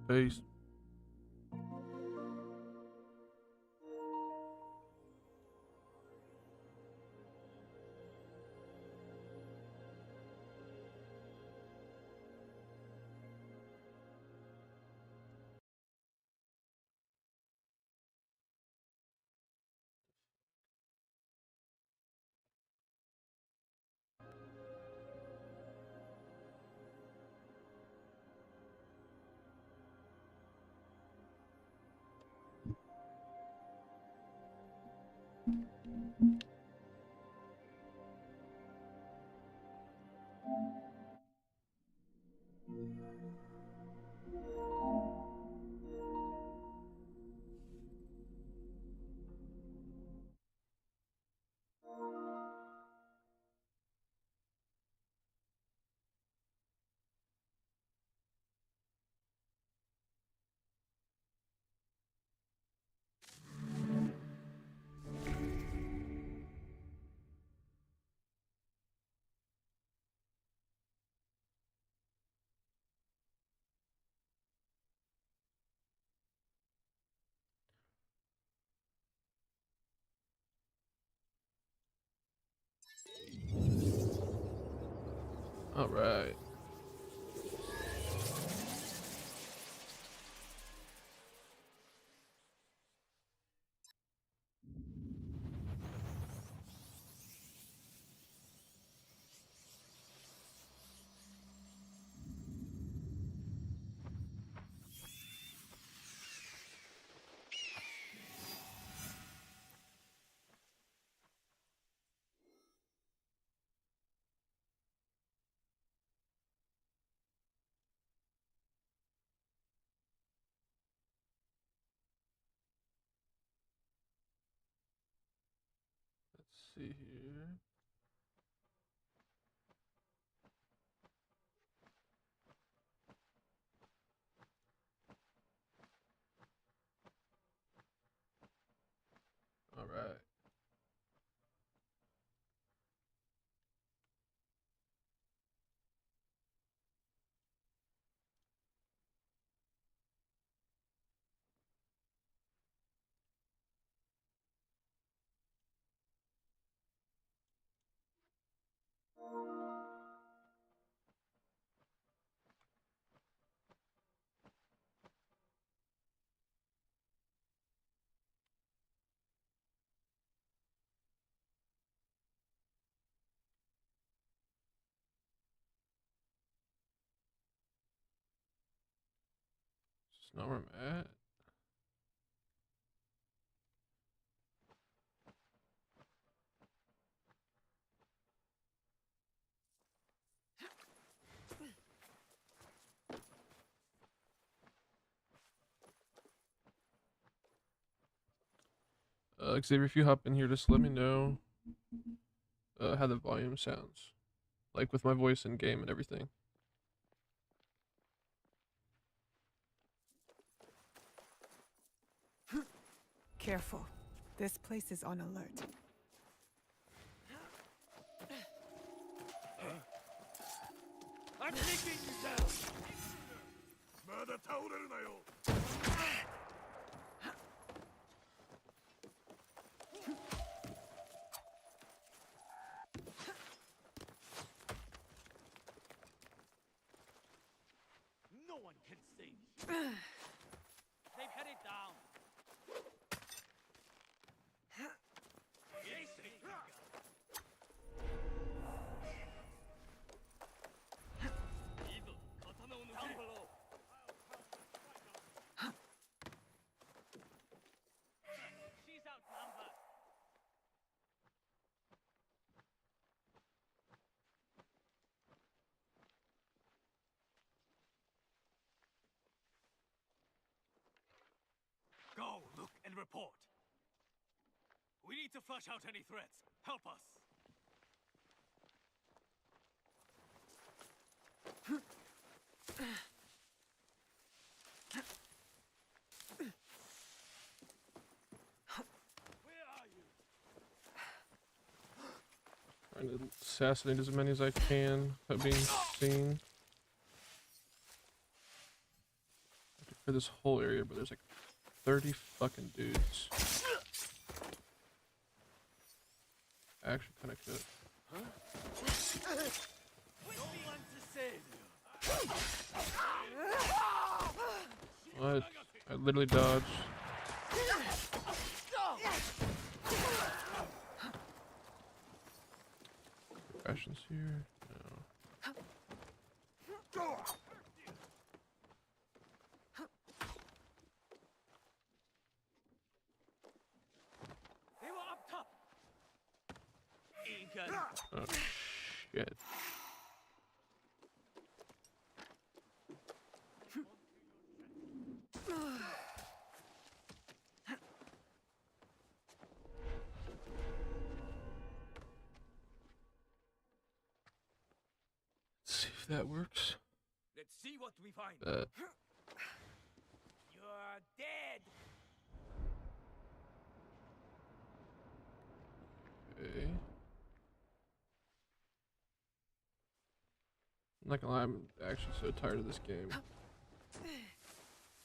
Peace. All right. Let's see here. All right. Just know where I'm at. Xavier, if you hop in here, just let me know how the volume sounds, like with my voice in game and everything. Careful. This place is on alert. I'm taking you down! まだ倒れるなよ! No one can save you. They've headed down. Down below. She's outnumbered. Go, look, and report. We need to flush out any threats. Help us. Where are you? Trying to assassinate as many as I can without being seen. for this whole area, but there's like 30 fucking dudes. I actually kind of could. What? I literally dodged. Rations here? No. They were up top. Egan. Oh, shit. Let's see if that works. Let's see what we find. Uh, You're dead. okay. I'm not gonna lie, I'm actually so tired of this game.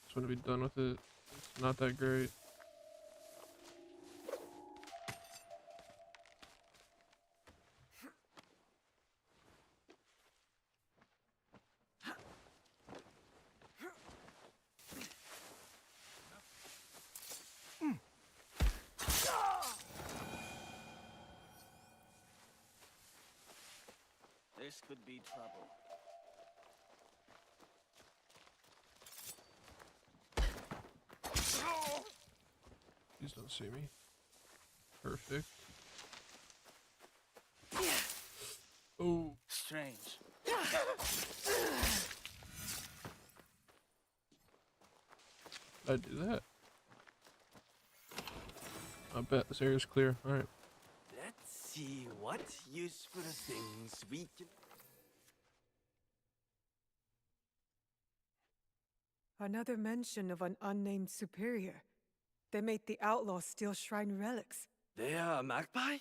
Just want to be done with it. It's not that great. This could be trouble. Please don't see me. Perfect. Oh, Strange. did I do that? I bet this area's clear. Alright. Let's see what useful things we can. Another mention of an unnamed superior. They made the outlaws steal shrine relics. They are a magpie?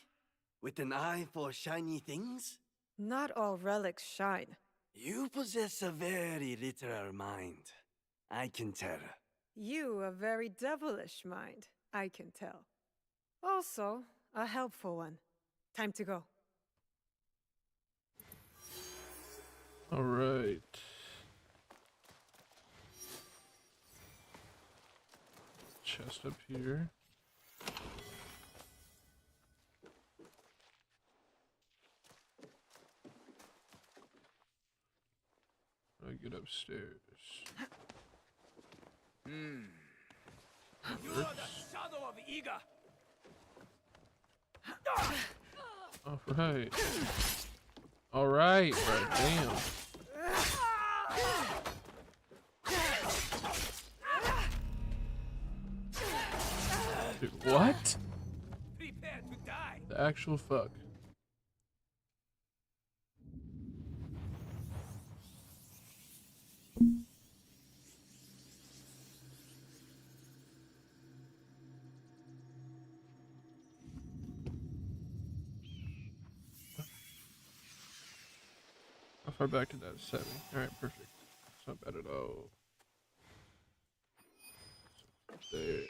With an eye for shiny things? Not all relics shine. You possess a very literal mind. I can tell. You a very devilish mind, I can tell. Also, a helpful one. Time to go. Alright. Chest up here. I get upstairs. You are the shadow of Iga. Alright. Alright, bro. Damn. Dude, what? Prepare to die. The actual fuck. How far back did that set me? Alright, perfect. It's not bad at all. So, there.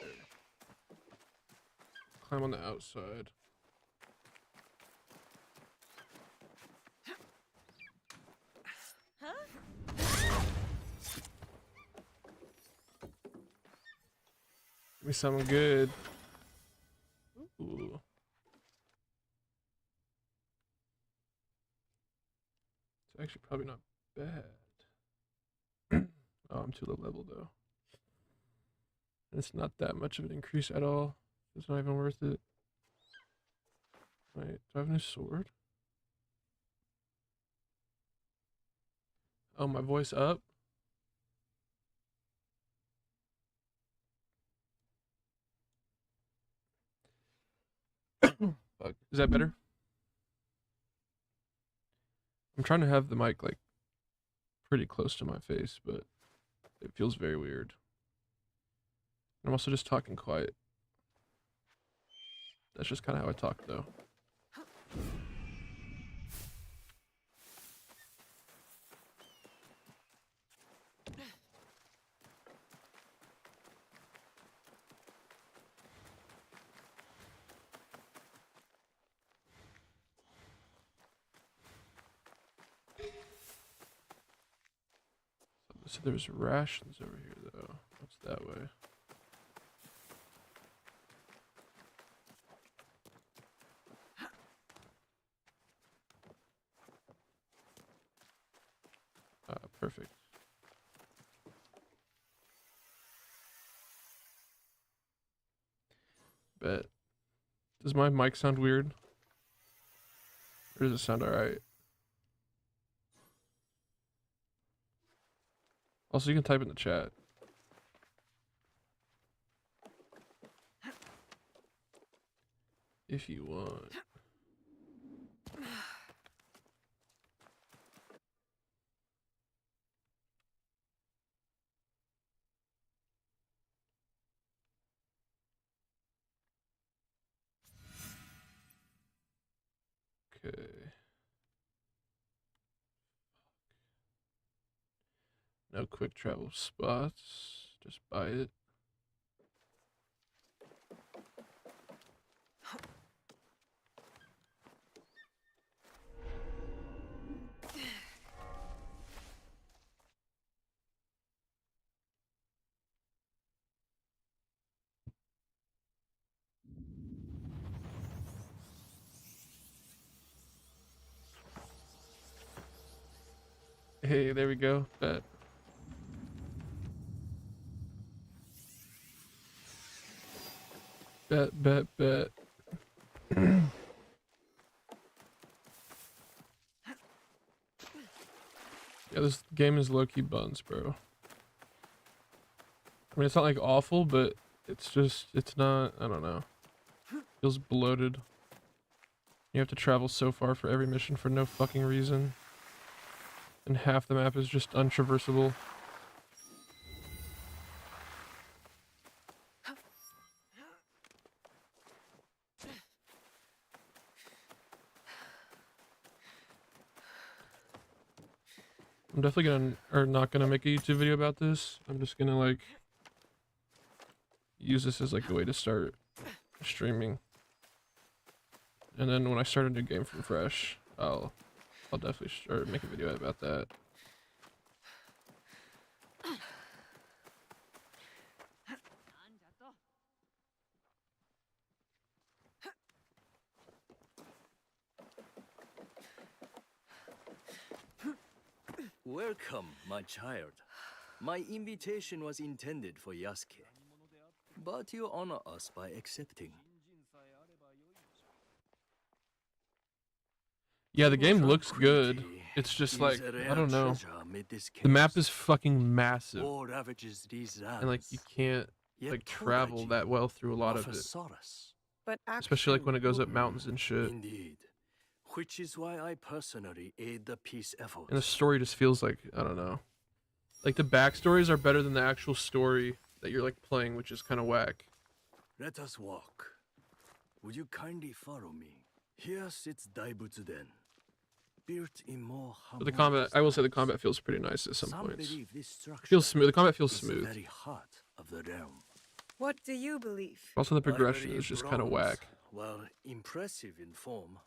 Climb on the outside. Give me something good. Ooh. It's actually probably not bad. Oh, I'm too low level though. It's not that much of an increase at all. It's not even worth it. Wait, do I have a new sword? Oh, my voice up? Fuck. Is that better? I'm trying to have the mic like pretty close to my face, but it feels very weird. I'm also just talking quiet. That's just kind of how I talk, though. So there's rations over here, though. What's that way? Perfect. Bet. Does my mic sound weird? Or does it sound alright? Also, you can type in the chat. If you want. Okay. No quick travel spots. Just buy it. Hey, there we go. Bet. Bet. Yeah, this game is low-key buns, bro. I mean, it's not like awful, but it's just, it's not, I don't know. Feels bloated. You have to travel so far for every mission for no fucking reason. And half the map is just untraversable. I'm definitely gonna, or not gonna make a YouTube video about this. I'm just gonna like use this as like a way to start streaming. And then when I start a new game from fresh, I'll definitely start make a video about that. Welcome, my child. My invitation was intended for Yasuke, but you honor us by accepting. Yeah, the game looks good. It's just like, I don't know. The map is fucking massive. And like you can't like travel that well through a lot of it. But Especially like when it goes up actually, mountains and shit. Indeed. Which is why I personally aid the peace effort. And the story just feels like, I don't know. Like the backstories are better than the actual story that you're like playing, which is kind of whack. Let us walk. Would you kindly follow me? Here sits Daibutsu-den. Built in more But the combat, I will say the combat feels pretty nice at some Some points. believe this structure Feels smooth. The combat feels is the smooth. very heart of the realm. what do you believe? Also the progression Ivory is just kind of bronze, whack. While impressive in form,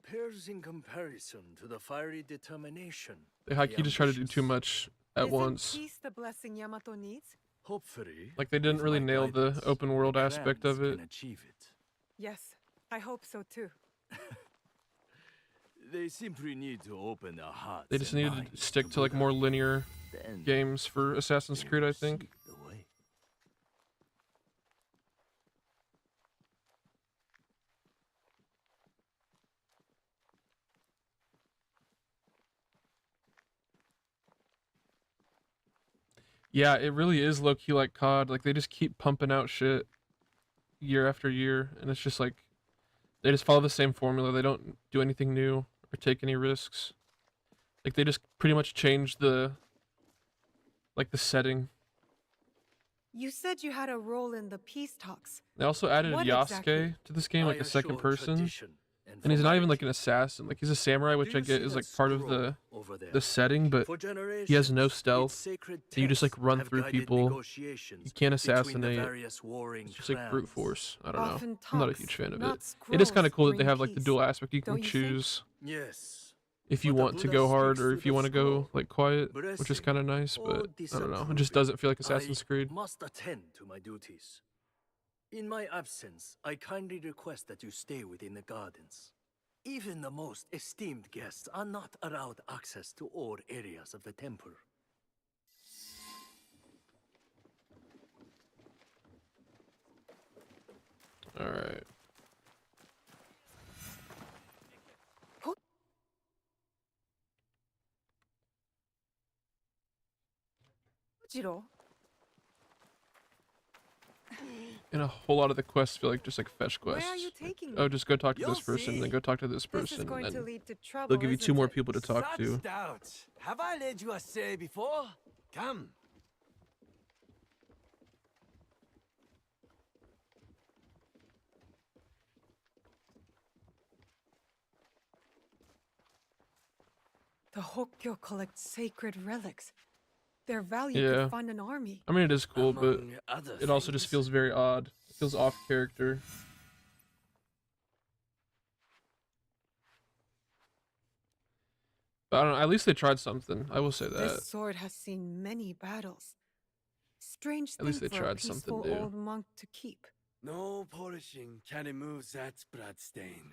pales in comparison to the fiery determination. They Haikyuu just try to do too much at Isn't once. peace the blessing Yamato needs? Hopefully, Like they didn't with really my nail the guidance, open world my aspect plans of it. can achieve it. Yes, I hope so too. They simply need to open their hearts. They just and needed to minds stick to like Buddha. more linear Then games for Assassin's they Creed, I will think. see the way. Yeah, it really is low key like COD. Like they just keep pumping out shit year after year, and it's just like they just follow the same formula. They don't do anything new or take any risks. Like they just pretty much change the setting. You said you had a role in the peace talks. They also added What Yasuke exactly? to this game, like I the second assure person, tradition and he's not even like formality. an assassin. Like he's a samurai, which Do I you get see is that like part of scroll the over there? setting, but For he has no generations, stealth, its sacred and you just like texts run have through guided people. negotiations You can't between the assassinate. various warring It's just like brute clans. force. I don't know. Often I'm not a talks, huge fan of not it. It is scrolls, kind of cool that they bring have like the peace. dual aspect. You Don't can you think? choose Yes, if you But the want to Buddha go hard speaks or to if you the want to go scroll, like quiet, which is blessing kind of nice, or but I don't know. It just disapproving. doesn't feel like Assassin's I Creed. must attend to my duties. In my absence, I kindly request that you stay within the gardens. Even the most esteemed guests are not allowed access to all areas of the temple. All right. Jiro, And a whole lot of the quests feel like just like fetch quests. where are you Like, taking me? oh, just go talk to You'll this person, see. then go talk to this This person, is going and to then lead to trouble. they'll give you two isn't more it? people to talk Such to. doubt. Have I led you astray before? Come. The Hokkyo collect sacred relics. Their value Yeah. could fund an army. I mean, it is cool, but Among other it also just things. feels very odd. It feels off character. But I don't know. At least they tried something. I will say that. This sword has seen many battles. Strange At least thing they for a tried something peaceful new. old monk to keep. No polishing can remove that bloodstain.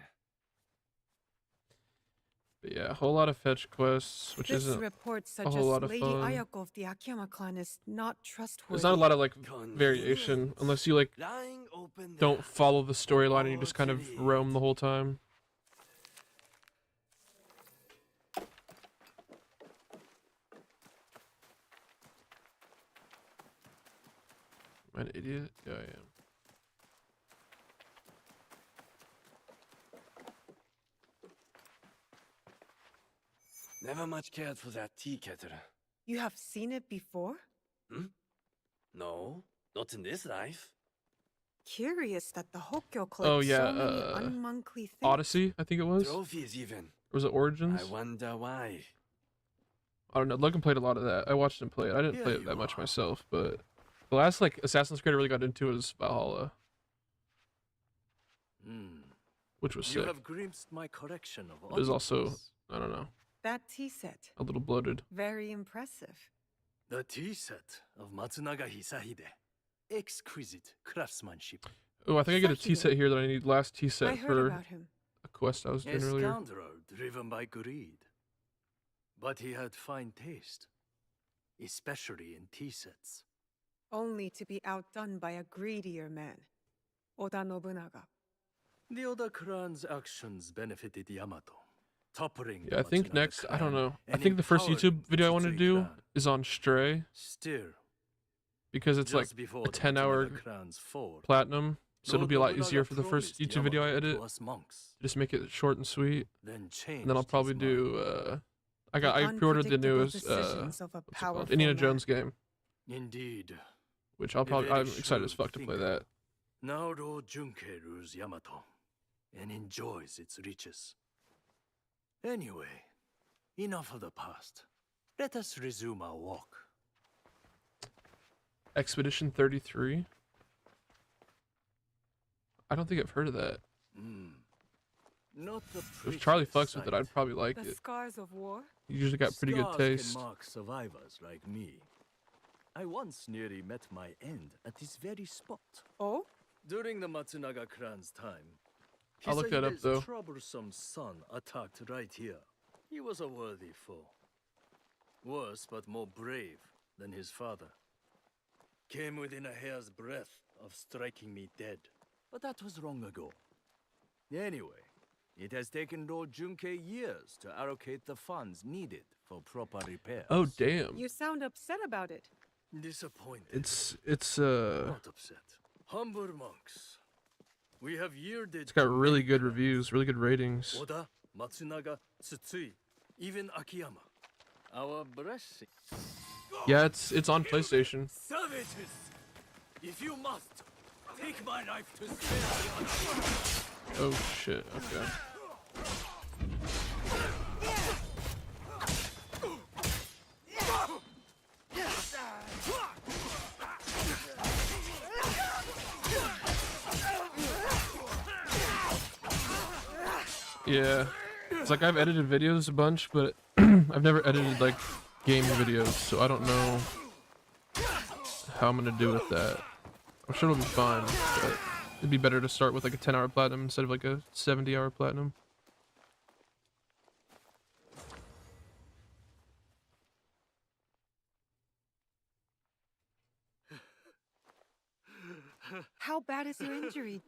But yeah, a whole lot of fetch quests, which This isn't. report such whole as lot of Lady fun. Ayako of the Akiyama clan is not trustworthy. There's not a lot of like Convenient. variation unless you like Lying open don't there. follow the storyline and you just kind of Forgery. roam the whole time. Am I an idiot? Yeah, I am. Never much cared for that tea kettle. You have seen it before? No, not in this life. Curious that the Hokkyo collect Oh, yeah, so many unmonkly things. Odyssey, I think it was. Or Trophies even. was it Origins? I wonder why. I don't know. Logan played a lot of that. I watched him play it. I didn't Here play it you that much are. myself, but the last like Assassin's Creed I really got into was Valhalla, which was You sick. have glimpsed my collection of It was also, oddities. I don't know, That tea set. a little bloated. Very impressive. The tea set of Matsunaga Hisahide. Exquisite craftsmanship. Oh, I think I get a tea Sashimi. set here that I need. Last tea I set heard for about him. a quest I was A doing earlier. scoundrel driven by greed. But he had fine taste, especially in tea sets. Only to be outdone by a greedier man. Oda Nobunaga. The Oda clan's actions benefited Yamato, toppling Yeah, the I think Matsunaga next, I don't clan know. I and think the first YouTube empowering video I the want to Tsutsui do clan. is on Stray Still, because it's like just before a the 10-hour Matsunaga clan's fall, platinum, so it'll Lord be a lot Nobunaga easier for the first promised YouTube video I Yamato edit. to us monks, Just make it short and sweet, then changed and then I'll probably his do. mind. I pre-ordered the unpredictable newest decisions of a what's it called? powerful Indiana man. Jones game, Indeed. which I'll A probably. very I'm excited as shrewd fuck to play thinker. that. Now Lord Junkei rules Yamato and enjoys its riches. Anyway, enough of the past. Let us resume our walk. Expedition 33. I don't think I've heard of that. Not the If Charlie prettiest fucks with it, sight. I'd probably like The it. scars of war? You usually got pretty good Scars taste. Can mark survivors like me. I once nearly met my end at this very spot. Oh? During the Matsunaga clan's time, I'll look that up, Hisahide's though. troublesome son attacked right here. He was a worthy foe. Worse but more brave than his father. Came within a hair's breadth of striking me dead. But that was long ago. Anyway, it has taken Lord Junkei years to allocate the funds needed for proper repairs. Oh damn! You sound upset about it. Disappointed. It's Not upset. Humble monks. We have yielded. it's got to really many good crowns. reviews, really good ratings. Oda, Matsunaga, Tsutsui, even Akiyama. Our blessing. Yeah, it's on PlayStation. Savages! If you must, take my life to spare the Oh shit. Okay. Yeah. It's like I've edited videos a bunch, but I've never edited like game videos, so I don't know how I'm gonna do with that. I'm sure it'll be fine, but it'd be better to start with like a 10-hour platinum instead of like a 70-hour platinum. How bad is your injury?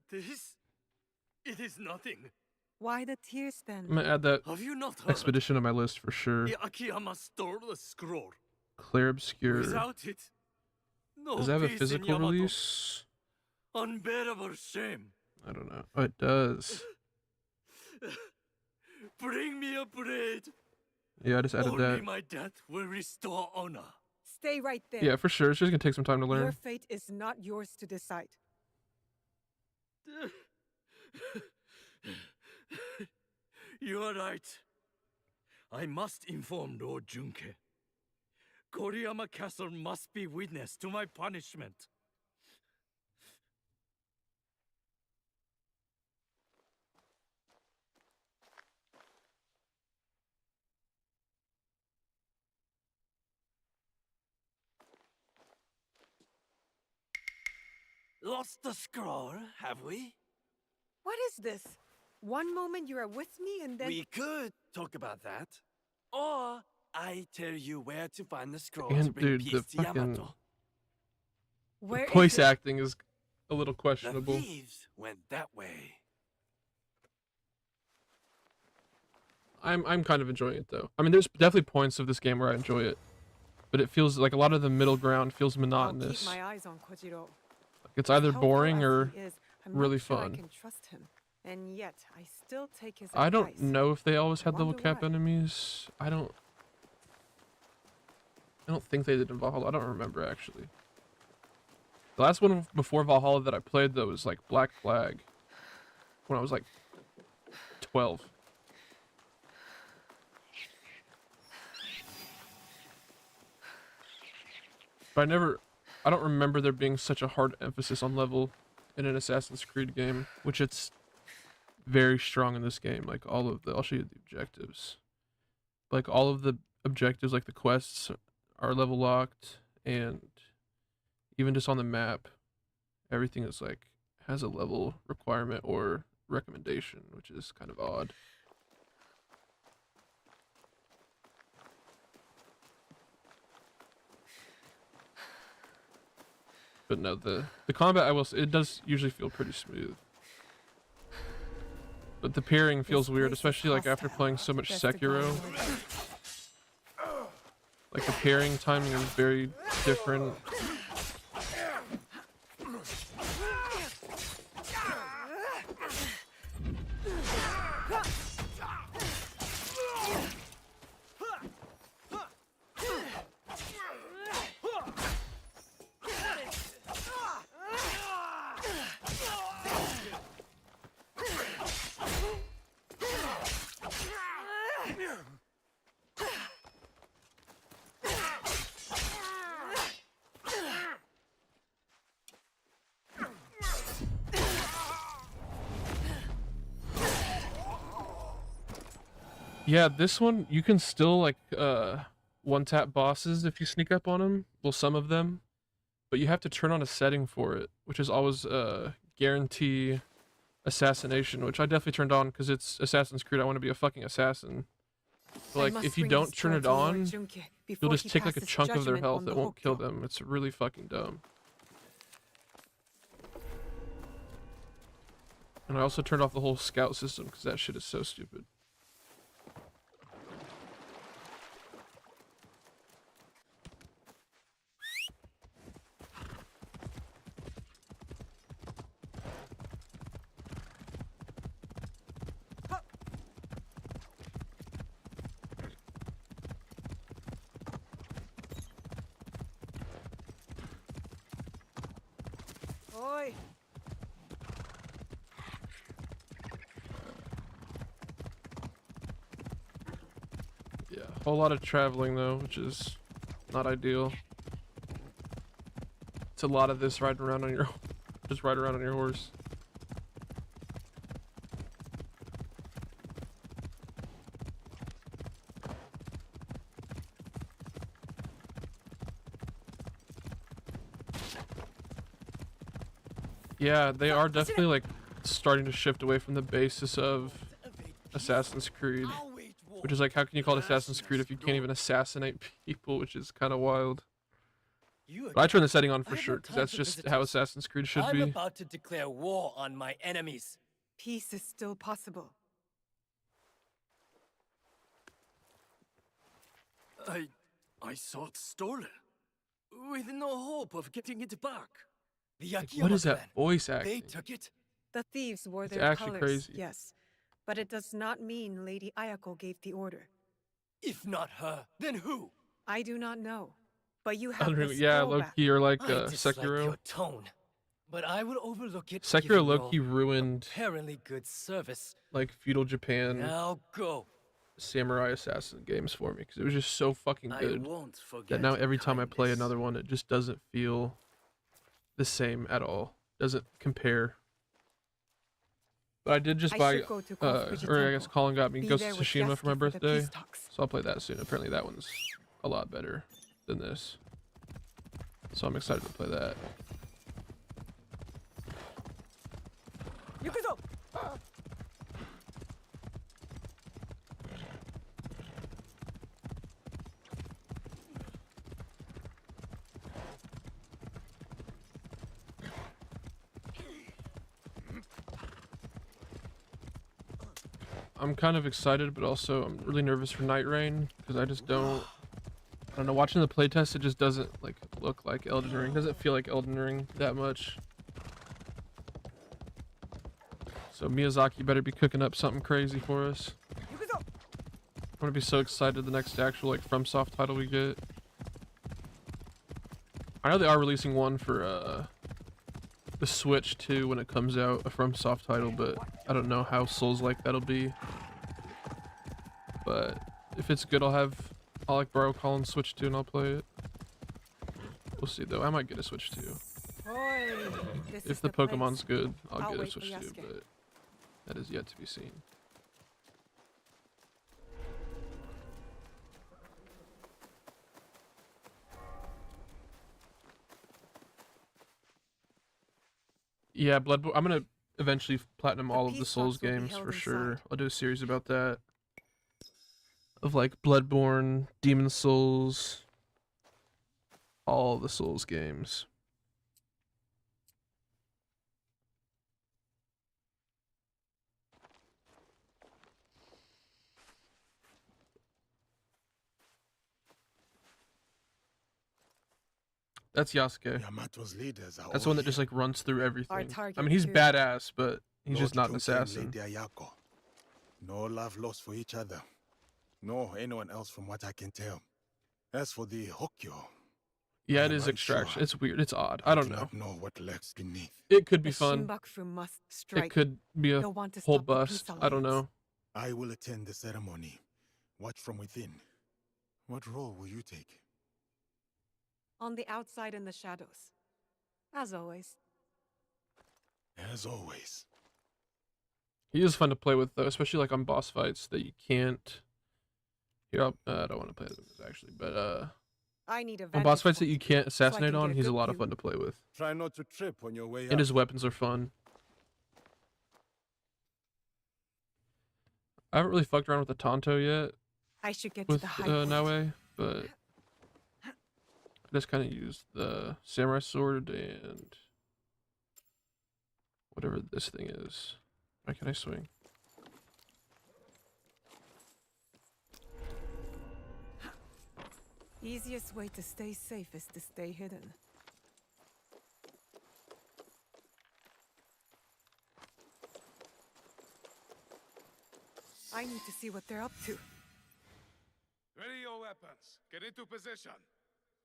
This? It is nothing. Why the tears I'm then? gonna add that Have you not heard? expedition on my list for sure. The Akiyama stole the scroll. Claire Obscure. Without it, no Does it have a peace in physical Yamato. release? Unbearable shame. I don't know. Oh, it does. Bring me a blade. Yeah, I just added Only that. my death will restore honor. Stay right there. Yeah, for sure. It's just gonna take some time to Your learn. fate is not yours to decide. You are right. I must inform Lord Junke. Koriyama Castle must be witness to my punishment. Lost the scroll, have we? What is this? One moment you are with me and then... We could talk about that. Or I tell you where to find the scroll And to bring dude, peace the to fucking Yamato. Where is voice it? acting is a little The questionable. thieves went that way. I'm kind of enjoying it though. I mean, there's definitely points of this game where I enjoy it, but it feels like a lot of the middle ground feels I'll monotonous. keep my eyes on Kojiro. It's either Helpful boring as or he is, I'm really not sure fun. I can trust him. And yet, I still take his I don't advice. know if they always had level Wonder cap why. enemies. I don't think they did in Valhalla. I don't remember actually. The last one before Valhalla that I played though was like Black Flag when I was like 12. But I don't remember there being such a hard emphasis on level in an Assassin's Creed game, which it's very strong in this game. Like I'll show you the objectives. Like all of the objectives, like the quests are level locked, and even just on the map, everything is like has a level requirement or recommendation, which is kind of odd. But no, the combat, I will say, it does usually feel pretty smooth. But the pairing feels This weird, place is especially like after hostile. playing so much Best to go Sekiro. inward. Like the pairing timing is very different. Yeah, this one you can still like one tap bosses if you sneak up on them. Well, some of them, but you have to turn on a setting for it, which is always guarantee assassination, which I definitely turned on because it's Assassin's Creed. I want to be a fucking assassin. But, I like must if you bring don't this turn scroll it to Lord on, Junke you'll before just he take like a passes chunk of their judgment health. on It the won't kill Hokuto. them. It's really fucking dumb. And I also turned off the whole scout system because that shit is so stupid. Oi! Yeah, a whole lot of traveling though, which is not ideal. It's a lot of this riding around on your, just ride around on your horse. Yeah, they are definitely like starting to shift away from the basis of Assassin's Creed, which is like, how can you call it Assassin's Creed if you can't even assassinate people, which is kind of wild. But I turn the setting on for sure, because that's just how Assassin's Creed should I'm be. about to declare war on my enemies. Peace is still possible. I saw it stolen, with no hope of getting it back. The Like, Akiyama what is that clan, voice they acting? took it. The thieves wore It's their actually colors, crazy. yes. But it does not mean Lady Ayako gave the order. If not her, then who? I do not know. But you I have don't the really, yeah, scroll back. Loki or like I dislike Sekiro. your tone, but I will overlook it. Sekiro given Loki your ruined apparently good service. like feudal Japan Now go. samurai assassin games for me, because it was just so fucking I good won't forget that now your every time I play kindness. another one, it just doesn't feel the same at all. Doesn't compare. But I did just I buy, should go to Kofuji or I guess Temple. Colin got me Be Ghost there of with Tsushima for my Yasuke the birthday, peace talks. so I'll play that soon. Apparently that one's a lot better than this, so I'm excited to play that. Yukuzo! I'm kind of excited, but also I'm really nervous for Night Rain, because I don't know, watching the playtest, it just doesn't like look like Elden Ring. Doesn't feel like Elden Ring that much. So Miyazaki better be cooking up something crazy for us. Yukuzo! I'm gonna be so excited the next actual like FromSoft title we get. I know they are releasing one for the Switch too when it comes out, a FromSoft title, but I don't know how Souls-like that'll be. But if it's good, I'll like borrow Colin's Switch 2 and I'll play it. We'll see though. I might get a Switch 2. Oi, this is If the place. Pokemon's good, I'll I'll get a wait for Switch 2, Yasuke. but that is yet to be seen. Yeah, Bloodborne. I'm gonna eventually platinum The all of the peace Souls talks will be games held for sure. inside. I'll do a series about that. Of like Bloodborne, Demon Souls, all the Souls games. That's Yasuke. Yamato's leaders are That's all the one that here. just like runs through everything. I target, mean, he's too. badass, but he's Lord just not an Junpei and assassin. Lady Ayako. No love lost for each other. No, anyone else from what I can tell. As for the Hokyo, Yeah, it I'm is extraction. unsure. It's weird. It's odd. I don't do know. not know what lurks beneath. It could be The fun. Shinbaku must strike. It could be a They'll want to whole stop the peace bust. I don't alliance. know. I will attend the ceremony. Watch from within. What role will you take? On the outside in the shadows. As always. As always. He is fun to play with though, especially like on boss fights that you can't. Here, I don't want to play this actually, but I need a on boss vantage fights that point, you can't assassinate can on, get a he's a good lot of view. fun to play with, Try not to trip on your way and up. his weapons are fun. I haven't really fucked around with the Tonto yet I should get with to the high point. Naue, but I just kind of used the samurai sword and whatever this thing is. Why can I swing? Easiest way to stay safe is to stay hidden. I need to see what they're up to. Ready your weapons. Get into position.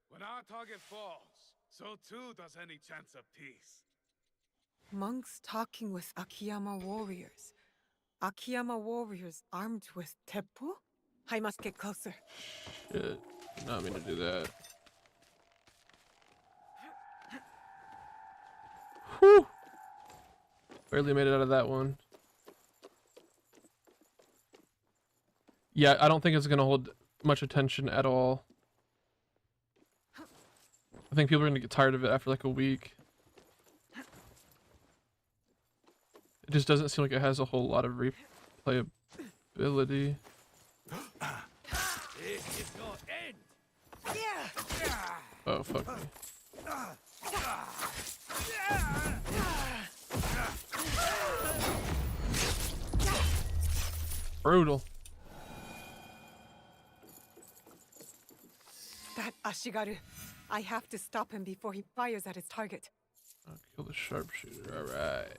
When our target falls, so too does any chance of peace. Monks talking with Akiyama warriors. Akiyama warriors armed with teppo? I must get closer. Shit, did not mean to do that. Whew! Barely made it out of that one. Yeah, I don't think it's gonna hold much attention at all. I think people are gonna get tired of it after like a week. It just doesn't seem like it has a whole lot of replayability. This is your end. Oh, fuck me. Brutal. That Ashigaru. I have to stop him before he fires at his target. I'll kill the sharpshooter. Alright.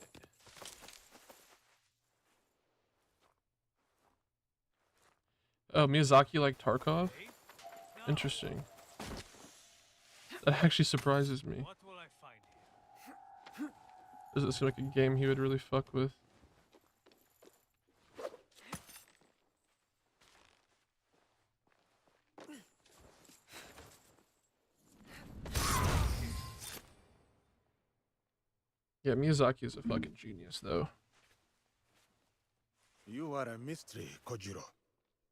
Oh, Miyazaki liked Tarkov? Interesting. That actually surprises me. What will I find here? Doesn't seem like a game he would really fuck with. Yeah, Miyazaki is a fucking genius, though. You are a mystery, Kojiro.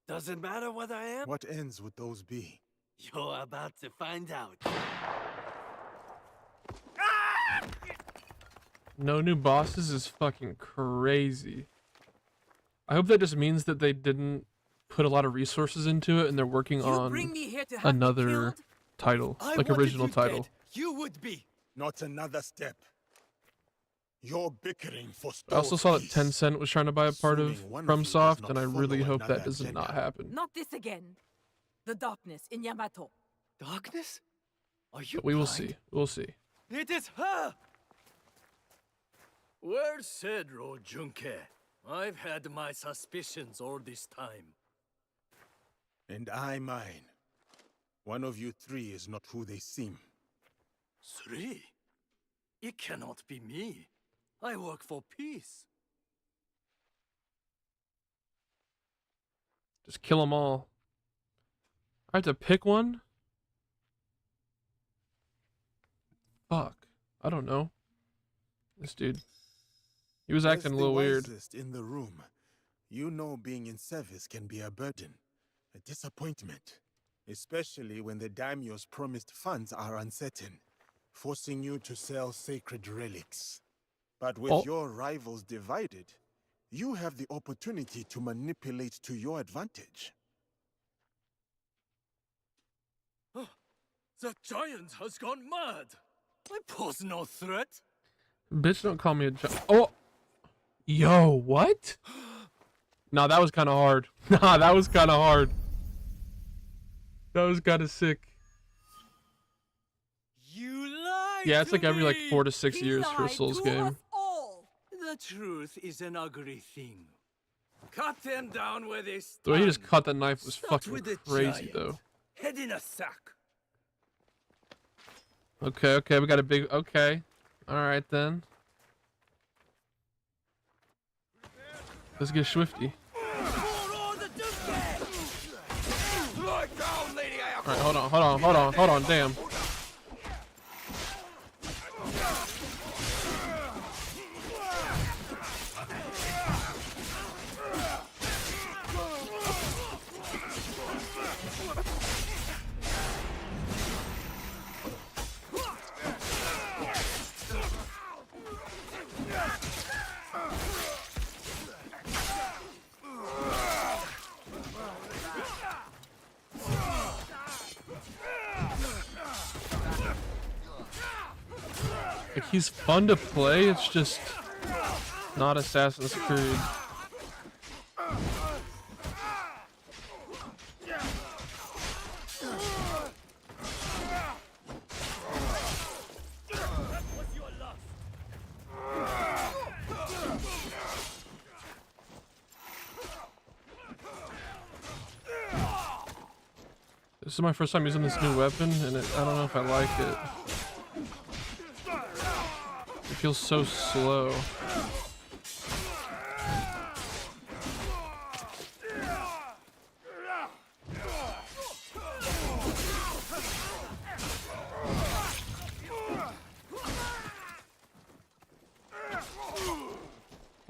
Doesn't matter what I am. What ends would those be? You're about to find out. No new bosses is fucking crazy. I hope that just means that they didn't put a lot of resources into it and they're working on another title, like original title. You would be. Not another step. You're bickering for I also saw that peace. Tencent was trying to buy a part of Assuming one of you does FromSoft, not and I follow really hope that another does agenda. not happen. Not this again. The darkness in Yamato. Darkness? Are you But we will blind? see. We'll see. It is her! Well said, Rojunke. I've had my suspicions all this time. And I mine. One of you three is not who they seem. 3? It cannot be me. I work for peace. Just kill them all. I have to pick one? Fuck. I don't know. This dude. He was acting a As little the weird. wisest in the room, you know being in service can be a burden, a disappointment, especially when the daimyo's promised funds are uncertain, forcing you to sell sacred relics. But with Oh. your rivals divided, you have the opportunity to manipulate to your advantage. The giant has gone mad. I pose no threat. Bitch, don't call me a Oh! Yo, what? Nah, that was kind of hard. Nah, that was kind of hard. That was kind of sick. You lied. Yeah, it's to like every like me! 4 to 6 He years for a lied Souls to game. us all. The truth is an ugly thing. Cut them down where they stand. The way he just caught that knife was Start fucking with the crazy, giant. though. Head in a sack. Okay, okay, we got a big. Okay. Alright then. Let's get swifty. Alright, hold on, damn. Like, he's fun to play, it's just not Assassin's Creed. This is my first time using this new weapon, and I don't know if I like it. It feels so slow.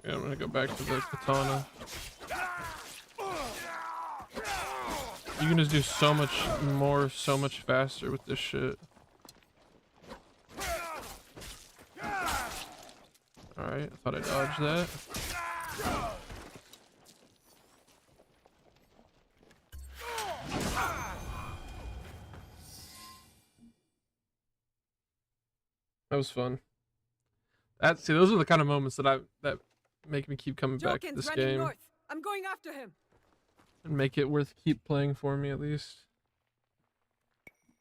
Yeah, I'm gonna go back to the katana. You can just do so much more, so much faster with this shit. Alright, I thought I dodged that. That was fun. See, those are the kind of moments that make me keep coming back to Joken's this running game north. I'm going after him. and make it worth keep playing for me at least.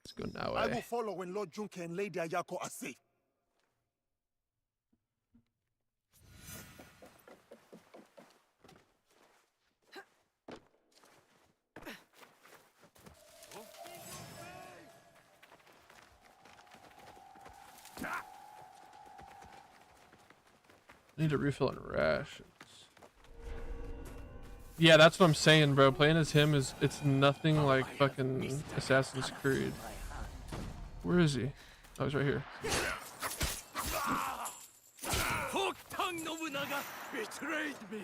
Let's go now. I will follow when Lord Junke and Lady Ayako are safe. Need to refill on rations. Yeah, that's what I'm saying, bro. Playing as him it's nothing like fucking Assassin's Creed. Where is he? Oh, he's right here. Hokuto Nobunaga betrayed me.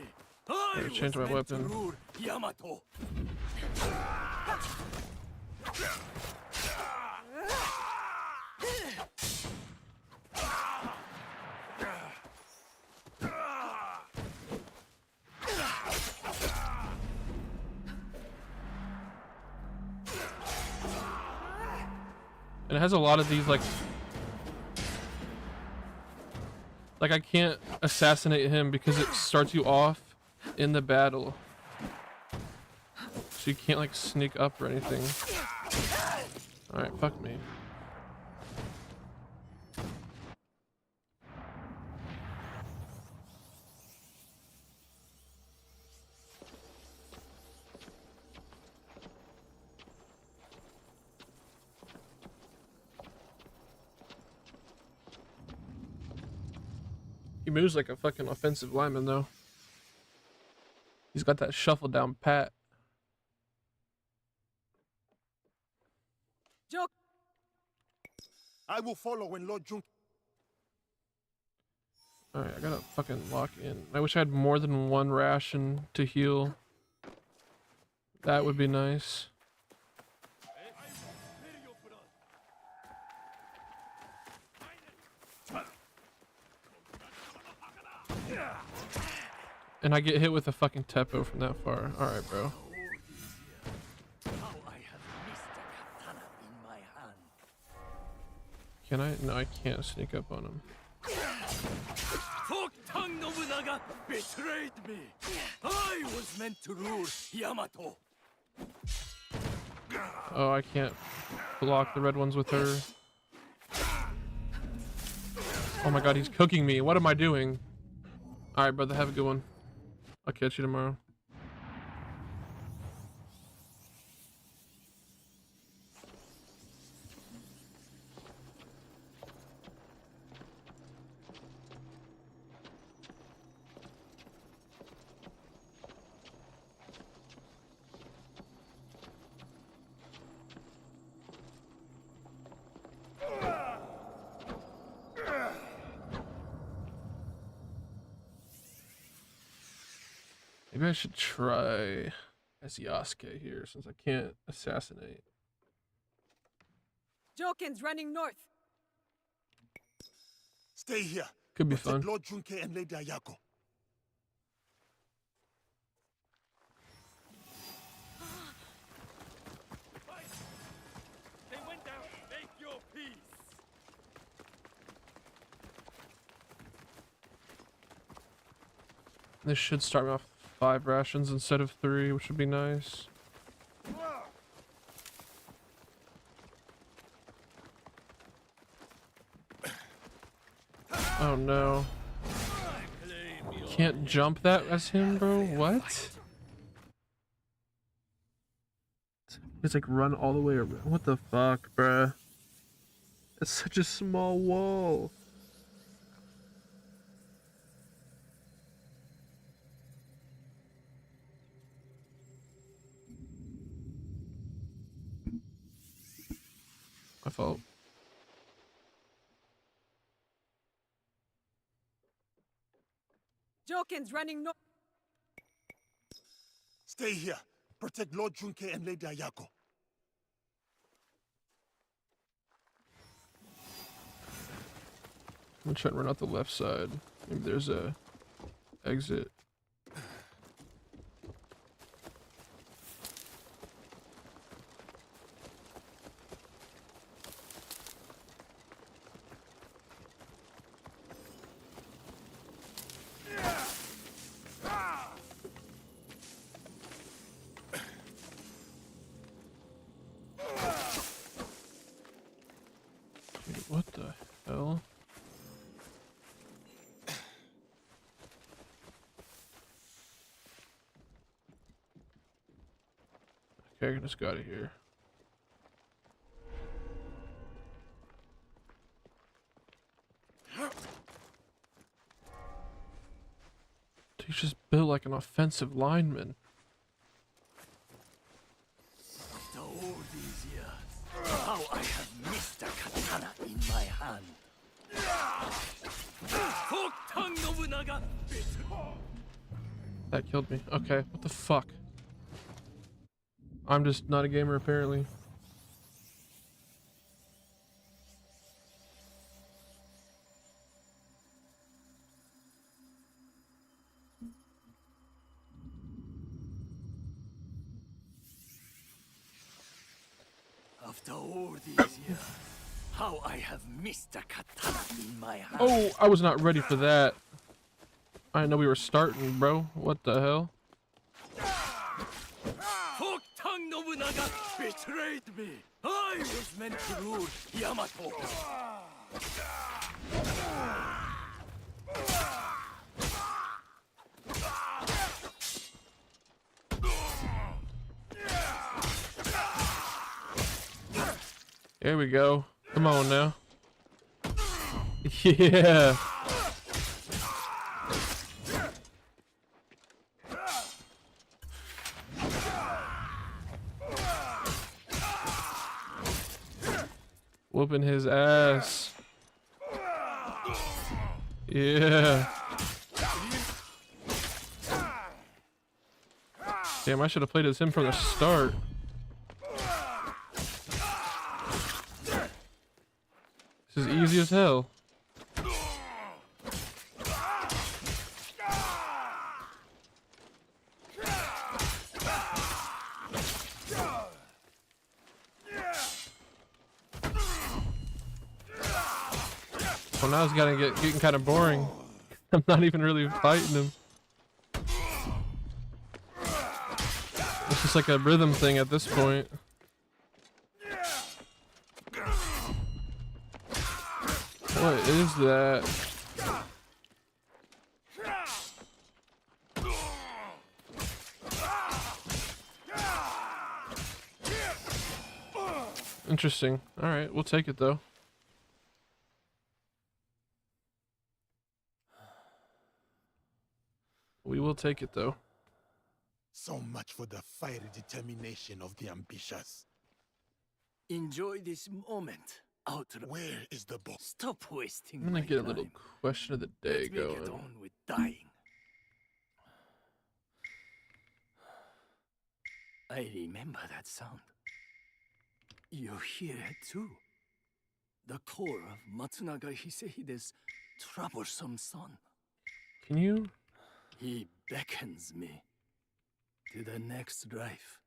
I Gotta change was my meant to weapon. rule Yamato. And it has a lot of these like I can't assassinate him because it starts you off in the battle. So you can't like sneak up or anything. Alright, fuck me. He moves like a fucking offensive lineman, though. He's got that shuffle down pat. Joke. I will follow when Lord Junke. Alright, I gotta fucking lock in. I wish I had more than one ration to heal. That would be nice. And I get hit with a fucking Teppo from that far. Alright, bro. How I have missed a katana in my hand. Can I? No, I can't sneak up on him. Hokuto Nobunaga betrayed me. I was meant to rule Yamato. Oh, I can't block the red ones with her. Oh my god, he's cooking me. What am I doing? Alright, brother, have a good one. I'll catch you tomorrow. Maybe I should try as Yasuke here since I can't assassinate. Joken's running north. Stay here. Could be Protect fun. Lord Junke and Lady Ayako. They went down. Make your peace. This should start me off with 5 rations instead of 3, which would be nice. Oh no. Can't jump that as him, bro? What? It's like run all the way around. What the fuck, bruh? It's such a small wall. My fault. Joken's running north. Stay here. Protect Lord Junke and Lady Ayako. I'm gonna try to run out the left side. Maybe there's a exit. Wait, what the hell? Okay, I just got it here. He's just built like an offensive lineman. After all these years, how I have missed a katana in my hand. Hokuto Nobunaga! That killed me. Okay, what the fuck? I'm just not a gamer apparently. After all these years, how I have missed a katana in my hand. Oh, I was not ready for that. I didn't know we were starting, bro. What the hell? Hokuto Nobunaga betrayed me. I was meant to rule Yamato. There we go. Come on now. Yeah. Whooping his ass. Yeah. Damn, I should have played as him from the start. This is easy as hell. Well, now it's getting kind of boring. I'm not even really fighting him. It's just like a rhythm thing at this point. What is that? Interesting. Alright, we'll take it though. We will take it though. So much for the fiery determination of the ambitious. Enjoy this moment. Outright. Where is the boss? Stop wasting I'm gonna my get a time. little question of the day Let me get going. on with dying. I remember that sound. You hear it too. The call of Matsunaga Hisehide's troublesome son. Can you? He beckons me to the next life.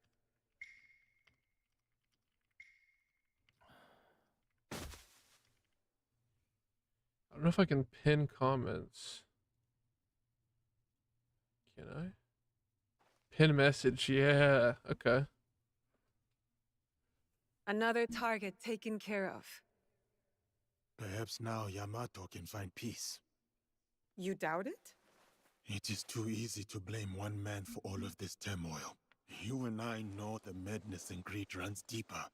I don't know if I can pin comments. Can I? Pin message, yeah. Okay. Another target taken care of. Perhaps now Yamato can find peace. You doubt it? It is too easy to blame one man for all of this turmoil. You and I know the madness and greed runs deeper.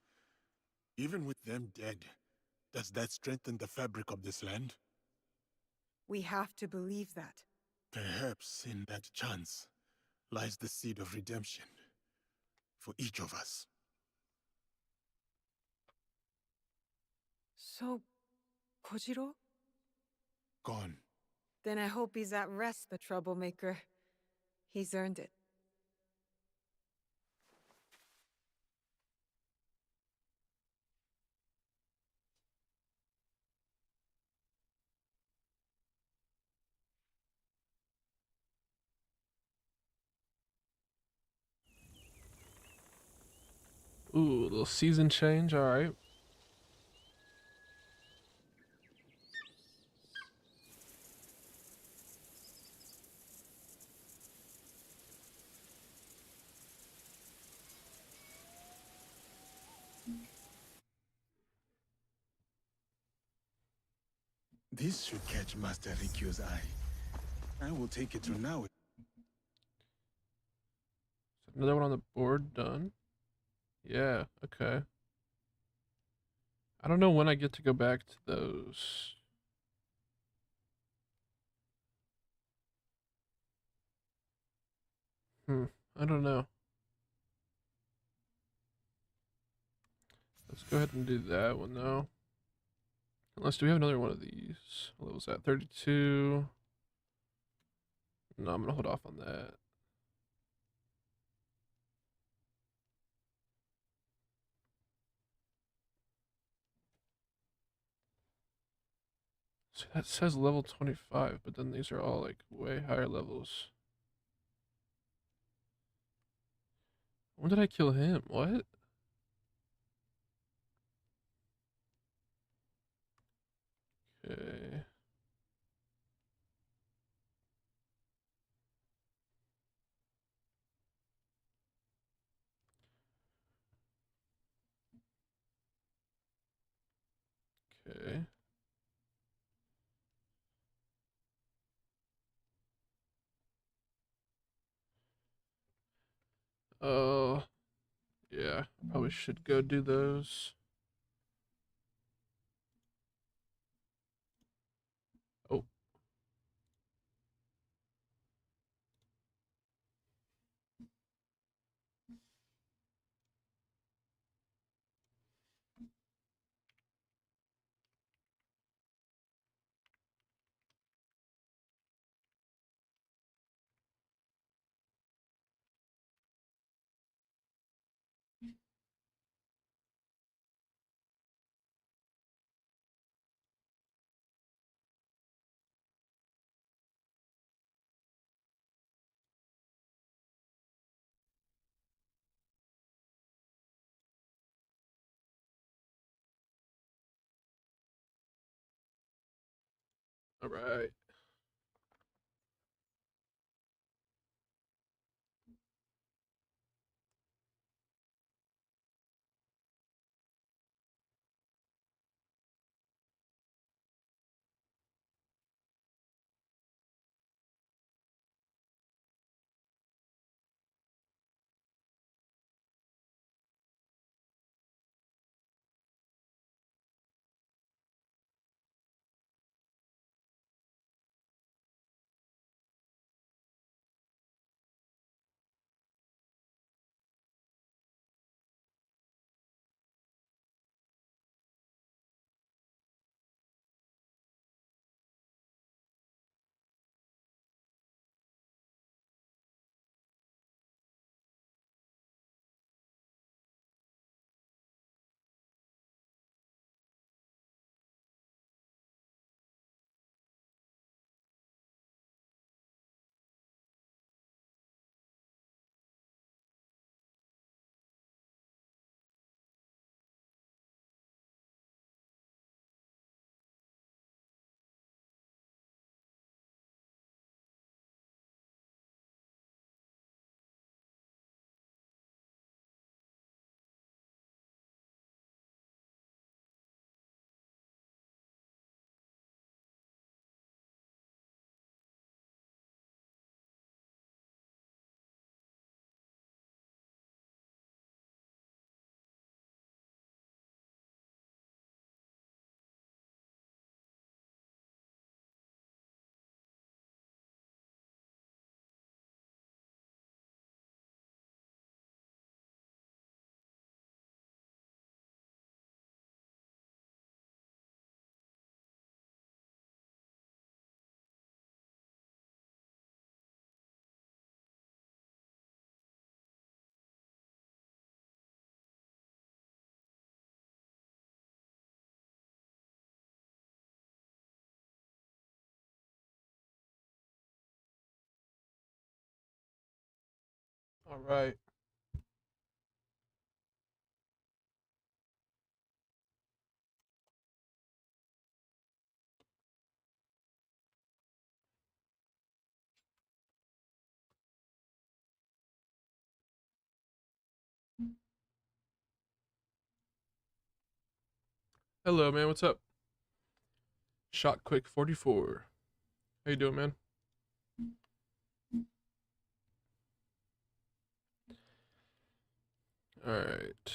Even with them dead, does that strengthen the fabric of this land? We have to believe that. Perhaps in that chance lies the seed of redemption for each of us. So, Kojiro? Gone. Then I hope he's at rest, the troublemaker. He's earned it. Ooh, little season change. All right. This should catch Master Rikyo's eye. I will take it to Naui. Another one on the board done. Yeah, okay. I don't know when I get to go back to those. I don't know. Let's go ahead and do that one though. Unless, do we have another one of these? What was that? 32. No, I'm gonna hold off on that. So that says level 25, but then these are all like way higher levels. When did I kill him? What? Okay. Okay. Oh, yeah. Probably should go do those. Oh, all right. All right. Hello, man. What's up? Shot Quick 44. How you doing, man? All right.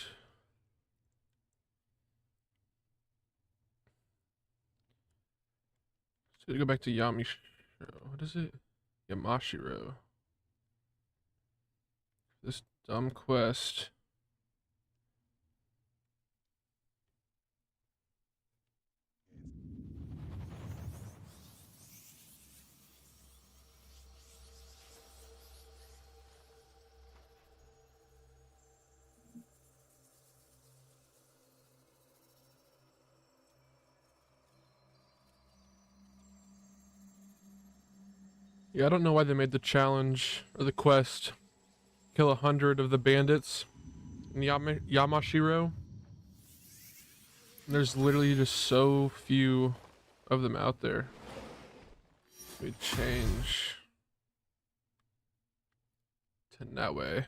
So to go back to Yamashiro. What is it? Yamashiro. This dumb quest. Yeah, I don't know why they made the challenge or the quest kill 100 of the bandits in Yamashiro. There's literally just so few of them out there. We change to that way.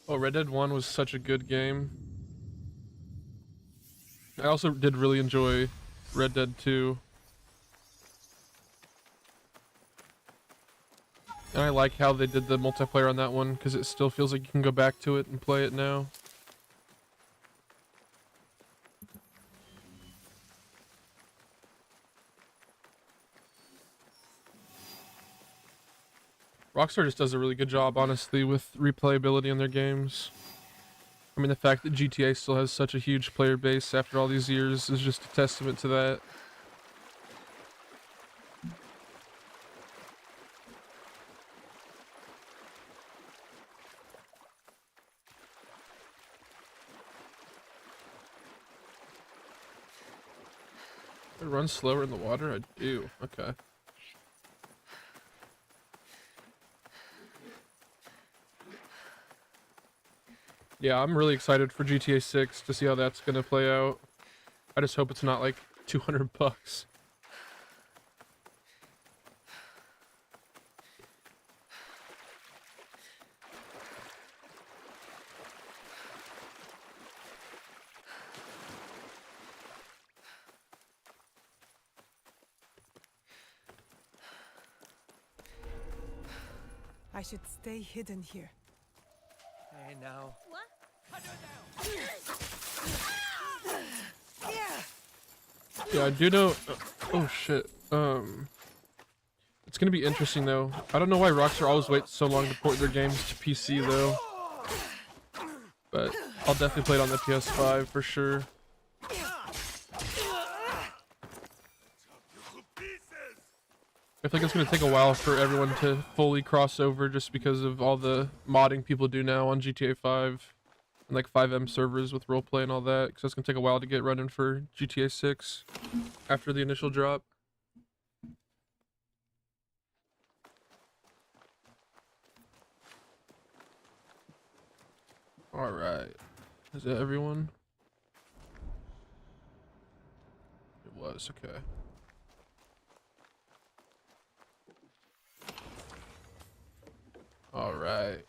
Oh, Red Dead 1 was such a good game. I also did really enjoy Red Dead 2. And I like how they did the multiplayer on that one, because it still feels like you can go back to it and play it now. Rockstar just does a really good job, honestly, with replayability in their games. I mean, the fact that GTA still has such a huge player base after all these years is just a testament to that. I run slower in the water? I do. Okay. Yeah, I'm really excited for GTA 6 to see how that's gonna play out. I just hope it's not like $200. I should stay hidden here. Hey, now. Yeah, I do know. Oh shit. It's gonna be interesting though. I don't know why Rockstar always waits so long to port their games to PC though. But I'll definitely play it on the PS5 for sure. I feel like it's gonna take a while for everyone to fully cross over just because of all the modding people do now on GTA 5 and like 5M servers with roleplay and all that. Because it's gonna take a while to get running for GTA 6 after the initial drop. All right, is that everyone? It was okay. All right.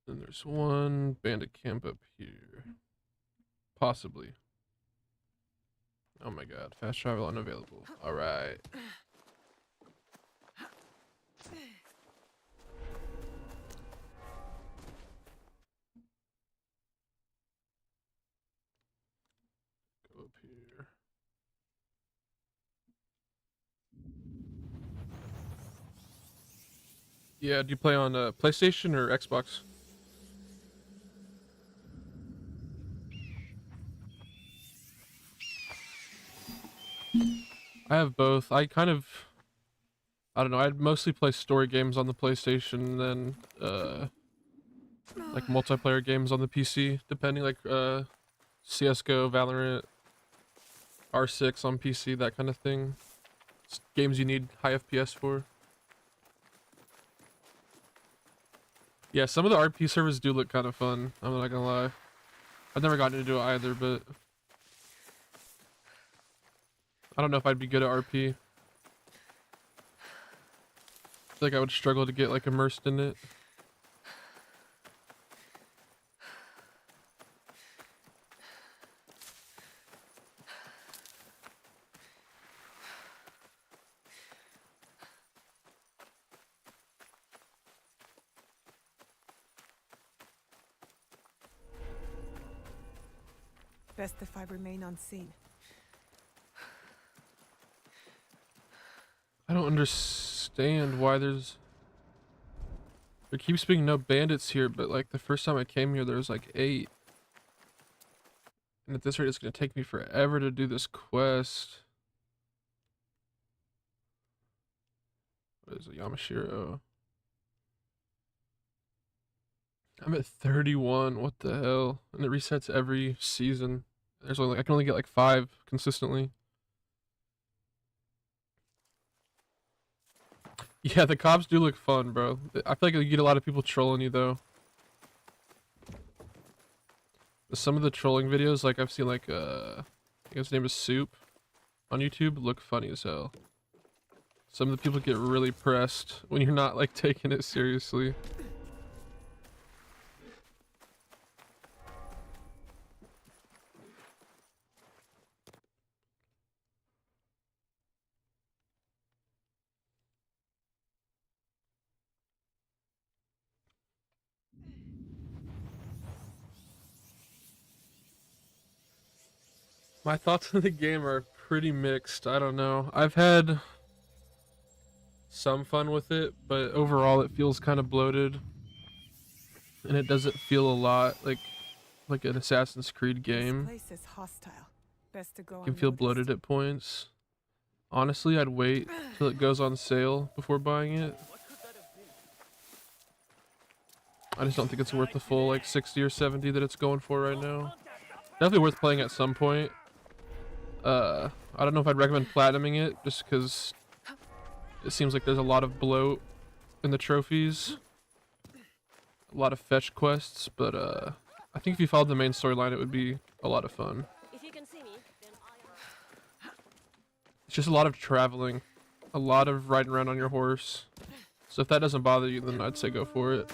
Then there's one bandit camp up here. Possibly. Oh my god, fast travel unavailable. All right. Go up here. Yeah, do you play on PlayStation or Xbox? I have both. I don't know, I'd mostly play story games on the PlayStation, then like multiplayer games on the PC, depending, like CS:GO, Valorant, R6 on PC, that kind of thing. It's games you need high FPS for. Yeah, some of the RP servers do look kind of fun, I'm not gonna lie. I've never gotten into it either, but I don't know if I'd be good at RP. feel like I would struggle to get like immersed in it. Best if I remain unseen. I don't understand why there keeps being no bandits here, but like the first time I came here there was like 8. And at this rate it's gonna take me forever to do this quest. What is it? Yamashiro. I'm at 31. What the hell? And it resets every season. There's only I can only get like 5 consistently. Yeah, the cops do look fun, bro. I feel like you get a lot of people trolling you though. Some of the trolling videos, like I've seen, like I think his name is Soup on YouTube, look funny as hell. Some of the people get really pressed when you're not like taking it seriously. My thoughts on the game are pretty mixed. I don't know. I've had some fun with it, but overall it feels kind of bloated. And it doesn't feel a lot like an Assassin's Creed game. This place is hostile. Best to go It can feel unnoticed. bloated at points. Honestly, I'd wait till it goes on sale before buying it. I just don't think it's worth the full like 60 or 70 that it's going for right now. Definitely worth playing at some point. I don't know if I'd recommend platinuming it just because it seems like there's a lot of bloat in the trophies. A lot of fetch quests, but I think if you followed the main storyline it would be a lot of fun. If you can see me, then It's just a lot of traveling, a lot of riding around on your horse. So if that doesn't bother you, then I'd say go for it.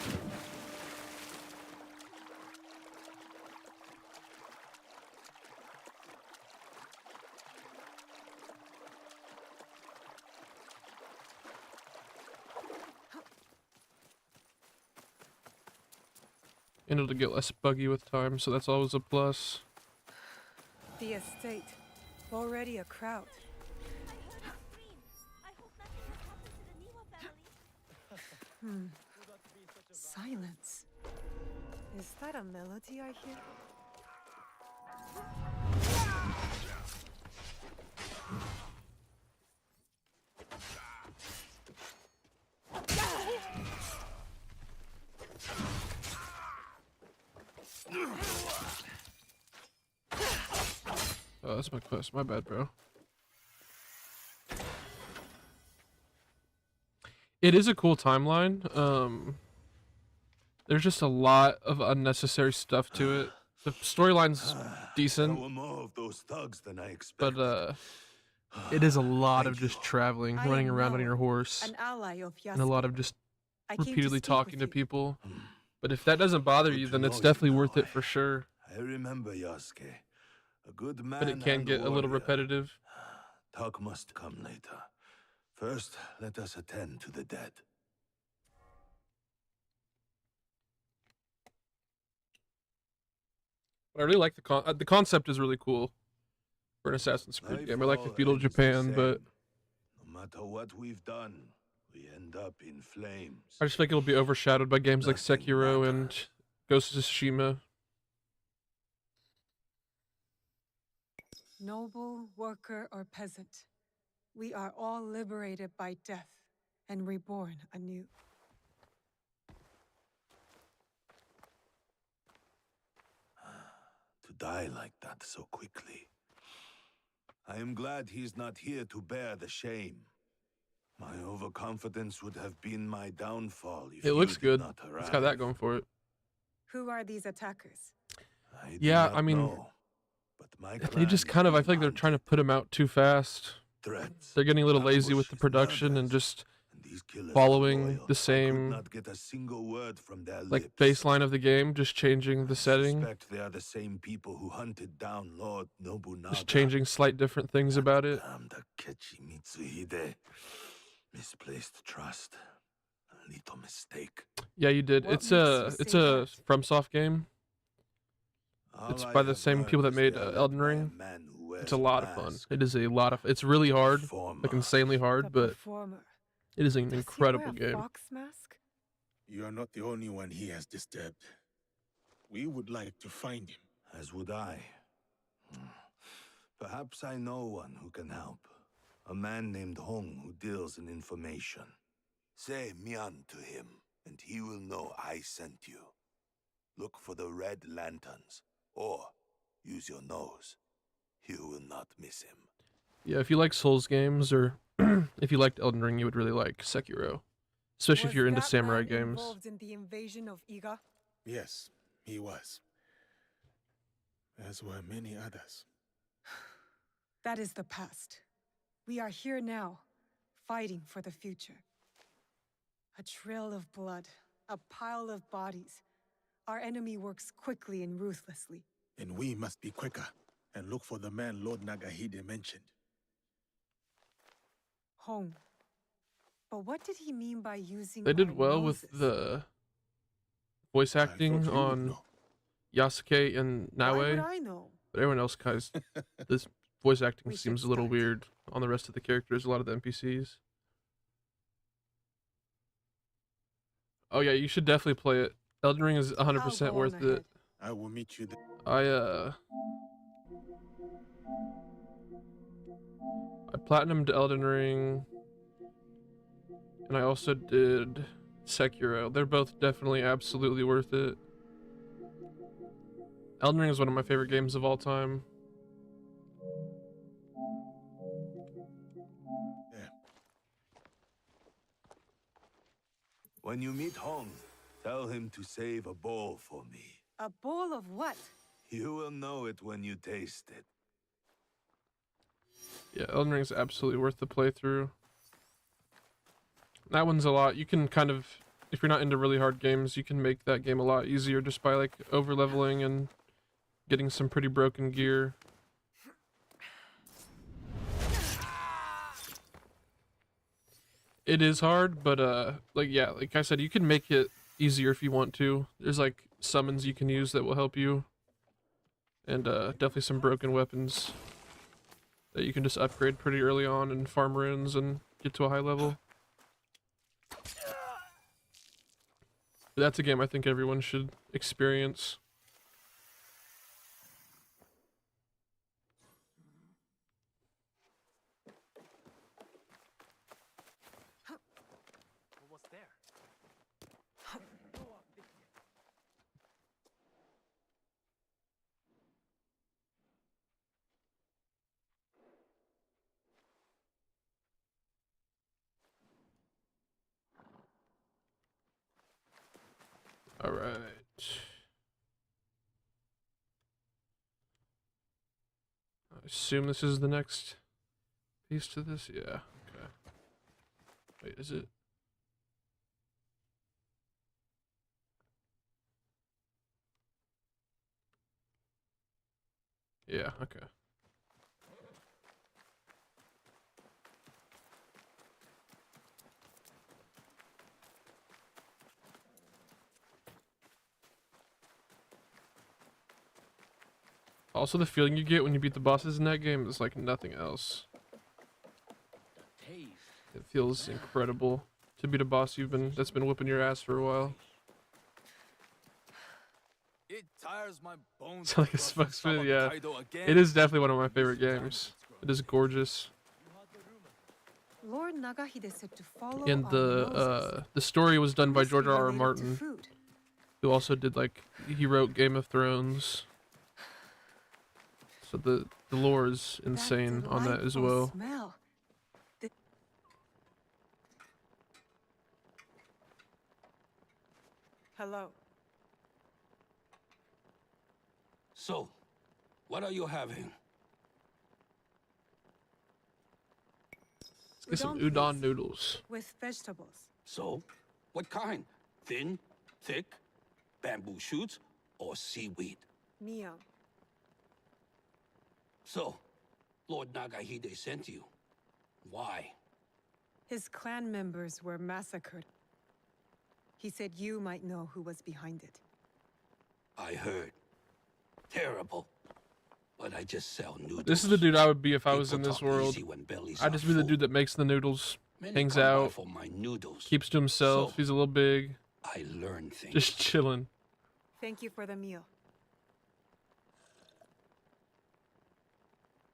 And it'll get less buggy with time, so that's always a plus. The estate. Already a crowd. I heard a scream. I hope nothing has happened to the Niwa family. Silence. Is that a melody I hear? Oh, that's my quest. My bad, bro. It is a cool timeline. There's just a lot of unnecessary stuff to it. The storyline's decent, There were more of those thugs than I expected. but it is a lot of just traveling, I running am around on Noa, your horse, An ally of Yasuke. and a lot of just I came to repeatedly speak talking with to you. people. But if that doesn't bother Good you, to then it's know you, definitely worth it Noe. for sure. I remember Yasuke. A good man. But it can and get a little warrior. repetitive. Talk must come later. First, let us attend to the dead. But I really like the concept is really cool for an Assassin's Creed game. I like the Nightfall feudal ends the Japan, but same. No matter what we've done, we end up in flames. I just feel like it'll be overshadowed by games like Nothing Sekiro and matters. Ghost of Tsushima. Noble, worker, or peasant, we are all liberated by death and reborn anew. To die like that so quickly. I am glad he's not here to bear the shame. My overconfidence would have been my downfall if It looks you did good. not It's got that arrive. going for it. Who are these attackers? I do Yeah, not I mean, know, but my They just clan kind of, is I feel like they're being trying to put them out too fast. threats, They're getting a little lazy with the ambushes, production and murders, just and These killers are following loyal. the I same could not get a single word from their like lips. baseline of the game, just changing the I setting, suspect they are the same people who hunted down Lord Nobunaga. just changing slight different things about it. Damn Takechi Mitsuhide. Misplaced trust. A little mistake. Yeah, you did. What It's makes a you it's say a that? FromSoft game. All It's I by the have same people that learned is made they are led Elden by a Ring. man who wears It's a lot of fun. mask. It is a lot of. It's really hard, like Performer. insanely hard, The but performer. it is an Does he incredible wear a game. fox mask? You are not the only one he has disturbed. We would like to find him. As would I. Perhaps I know one who can help. A man named Hong who deals in information. Say Mian to him, and he will know I sent you. Look for the red lanterns, or use your nose. You will not miss him. Yeah, if you like Souls games, or if you liked Elden Ring, you would really like Sekiro, especially if Was you're into that samurai man games. involved in the invasion of Iga? Yes, he was. As were many others. That is the past. We are here now, fighting for the future. A trail of blood, a pile of bodies. Our enemy works quickly and ruthlessly. And we must be quicker and look for the man Lord Nagahide mentioned. Home. But what did he mean by using They did our well with noses? the voice I thought acting you would on know. Yasuke and Why would Naue, I know? but everyone else guys, this voice acting We should seems a little start. weird on the rest of the characters, a lot of the NPCs. Oh yeah, you should definitely play it. Elden Ring is 100% I'll go worth on it. ahead. I will meet you there. I platinumed Elden Ring, and I also did Sekiro. They're both definitely absolutely worth it. Elden Ring is one of my favorite games of all time. When you meet Hong, tell him to save a bowl for me. A bowl of what? You will know it when you taste it. Yeah, Elden Ring is absolutely worth the playthrough. That one's a lot. You can kind of, if you're not into really hard games, you can make that game a lot easier just by like over leveling and getting some pretty broken gear. It is hard, but like yeah, like I said, you can make it easier if you want to. There's like summons you can use that will help you, and definitely some broken weapons that you can just upgrade pretty early on and farm runes and get to a high level. But that's a game I think everyone should experience. Almost there. All right. I assume this is the next piece to this. Yeah. Okay. Wait, is it? Yeah. Okay. Also, the feeling you get when you beat the bosses in that game is like nothing else. It feels incredible to beat a boss that's been whipping your ass for a while. It tires my bones. It's like a to cross the Smokesmith, yeah. Kaido again. It is definitely one of my favorite games. It is gorgeous, Lord Nagahide said to follow and our noses. the story was done by Must be George R. R. related to Martin, food. who also did like he wrote Game of Thrones. So the lore is insane on that as delightful well. Smell. Hello. So, what are you having? Get some Udon, udon please. noodles. With vegetables. So, what kind? Thin, thick, bamboo shoots, or seaweed? Mio. So, Lord Nagahide sent you. Why? His clan members were massacred. He said you might know who was behind it. I heard. Terrible. But I just sell noodles. This is the dude I would be if I was People in this talk world. easy when bellies I'd are just be the full. dude that makes the noodles, Many hangs come by out, for my noodles. keeps to himself. So, He's a little big, I learn things. just chilling. Thank you for the meal.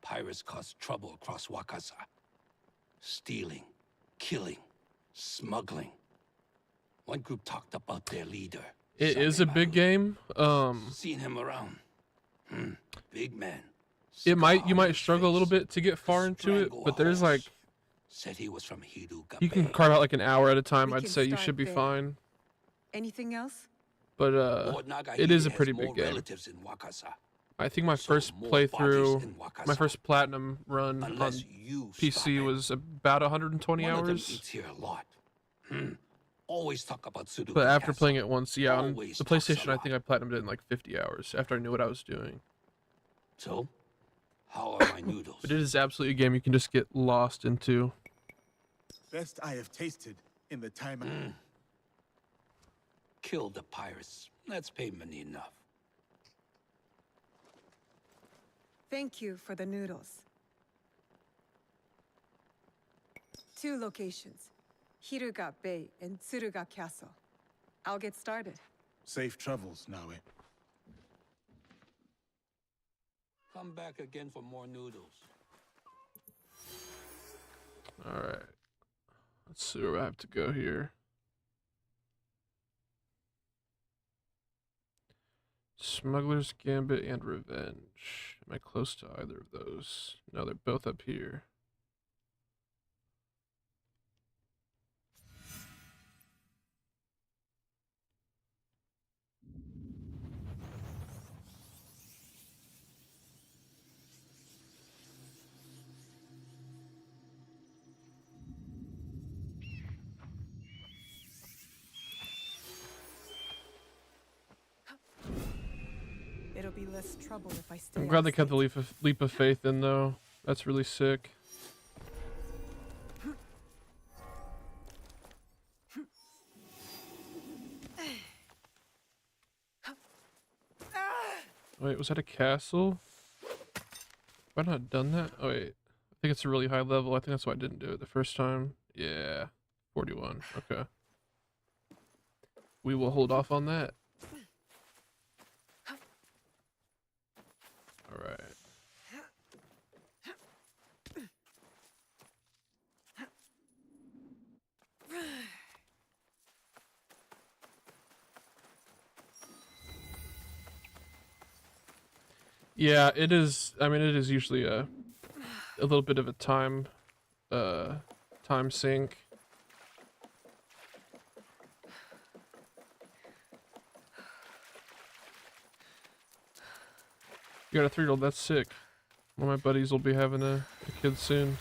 Pirates cause trouble across Wakasa. Stealing, killing, smuggling. One group talked about their leader. It is a big game. Seen him around. Big man. You Scar might on struggle a little face. bit to get far into it, Strangle but a there's like horse. Said he was from Hiruga you can Bay. carve out like an hour at a time. We I'd can say you start should be there. fine. Anything else? But Lord Nagahide it is a has pretty more big game. relatives in Wakasa. I think my So first more bodies playthrough, in Wakasa. my first platinum run Unless on you PC stop it. was about 120 One of them hours. eats here a lot. Always talk about Sudoku But after Castle. playing it once, yeah, on Always the talks a PlayStation, I lot. think I platinumed it in like 50 hours after I knew what I was doing. So, how are my noodles? But it is absolutely a game you can just get lost into. Best I have tasted in the time. Kill the pirates. That's payment enough. Thank you for the noodles. 2 locations. Hiruga Bay and Tsuruga Castle. I'll get started. Safe travels, Naue. Come back again for more noodles. Alright. Let's see where I have to go here. Smuggler's Gambit and Revenge. Am I close to either of those? No, they're both up here. It'll be less trouble if I stay I'm glad out they kept the state. leap of faith in though. That's really sick. Wait, was that a castle? Have I not done that? Oh wait, I think it's a really high level. I think that's why I didn't do it the first time. Yeah, 41. Okay. We will hold off on that. All right. Yeah, it is. I mean, it is usually a little bit of a time sink. You got a 3-year-old, that's sick. One of my buddies will be having a kid soon.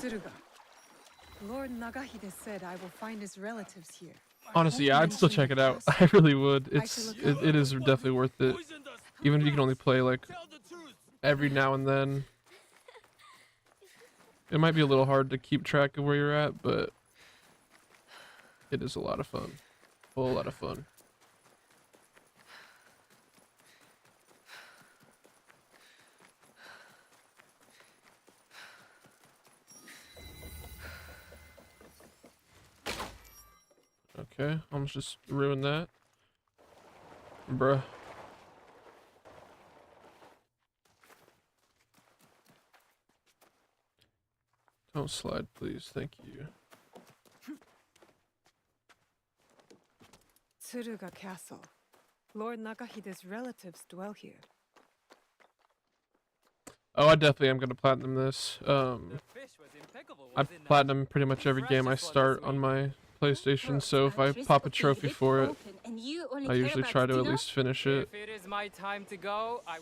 Tsuruga. Lord Nagahide said I will find his relatives here. Honestly, yeah, I'd still mention check it it out. first. I really would. I It's should look it is definitely worth it. Even if you can only play like every now and then. It might be a little hard to keep track of where you're at, but it is a lot of fun. A whole lot of fun. Okay, almost just ruined that. Bruh. Don't slide, please. Thank you. Tsuruga Castle. Lord Nakahide's relatives dwell here. Oh, I definitely am gonna platinum this. I platinum pretty much every game I start on my PlayStation, so if I pop a trophy for it, I usually try to at least finish it. If it is my time to go, I...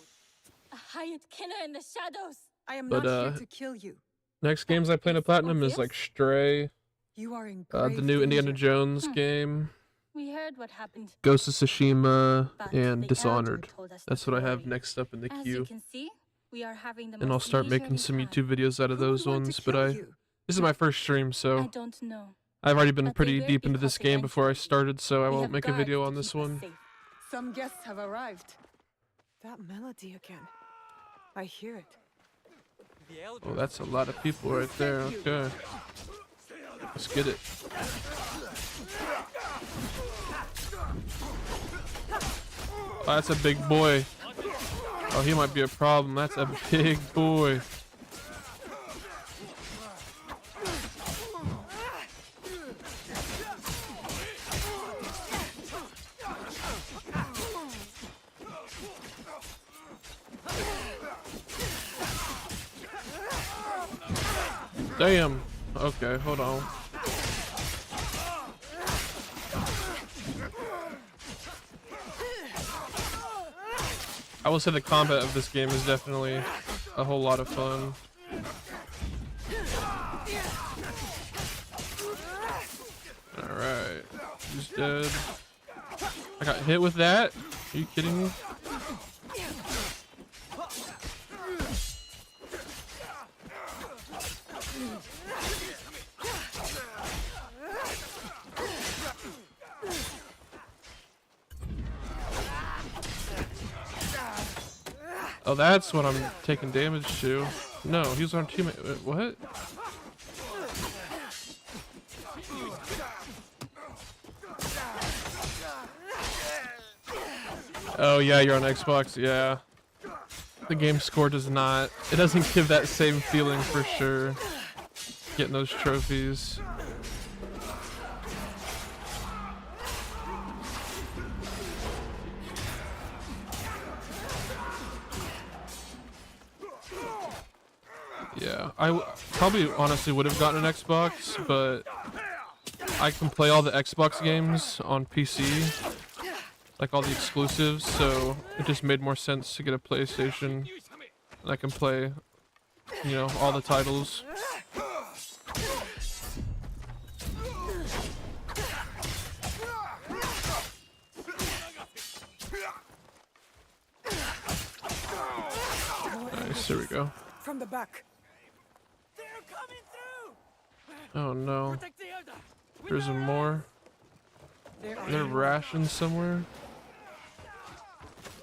A hired killer in the shadows. I am But, not here to kill you. Next games I plan to platinum is like Stray, You are in the grave new Indiana danger. Jones game, We heard what happened. Ghost of Tsushima, But and the elder Dishonored. told us That's not what to I have worry. next up in the As you queue. can see, we are having the And I'll most start making leisurely some time. YouTube videos out of Who would those want to ones, but kill you? this is my first stream, I so don't know. I've already been But they pretty will deep be into this game before I confidential. started, so I We won't have make a guards video to on this keep us one. safe. Some guests have arrived. That melody again. I hear it. The elder... Oh, that's a lot of people right there. Okay. Let's get it. Oh, that's a big boy. Oh, he might be a problem. That's a big boy. Damn. Okay, hold on. I will say the combat of this game is definitely a whole lot of fun. Alright. He's dead. I got hit with that? Are you kidding me? Oh, that's what I'm taking damage to. No, he was our teammate. Wait, what? Oh yeah, you're on Xbox. Yeah. The game score does not. It doesn't give that same feeling for sure. Getting those trophies. Yeah, probably honestly would have gotten an Xbox, but I can play all the Xbox games on PC, like all the exclusives, so it just made more sense to get a PlayStation, and I can play, you know, all the titles. Nice, there we go. From the back. They're coming through! Oh no. Protect the elder! With There's our more. There Are there rations somewhere?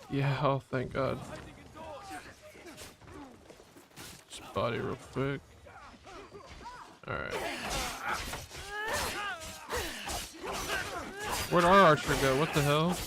Yeah, oh thank God. Just body real quick. Alright. Where'd our archer go? What the hell?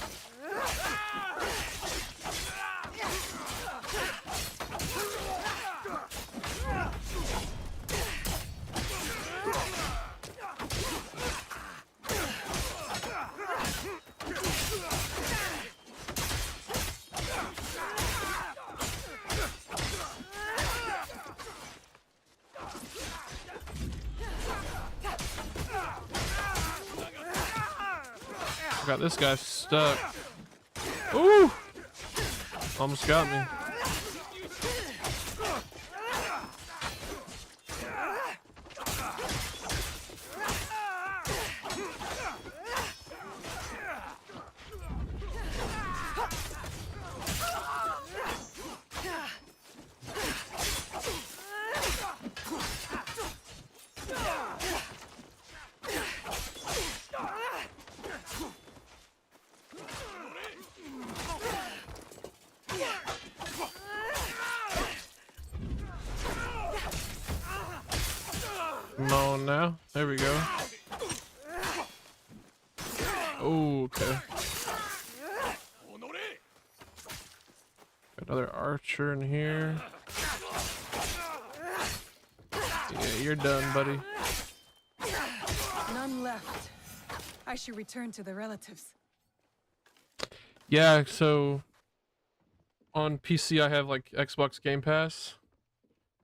Got this guy stuck. Ooh! Almost got me. Come on now. There we go. Oh, okay. Got another archer in here. Yeah, you're done, buddy. None left. I should return to the relatives. Yeah, so on PC I have like Xbox Game Pass,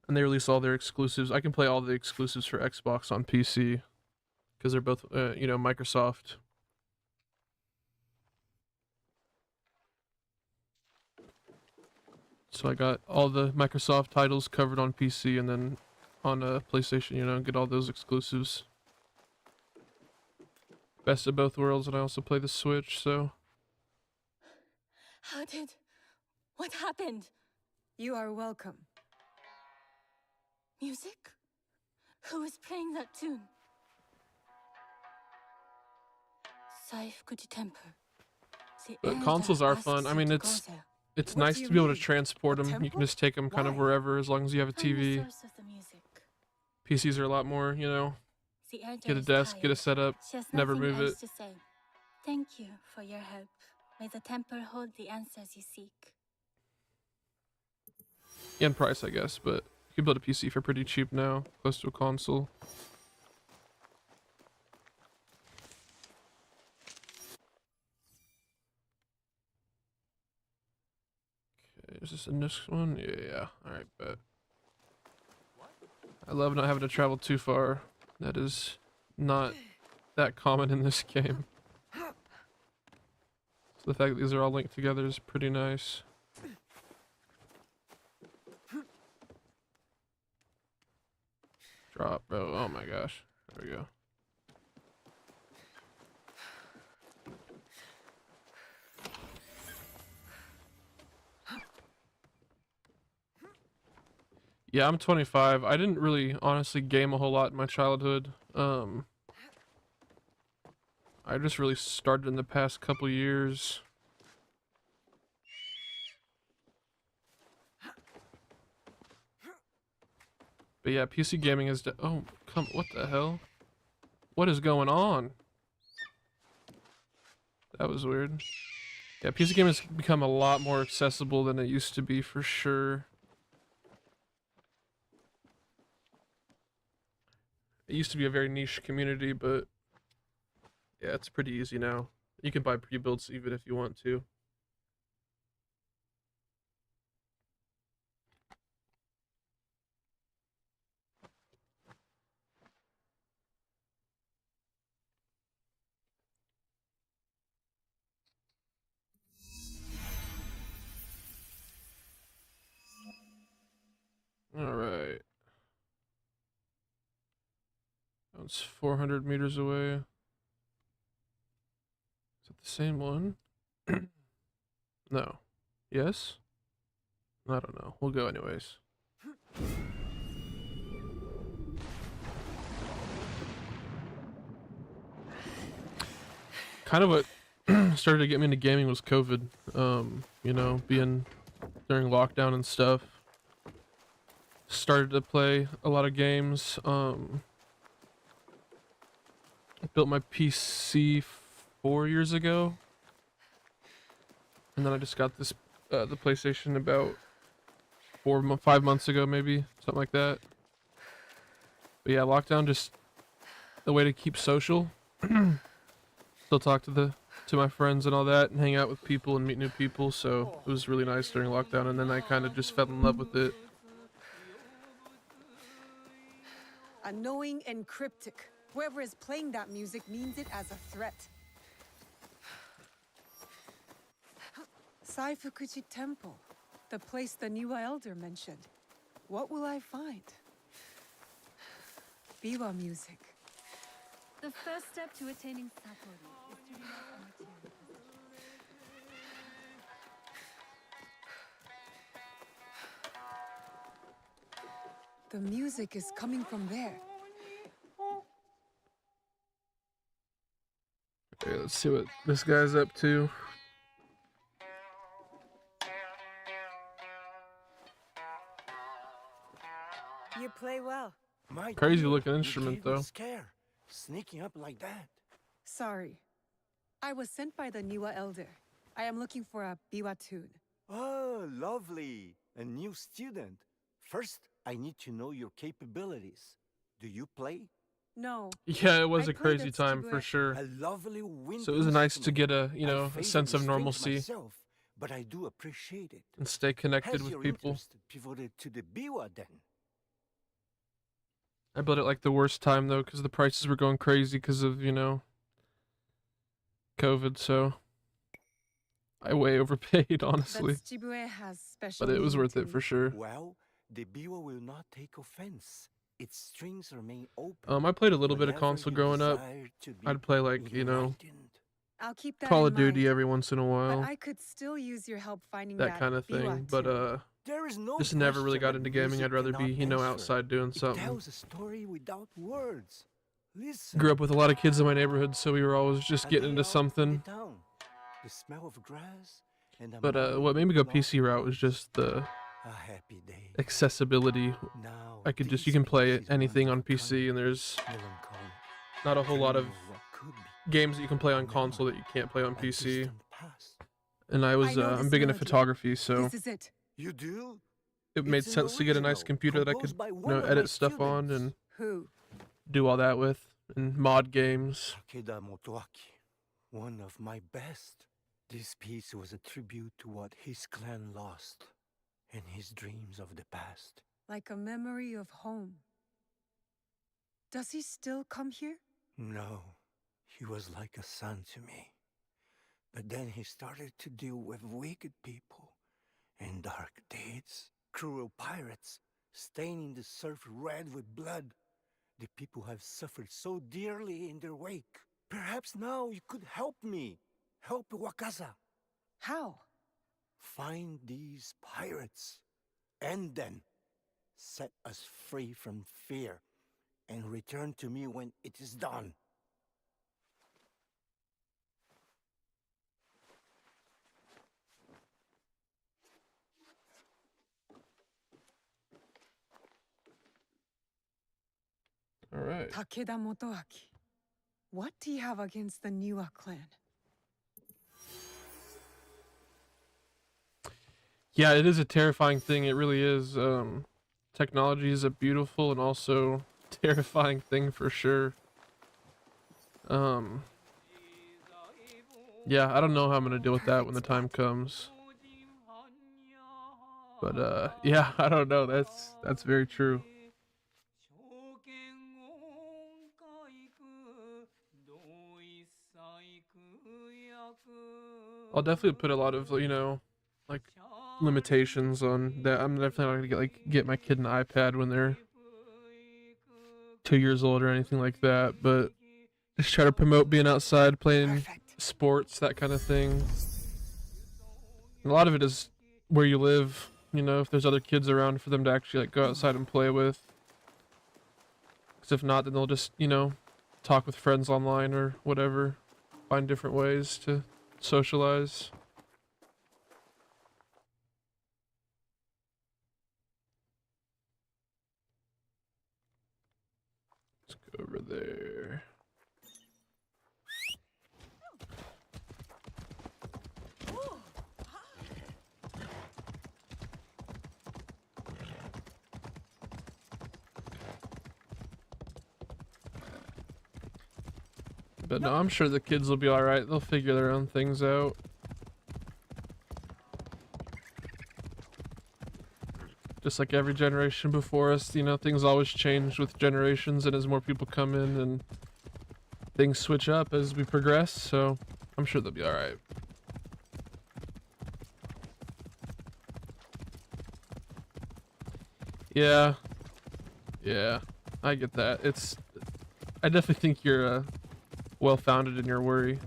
and they release all their exclusives. I can play all the exclusives for Xbox on PC because they're both, you know, Microsoft. So I got all the Microsoft titles covered on PC, and then on PlayStation, you know, get all those exclusives. Best of both worlds, and I also play the Switch, so... How did... What happened? You are welcome. Music? Who is playing that tune? Saif Kuti Temple. The But elder consoles are asks fun. I you mean, to go it's there. What nice do to you be able to mean? transport A them. You can temple? just take them kind of Why? wherever, as long as you have a I'm the TV. source of the music. PCs are a lot more, you know, The elder get a is desk, get a tired. setup, She has never nothing move else it. to say. Thank you for your help. May the temple hold the answers you seek. And price, I guess, but you can build a PC for pretty cheap now, close to a console. Okay, is this the next one? Yeah, alright, bet. I love not having to travel too far. That is not that common in this game. So the fact that these are all linked together is pretty nice. Drop, bro. Oh my gosh. There we go. Yeah, I'm 25. I didn't really honestly game a whole lot in my childhood. I just really started in the past couple years. But yeah, PC gaming is oh, what the hell? What is going on? That was weird. Yeah, PC gaming has become a lot more accessible than it used to be for sure. It used to be a very niche community, but yeah, it's pretty easy now. You can buy pre-builds even if you want to. Alright. That's 400 meters away. Is that the same one? No. Yes? I don't know. We'll go anyways. Kind of what started to get me into gaming was COVID. You know, being during lockdown and stuff. Started to play a lot of games. Built my PC 4 years ago. And then I just got this the PlayStation about 5 months ago, maybe something like that. But yeah, lockdown just a way to keep social. Still talk to my friends and all that, and hang out with people and meet new people. So it was really nice during lockdown, and then I kind of just fell in love with it. Annoying and cryptic. Whoever is playing that music means it as a threat. Saifukuchi Temple, the place the Niwa Elder mentioned. What will I find? Biwa music. The first step to attaining Satori is to unite a material possession. The music is coming from there. Okay, let's see what this guy's up to. You play well. Crazy looking instrument though. Scare, sneaking up like that. Sorry. I was sent by the Niwa Elder. I am looking for a biwa tune. Oh, lovely. A new student. First, I need to know your capabilities. Do you play? No. Yeah, it was I a played crazy at time for Shibuya. sure. A lovely wind So it was nice to instrument. get a, you I know, a faded sense the of strings normalcy myself, but I do appreciate it. and stay connected Has with your people. interest pivoted to the biwa then? I built it like the worst time though, because the prices were going crazy because of, you know, COVID. So I way overpaid, honestly. But Shibuya has special But it was meaning worth to it me. for sure. Well, the biwa will not take offense. Its strings remain open. I played a little bit of whenever console you growing up. desire to be I'd play like, you know, enlightened. I'll keep that Call in of Duty mind. every once in a But while, I could still use your help finding that kind of biwa thing. But too. There is no just never really question got that into gaming. music I'd rather be, cannot you know, answer. outside doing It something. tells a story without words. Listen. Grew up with a lot of kids in my neighborhood, so we were always just A getting day into out in something. the town, the smell of grass, and a But memory what made me go of PC lost route was just the a happy day. accessibility. Now I could just, these you can play places anything run on through PC, and there's melancholy, not a whole lot of dreaming what could be, games that you can play on a console that memory, you can't play on a PC. distant past. And I was, know I'm this big into melody. photography, so This is it. You do? it made It's an sense to get a nice original, computer that I could, composed by you one know, of my edit stuff on students. and Who? do all that with, and mod games. Takeda Motoaki, one of my best. This piece was a tribute to what his clan lost and his dreams of the past. Like a memory of home. Does he still come here? No, he was like a son to me. But then he started to deal with wicked people and dark deeds, cruel pirates, staining the surf red with blood. The people have suffered so dearly in their wake. Perhaps now you could help me. Help Wakaza. How? Find these pirates. And then set us free from fear and return to me when it is done. All right. Takeda Motoaki. What do you have against the Niwa clan? Yeah, it is a terrifying thing. It really is. Technology is a beautiful and also terrifying thing for sure. Yeah, I don't know how I'm gonna deal with that when the time comes. But yeah, I don't know. That's very true. I'll definitely put a lot of, you know, like limitations on that. I'm definitely not gonna get my kid an iPad when they're 2 years old or anything like that, but just try to promote being outside, playing sports, that kind of thing. And a lot of it is where you live, you know, if there's other kids around for them to actually like go outside and play with. Because if not, then they'll just, you know, talk with friends online or whatever, find different ways to socialize. Let's go over there. But no, I'm sure the kids will be alright. They'll figure their own things out. Just like every generation before us, you know, things always change with generations, and as more people come in and things switch up as we progress, so I'm sure they'll be alright. Yeah. Yeah, I get that. I definitely think you're well-founded in your worry.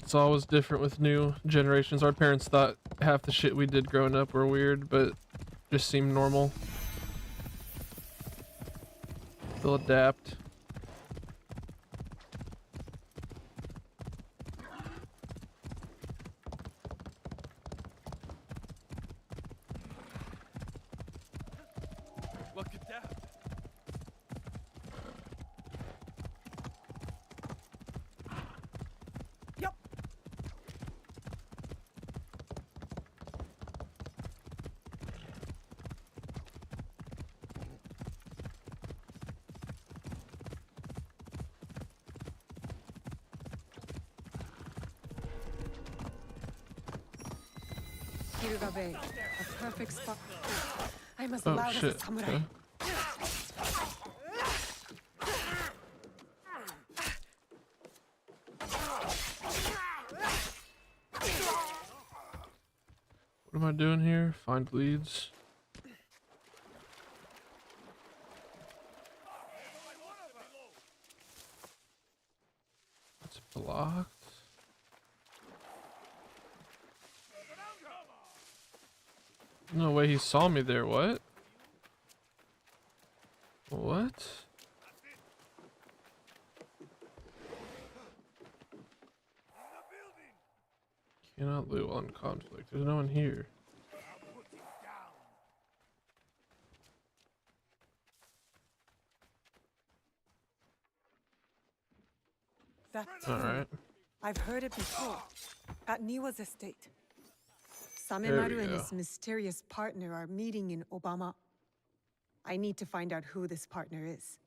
It's always different with new generations. Our parents thought half the shit we did growing up were weird, but just seemed normal. They'll adapt. Look at that. Yup. Kiruga Bay, a perfect spot. I'm as Oh loud as shit. a samurai. Okay. What am I doing here? Find leads. It's blocked. No way he saw me there. What? What? Cannot loot on conflict. There's no one here. That All tune. right. I've heard it before. At Niwa's estate. There we Samemaru and go. his mysterious partner are meeting in Obama. I need to find out who this partner is.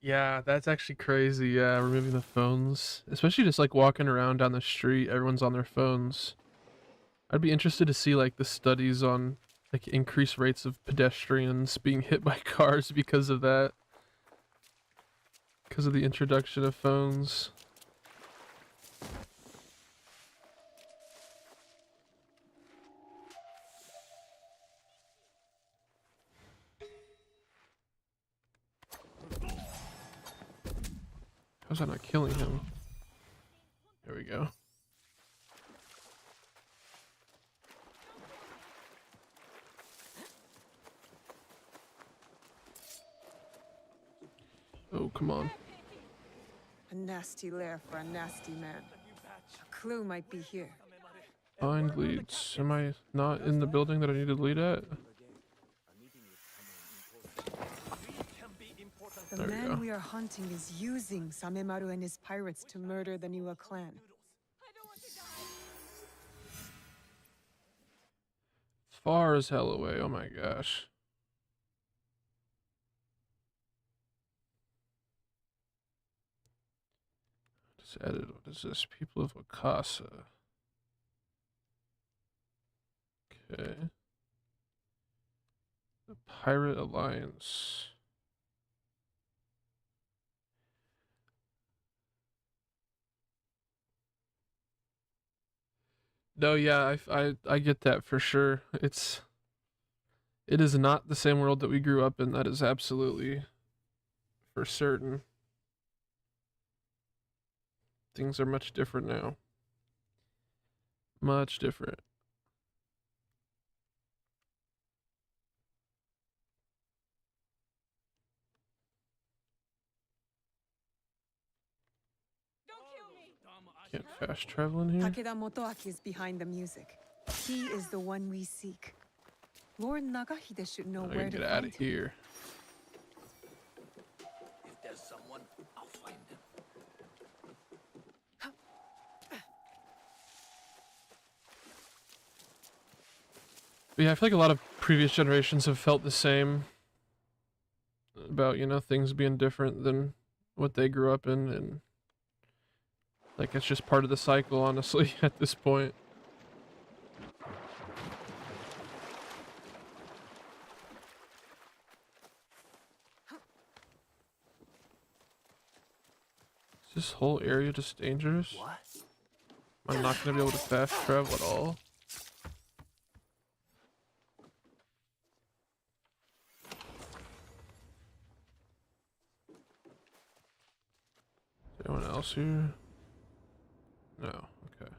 Yeah, that's actually crazy. Yeah, removing the phones, especially just like walking around down the street, everyone's on their phones. I'd be interested to see like the studies on like increased rates of pedestrians being hit by cars because of that. Because of the introduction of phones. How's that not killing him? There we go. Oh, come on. A nasty lair for a nasty man. A clue might be here. Find leads. Am I not in the building that I need to lead at? The There we man go. we are hunting is using Samemaru and his pirates to murder the Niwa clan. Far as hell away. Oh my gosh. Just added. What is this? People of Wakasa. Okay. The Pirate Alliance. No, yeah, I get that for sure. It is not the same world that we grew up in. That is absolutely for certain. Things are much different now. Much different. Can't fast travel in here? Takeda Motoaki is behind the music. He is the one we seek. Lord Nagahide should know I where gotta to get out find of him. here. If there's someone, I'll find them. But yeah, I feel like a lot of previous generations have felt the same about, you know, things being different than what they grew up in, and like it's just part of the cycle, honestly, at this point. Is this whole area just dangerous? What? Am I not gonna be able to fast travel at all? Is anyone else here? No, okay.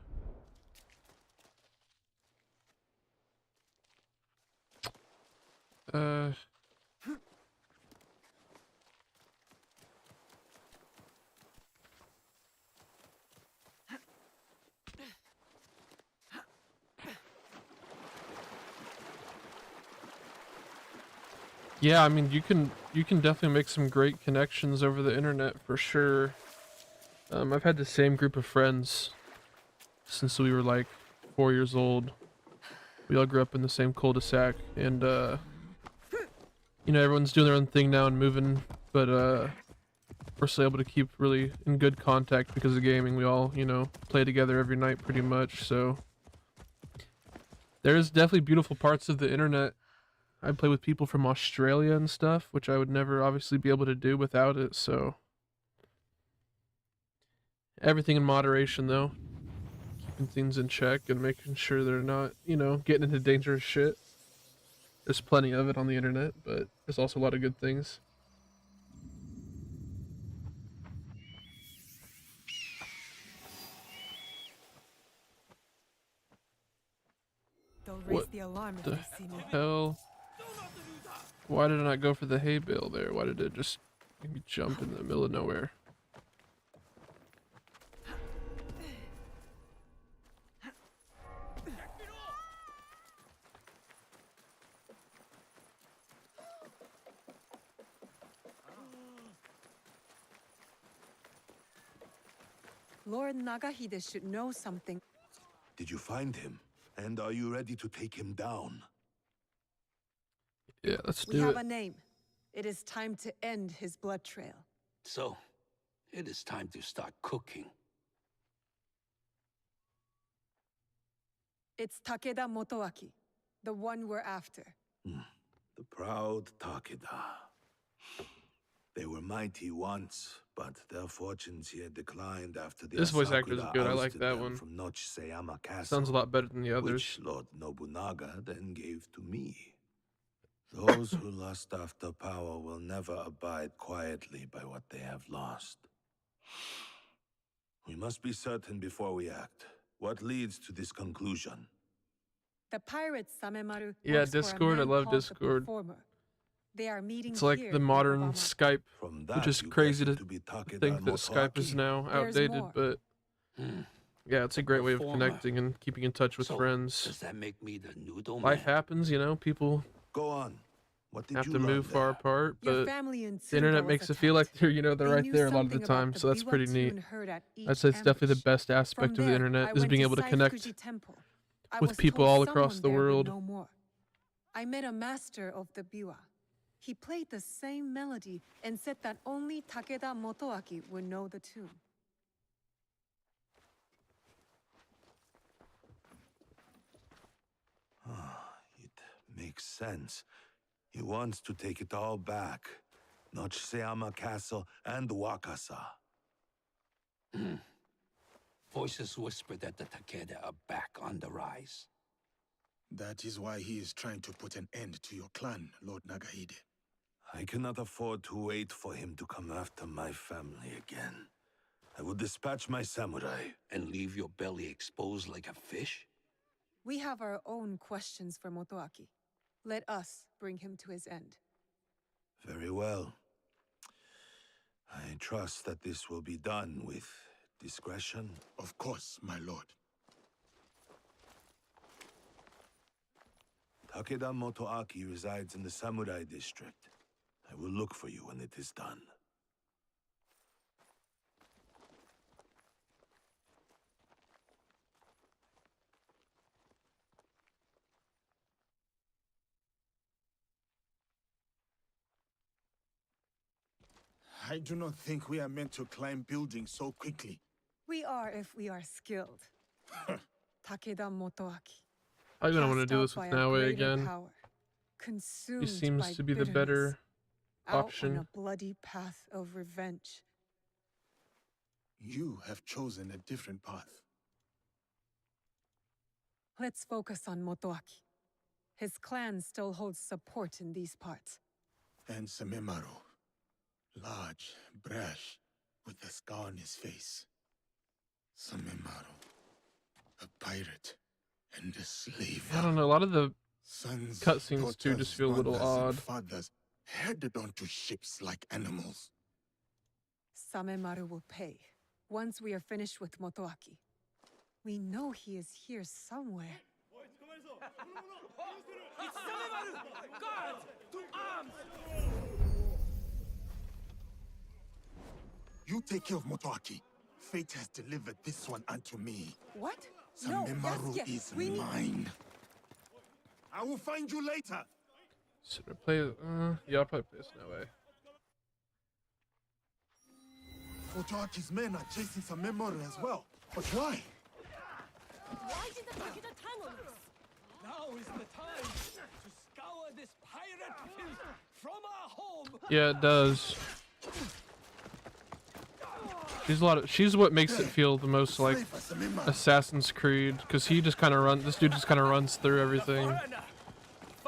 Yeah, I mean, you can definitely make some great connections over the internet for sure. I've had the same group of friends since we were like 4 years old. We all grew up in the same cul-de-sac, and you know, everyone's doing their own thing now and moving, but we're still able to keep really in good contact because of gaming. We all, you know, play together every night pretty much, so there's definitely beautiful parts of the internet. I play with people from Australia and stuff, which I would never obviously be able to do without it, so everything in moderation though. Keeping things in check and making sure they're not, you know, getting into dangerous shit. There's plenty of it on the internet, but there's also a lot of good things. They'll raise What the alarm if the they see me. hell? Why did I not go for the hay bale there? Why did it just make me jump in the middle of nowhere? Lord Nagahide should know something. Did you find him? And are you ready to take him down? Yeah, let's We do have it. a name. It is time to end his blood trail. So, it is time to start cooking. It's Takeda Motoaki, the one we're after. The proud Takeda. They were mighty once, but their fortunes here declined after the This voice actor is Asakura good. I like ousted that them one. from Nochseyama Castle. Sounds a lot better than the others. Which Lord Nobunaga then gave to me. Those who lust after power will never abide quietly by what they have lost. We must be certain before we act. What leads to this conclusion? The pirate Samemaru Yeah, works for a Discord. I man love called the Discord. Performer. They are meeting It's like here the in modern Obama. Skype, From which that, is you crazy guess to it be Takeda think that Skype is Motoaki. now There's outdated, more. but yeah, it's a great way of Performer. connecting and keeping in touch with So, friends. does that make me the noodle Life man? happens, you know, people Go on. What did have you to learn move far there? apart, Your but family in the internet Tsuruga makes was it feel like attacked. they're, you know, they're They right knew there a lot of something the about time, the so that's biwa pretty neat. tune heard at each I'd say it's definitely the ambush. best aspect From of the there, internet I is went being to able to connect Saikuji Temple. I with was people told all across someone the there would world. know more. I met a master of the biwa. He played the same melody and said that only Takeda Motoaki would know the tune. It makes sense. He wants to take it all back. Nochseyama Castle and Wakasa. Voices whisper that the Takeda are back on the rise. That is why he is trying to put an end to your clan, Lord Nagahide. I cannot afford to wait for him to come after my family again. I will dispatch my samurai. And leave your belly exposed like a fish? We have our own questions for Motoaki. Let us bring him to his end. Very well. I trust that this will be done with discretion. Of course, my lord. Takeda Motoaki resides in the Samurai District. I will look for you when it is done. I do not think we are meant to climb buildings so quickly. We are if we are skilled. Takeda Motoaki. I'm gonna want to cast do out this by with a Naoe greater again. power, consumed He seems by to be the bitterness, better out option. on a bloody path of revenge. You have chosen a different path. Let's focus on Motoaki. His clan still holds support in these parts. And Samemaru. Large, brash, with a scar on his face. Samemaru. A pirate and a slave. I don't know. A lot of the Sons, cutscenes too daughters, just feel a little mothers, and odd. fathers herded onto ships like animals. Samemaru will pay once we are finished with Motoaki. We know he is here somewhere. It's Samebaru! Guards! To arms! You take care of Motoaki. Fate has delivered this one unto me. What? No, Samemaru yes, is we need... mine. I will find you later. Should I play? Yeah, I'll probably play this no way. Motoaki's men are chasing Samemaru as well. But why? Why did the Takeda tunnel this? Now is the time to scour this pirate filth from our home. Yeah, it does. She's what makes it feel the most like Assassin's Creed, because he just kind of this dude just kind of runs through everything.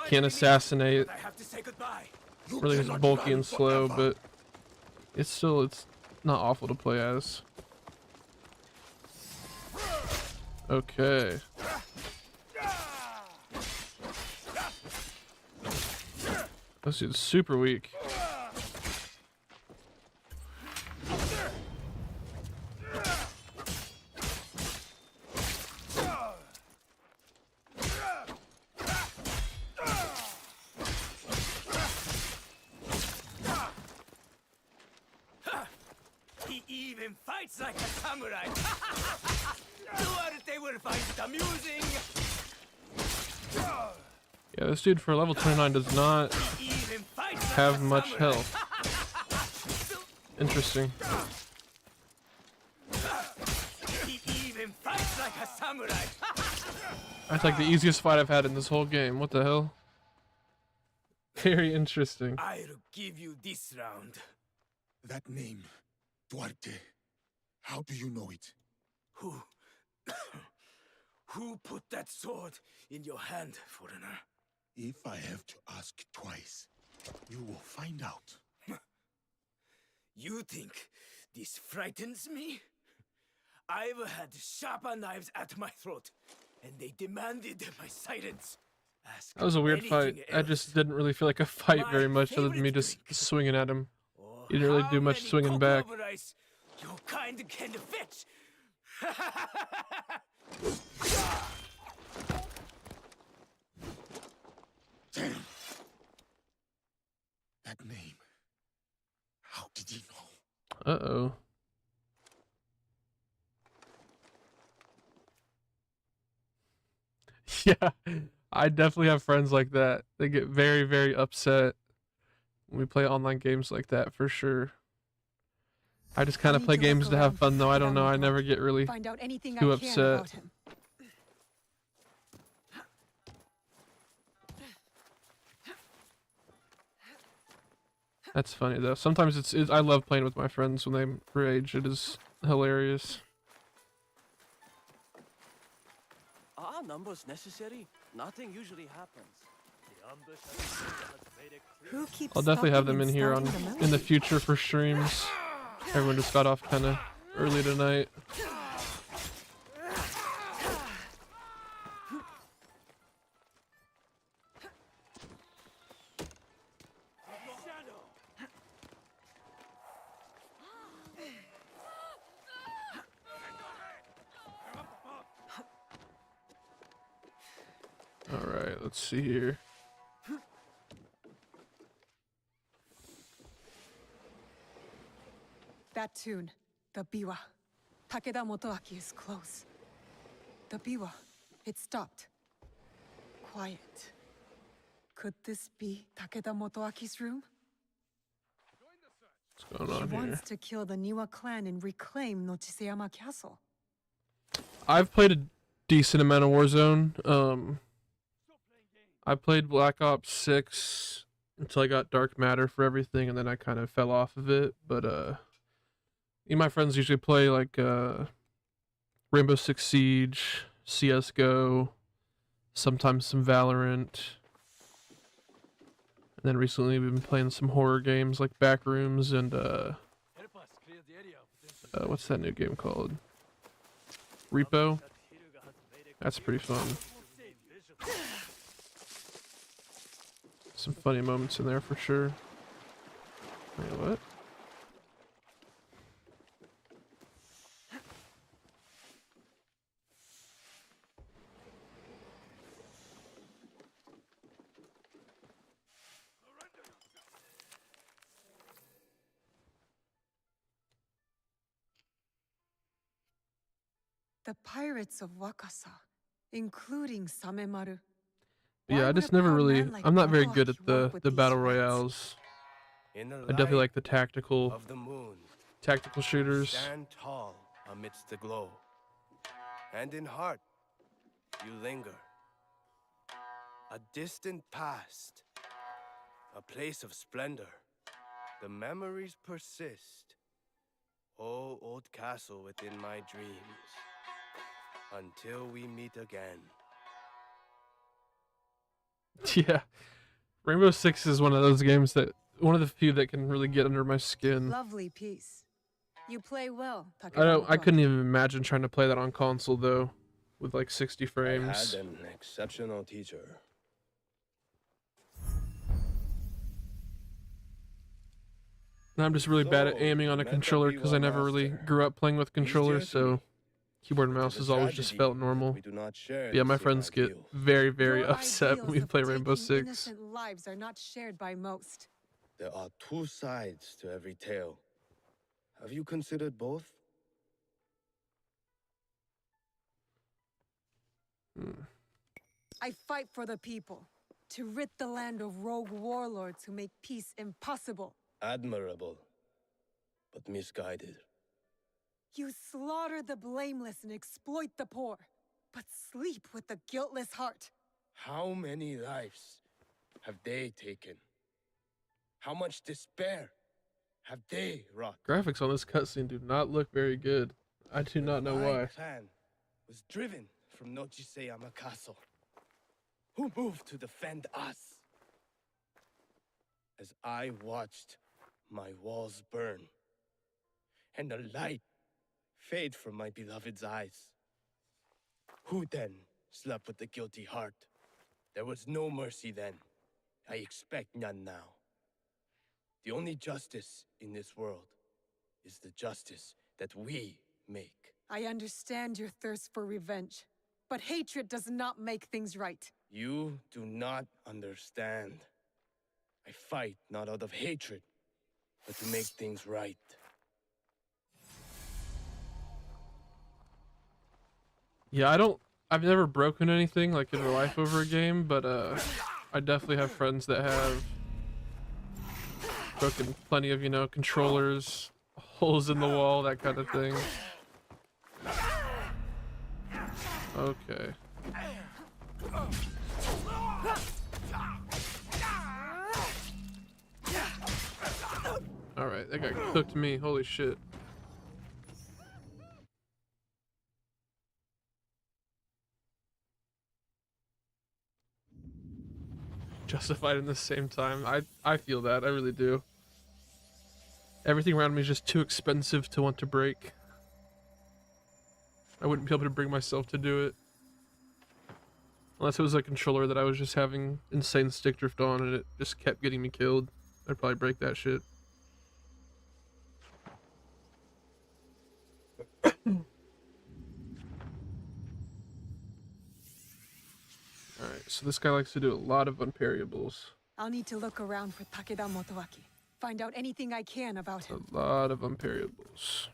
Can't assassinate. Really is bulky and slow, but it's not awful to play as. Okay. This dude's super weak. He even fights like a samurai! Duarte will find it amusing! Yeah, this dude for level 29 does not have much health. Interesting. He even fights like a samurai! That's like the easiest fight I've had in this whole game. What the hell? Very interesting. I'll give you this round. That name, Duarte. How do you know it? Who put that sword in your hand, foreigner? If I have to ask twice, you will find out. You think this frightens me? I've had sharper knives at my throat, and they demanded my silence. Ask That was a weird fight. anything I else. just didn't really feel like a fight very much, other than me just swinging at him. He didn't really do much swinging back. Your kind can fetch. Damn. That name. How did he know? Uh-oh. Yeah, I definitely have friends like that. They get very, very upset when we play online games like that, for sure. I just kind of play games to have fun, though. I don't know. I never get really Find out anything too I can upset. about him. That's funny, though. Sometimes I love playing with my friends when they rage. It is hilarious. Are numbers necessary? Nothing usually happens. Who keeps I'll definitely have them stopping in and here starting the in the future for streams. Everyone just got off kind of early tonight. Alright, let's see here. That tune, the Biwa. Takeda Motoaki is close. The Biwa, it stopped. Quiet. Could this be Takeda Motoaki's room? What's going on He here? wants to kill the Niwa clan and reclaim Nochiseyama Castle. I've played a decent amount of Warzone. I played Black Ops 6 until I got Dark Matter for everything, and then I kind of fell off of it. But me and my friends usually play like Rainbow Six Siege, CS:GO, sometimes some Valorant. And then recently we've been playing some horror games like Backrooms and what's that new game called? Repo. That's pretty fun. Some funny moments in there for sure. Wait, what? The pirates of Wakasa, including Samemaru. Yeah, I just never really. I'm not very good at the battle royales. In the I definitely like the tactical of the moon, shooters. stand tall amidst the glow, and in heart you linger. A distant past, a place of splendor. The memories persist. Oh, old castle within my dreams. Until we meet again. Yeah, Rainbow Six is one of those games that one of the few that can really get under my skin. Lovely piece. You play well, I Takeda. couldn't even imagine trying to play that on console though, with like 60 I frames. had an exceptional teacher. And I'm just really bad at So, aiming on a Meta controller because I Biwa never really Master. grew up playing with controllers, Please dear to so keyboard and mouse The has always just tragedy felt that normal. we do not share Yeah, the my same friends get ideals. very, very Your upset when ideals we of play Rainbow taking Six. Innocent lives are not shared by most. There are two sides to every tale. Have you considered both? I fight for the people, to rid the land of rogue warlords who make peace impossible. Admirable, but misguided. You slaughter the blameless and exploit the poor, but sleep with the guiltless heart. How many lives have they taken? How much despair have they wrought? Graphics on this cutscene do not look very good. I do not know My why. clan was driven from Nochiseyama Castle. Who moved to defend us? As I watched my walls burn, and the light fade from my beloved's eyes. Who then slept with the guilty heart? There was no mercy then. I expect none now. The only justice in this world is the justice that we make. I understand your thirst for revenge, but hatred does not make things right. You do not understand. I fight not out of hatred, but to make things right. Yeah, I've never broken anything like in real life over a game, but I definitely have friends that have broken plenty of, controllers, holes in the wall, that kind of thing. Okay. Alright, that guy cooked me, holy shit. Justified in the same time. I feel that, I really do. Everything around me is just too expensive to want to break. I wouldn't be able to bring myself to do it. Unless it was a controller that I was just having insane stick drift on and it just kept getting me killed. I'd probably break that shit. Alright, so this guy likes to do a lot of unparryables. I'll need to look around for Takeda Motoaki. Find out anything I can about him. A lot of unparryables.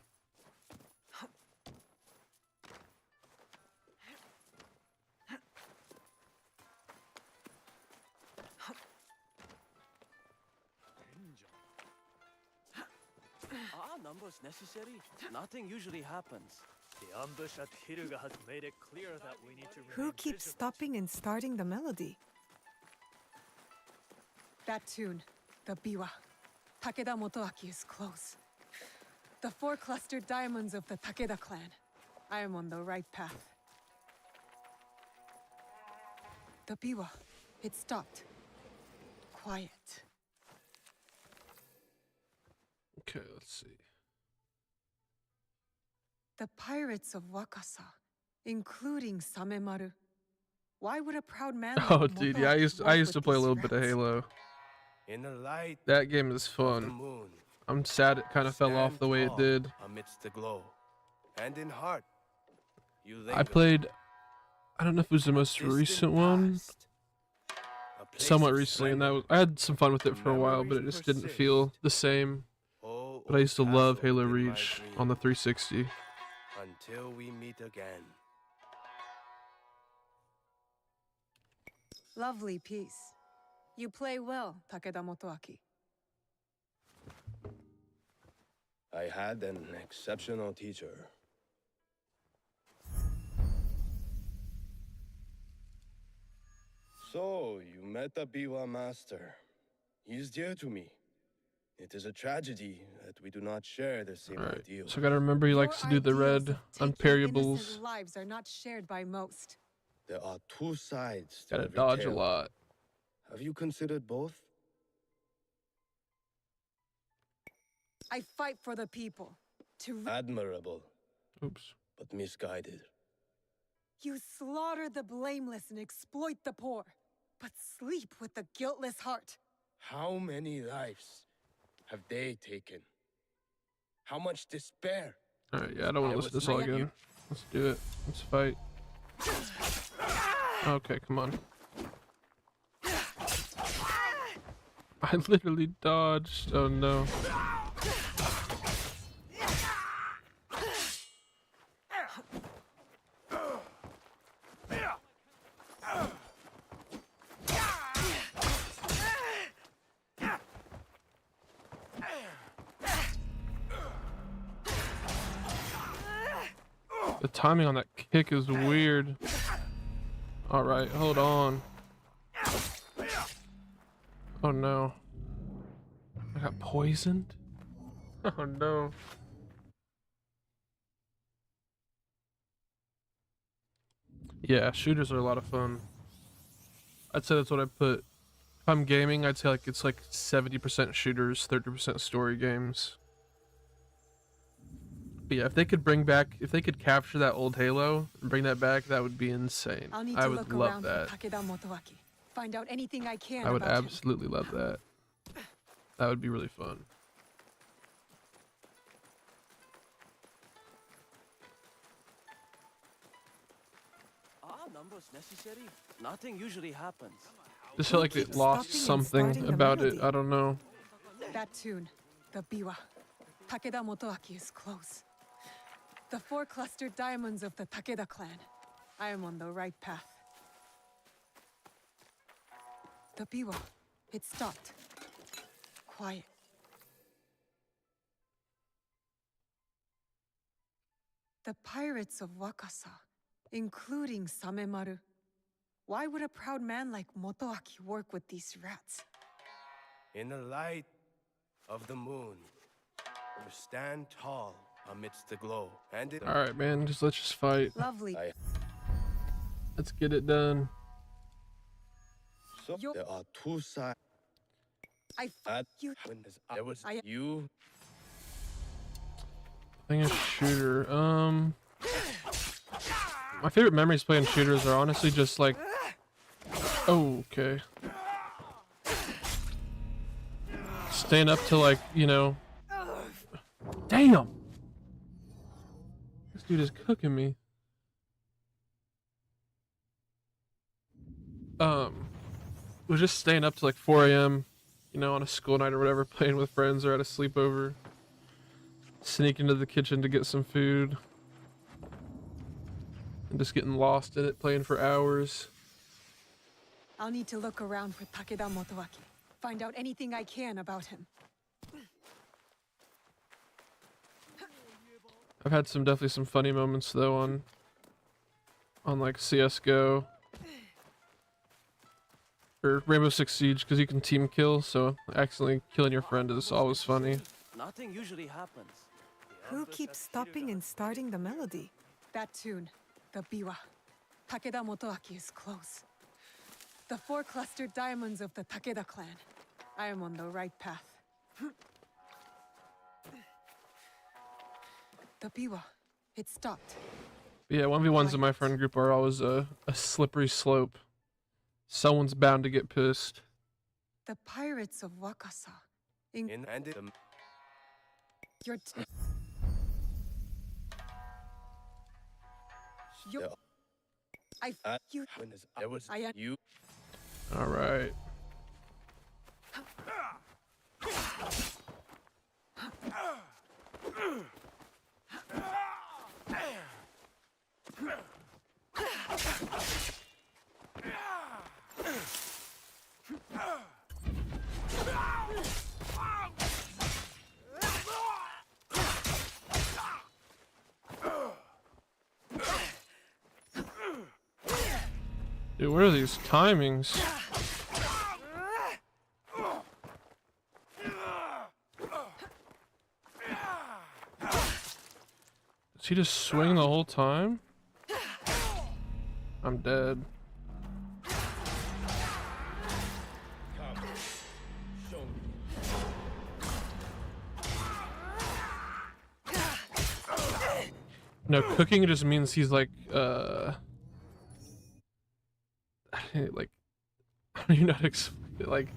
Are numbers necessary? Nothing usually happens. The ambush at Hiruga has made it clear that we need to Who remain keeps vigilant. stopping and starting the melody? That tune, the biwa. Takeda Motoaki is close. The four clustered diamonds of the Takeda clan. I am on the right path. The biwa. It stopped. Quiet. Okay, let's see. The pirates of Wakasa, including Samemaru. Why would a proud man like Oh, dude, yeah, I Motoaki used to work play a with little these bit of rats? Halo. In the light That game is of the fun. moon, I'm sad it kind of fell off stand the way it tall did. amidst the glow, and in heart, you I linger. played, I don't know if it was the most Distant recent one, past, a place somewhat of recently, and that splendor. was, I had some fun with it for a while, but it Memories just didn't feel persist. the same. Oh, But I used to old love castle Halo within my Reach on the dreams. 360. Until we meet again. Lovely piece. You play well, Takeda Motoaki. I had an exceptional teacher. So, you met the Biwa master. He is dear to me. It is a tragedy that we do not share the same Alright, ideals. so I gotta remember he likes to do the red unparryables. Innocent lives are not shared by most. There are two sides to Gotta every dodge a tale. lot. Have you considered both? I fight for the people. Admirable, Oops. but misguided. You slaughter the blameless and exploit the poor, but sleep with the guiltless heart. How many lives have they taken? How much despair? Alright, yeah, I don't want to listen to this all was- again. Let's do it. Let's fight. Okay, come on. I literally dodged. Oh no. The timing on that kick is weird. Alright, hold on. Oh no. I got poisoned? Oh no. Yeah, shooters are a lot of fun. I'd say that's what I put. If I'm gaming, I'd say like it's like 70% shooters, 30% story games. But yeah, if they could bring back, if they could capture that old Halo and bring that back, that would be insane. I'll need I to would look love around that. for Takeda Motoaki. Find out anything I can I would about him. absolutely love that. That would be really fun. Are numbers necessary? Nothing usually happens. Just felt like it lost something about it. I don't know. That tune, the Biwa. Takeda Motoaki is close. The 4 clustered diamonds of the Takeda clan. I am on the right path. The Biwa. It stopped. Quiet. The pirates of Wakasa, including Samemaru. Why would a proud man like Motoaki work with these rats? In the light of the moon, you stand tall amidst the glow. And it Alright, man, let's just fight. Lovely. Let's get it done. So there are two sides. You. When there was you. I think a shooter. My favorite memories playing shooters are honestly just like. Oh, okay. Staying up to like, you know. Damn! This dude is cooking me. Was just staying up to like 4 a.m. You know, on a school night or whatever, playing with friends or at a sleepover. Sneak into the kitchen to get some food. And just getting lost in it, playing for hours. I'll need to look around for Takeda Motoaki. Find out anything I can about him. I've had definitely some funny moments though on like CS:GO or Rainbow Six Siege because you can team kill, so accidentally killing your friend is always funny. Nothing usually happens. Who keeps stopping and starting the melody? That tune, the Biwa. Takeda Motoaki is close. The 4 clustered diamonds of the Takeda clan. I am on the right path. The Biwa. It stopped. But yeah, 1v1s in my friend group are always a slippery slope. Someone's bound to get pissed. The pirates of Wakasa. Your you. All right. Dude, what are these timings? Does he just swing the whole time? I'm dead. No, cooking just means he's like, like, I don't even know how to explain it. Like,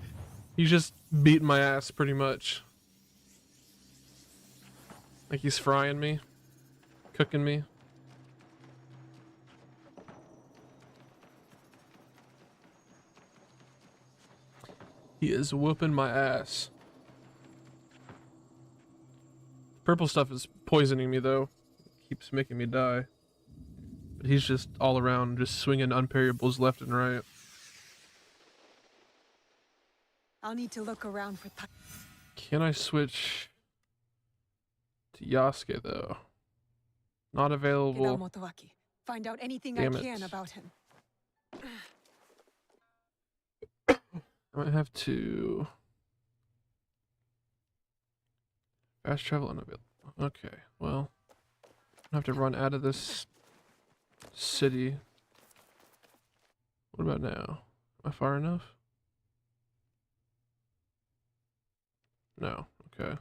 he's just beating my ass pretty much. Like he's frying me, cooking me. He is whooping my ass. Purple stuff is poisoning me though. Keeps making me die. But he's just all around, just swinging unparryables left and right. I'll need to look around for Can I switch to Yasuke though? Not available. Motoaki. Find out anything Damn I it. can about him. I might have to fast travel unavailable. Okay, well, I have to run out of this city. What about now? Am I far enough? No. Okay.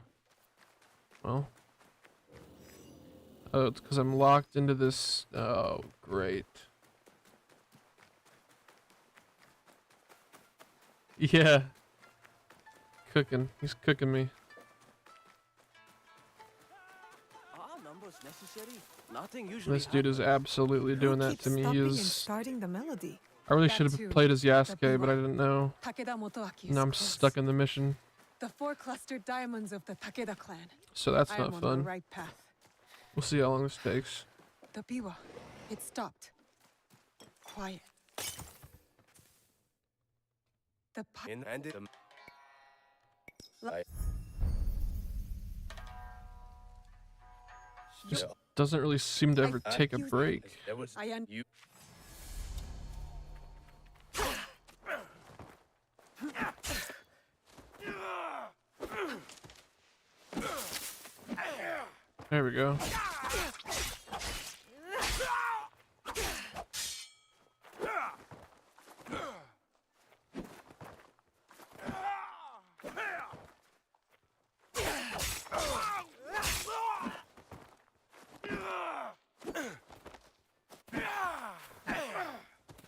Well. Oh, it's because I'm locked into this. Oh, great. Yeah. Cooking. He's cooking me. This dude is absolutely doing that to me. He is. Starting the melody. I really That should have too, played as the Yasuke, but I Biwa. didn't know. Takeda Motoaki is Now I'm close. stuck in the mission. The 4 clustered diamonds of the Takeda clan. So that's I not am on fun. the right path. We'll see how long this takes. The Biwa. It stopped. Quiet. The Just doesn't really seem to ever take a break. You. There we go.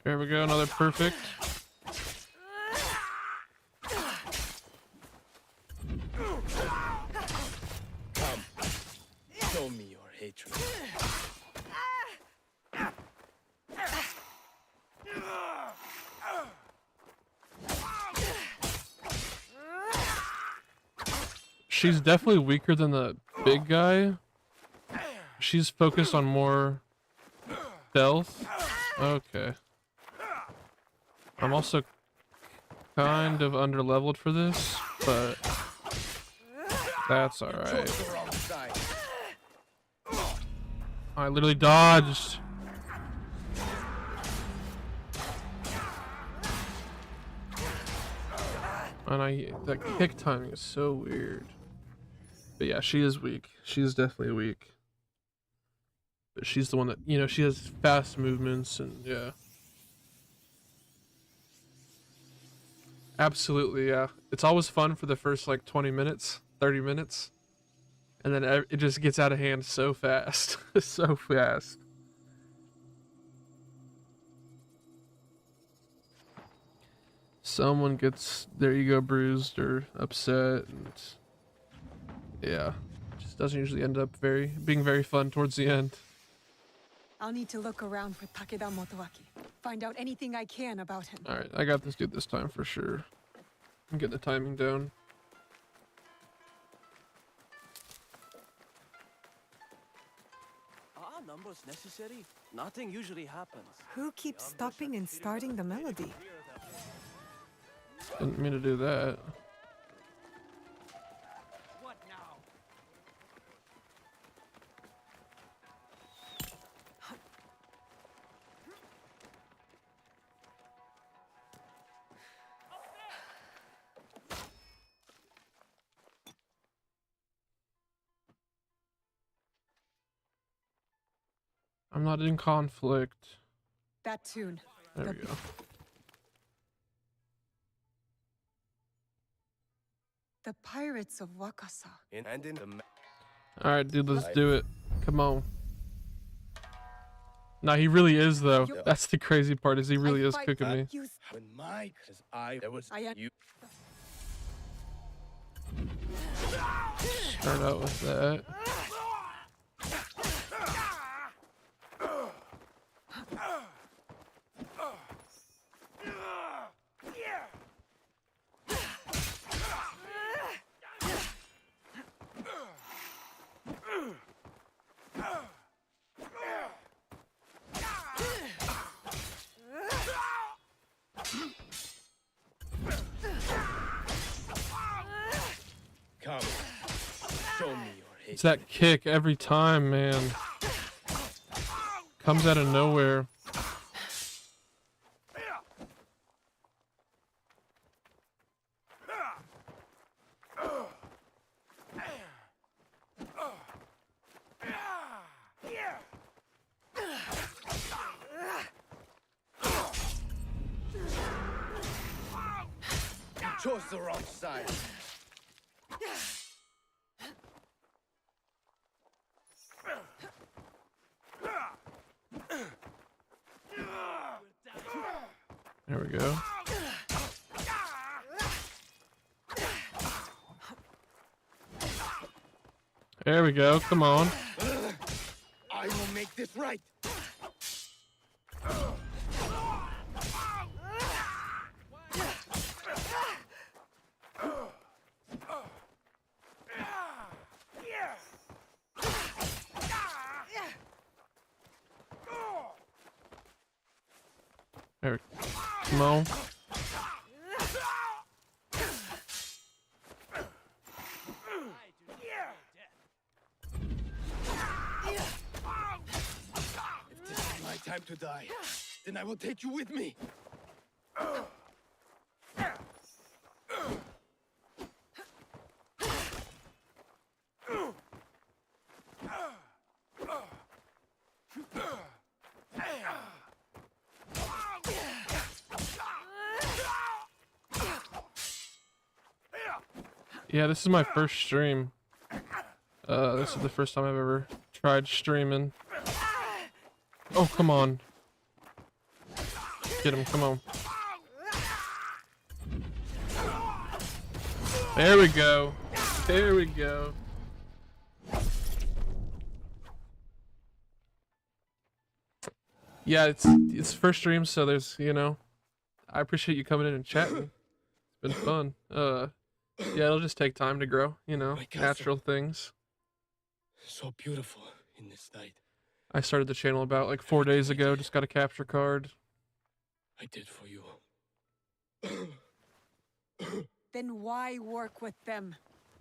There we go, another perfect. Come. Show me your hatred. She's definitely weaker than the big guy. She's focused on more stealth. Okay. I'm also kind of underleveled for this, but that's alright. I literally dodged. And that kick timing is so weird. But yeah, she is weak. She's definitely weak. But she's the one that, you know, she has fast movements and yeah. Absolutely, yeah. It's always fun for the first like 20 minutes, 30 minutes. And then it just gets out of hand so fast. So fast. Someone gets their ego bruised or upset and yeah. Just doesn't usually end up being very fun towards the end. I'll need to look around for Takeda Motoaki. Find out anything I can about him. Alright, I got this dude this time for sure. I'm getting the timing down. Are numbers necessary? Nothing usually happens. Who keeps stopping and starting the melody? Didn't mean to do that. What now? I'm not in conflict. That tune. There the we go. The pirates of Wakasa. And in the All right, dude, let's do it. Come on. Nah, he really is though. That's the crazy part, is he really is cooking me. when my cause I there was you. Start out with that. Come, show me your hate. It's that kick every time, man. Comes out of nowhere. You chose the wrong side. There we go. There we go. Come on. I will make this right. There. Come on. If this is my time to die, then I will take you with me. Yeah, this is my first stream. This is the first time I've ever tried streaming. Oh, come on. Get him, come on. There we go. There we go. Yeah, it's first stream, so there's, you know, I appreciate you coming in and chatting. It's been fun. Yeah, it'll just take time to grow, you know, natural things. So beautiful in this night. I started the channel about like 4 days ago, just got a capture card. I did for you. Then why work with them?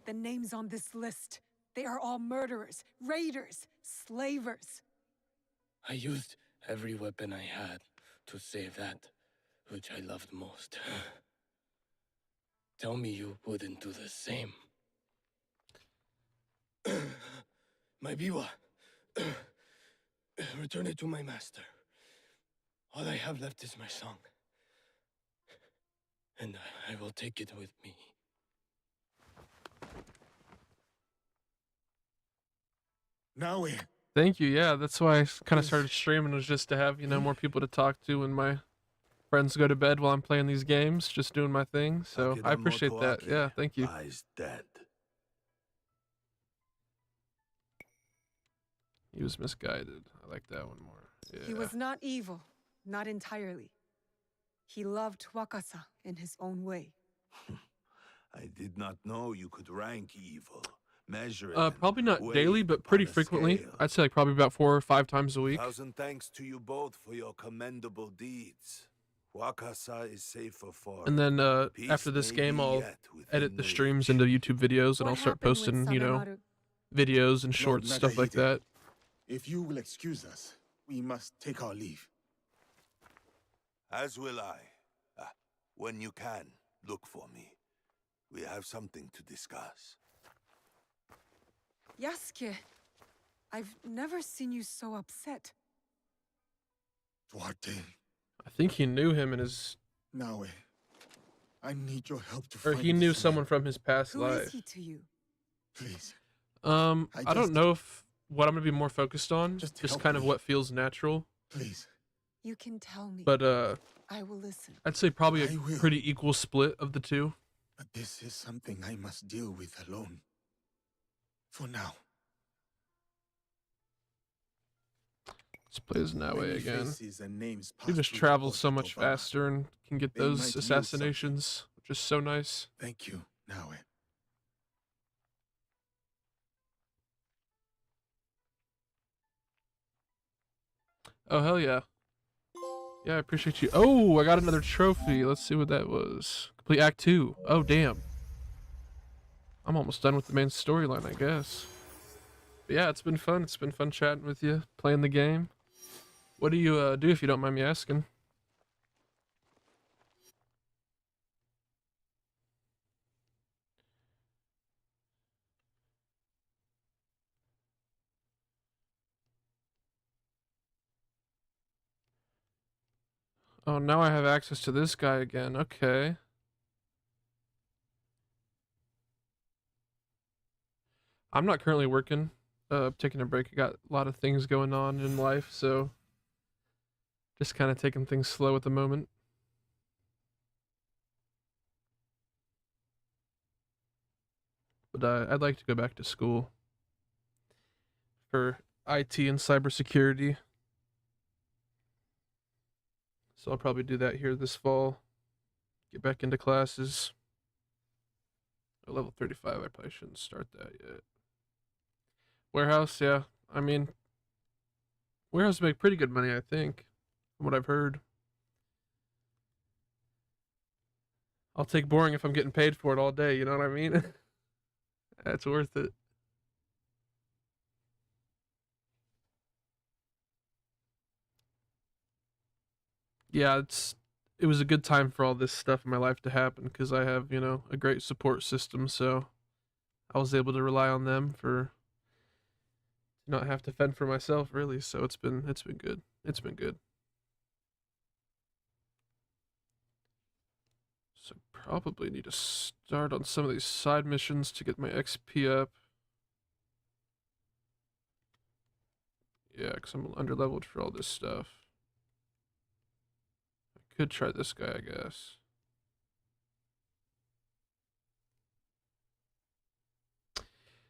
The names on this list. They are all murderers, raiders, slavers. I used every weapon I had to save that which I loved most. Tell me you wouldn't do the same. My biwa. Return it to my master. All I have left is my song. And I will take it with me. Now we. Thank you. Yeah, that's why I kind of started streaming, was just to have, you know, more people to talk to when my friends go to bed while I'm playing these games, just doing my thing. So I appreciate that. Yeah, thank you. Lies dead. He was misguided. I like that one more. Yeah. He was not evil, not entirely. He loved Wakasa in his own way. I did not know you could rank evil. Measure it. Probably not weigh daily, it but pretty upon a frequently. scale. I'd say like probably about 4 or 5 times a week. 1,000 thanks to you both for your commendable deeds. Wakasa is safer for. And then Peace after this may game, be I'll yet within edit the reach. streams into YouTube videos, and What I'll start happened with posting, you know, Sanamaru? videos and Lord shorts, stuff like Nagahide, that. If you will excuse us, we must take our leave. As will I. When you can, look for me. We have something to discuss. Yasuke, I've never seen you so upset. Duarte, I think he knew him in his, Naue, I need your help to or find he knew this someone man. from his past Who life. is he to you? Please, I I don't just- know if what I'm gonna be more focused on, Just just help kind of me. what feels natural. please. You can tell me. But I will listen. I'd say probably I a will. pretty equal split of the two. But this is something I must deal with alone. For now. Let's play as Naue Many again. faces and names He pass just through the travels court so of much Obama. faster and can get They might those yield assassinations, which is so nice. Thank you, Naue. Oh, hell yeah. Yeah, I appreciate you. Oh, I got another trophy. Let's see what that was. Complete Act 2. Oh, damn. I'm almost done with the main storyline, I guess. But yeah, it's been fun. It's been fun chatting with you, playing the game. What do you do if you don't mind me asking? Oh, now I have access to this guy again. Okay. I'm not currently working. Taking a break. I got a lot of things going on in life, so just kind of taking things slow at the moment. But I'd like to go back to school for IT and cybersecurity. So I'll probably do that here this fall. Get back into classes. At level 35, I probably shouldn't start that yet. Warehouse, yeah. I mean, warehouse make pretty good money, I think, from what I've heard. I'll take boring if I'm getting paid for it all day, you know what I mean? That's worth it. Yeah, it was a good time for all this stuff in my life to happen because I have, you know, a great support system, so I was able to rely on them for not have to fend for myself really, so it's been good. It's been good. So probably need to start on some of these side missions to get my XP up. Yeah, because I'm underleveled for all this stuff. I could try this guy, I guess.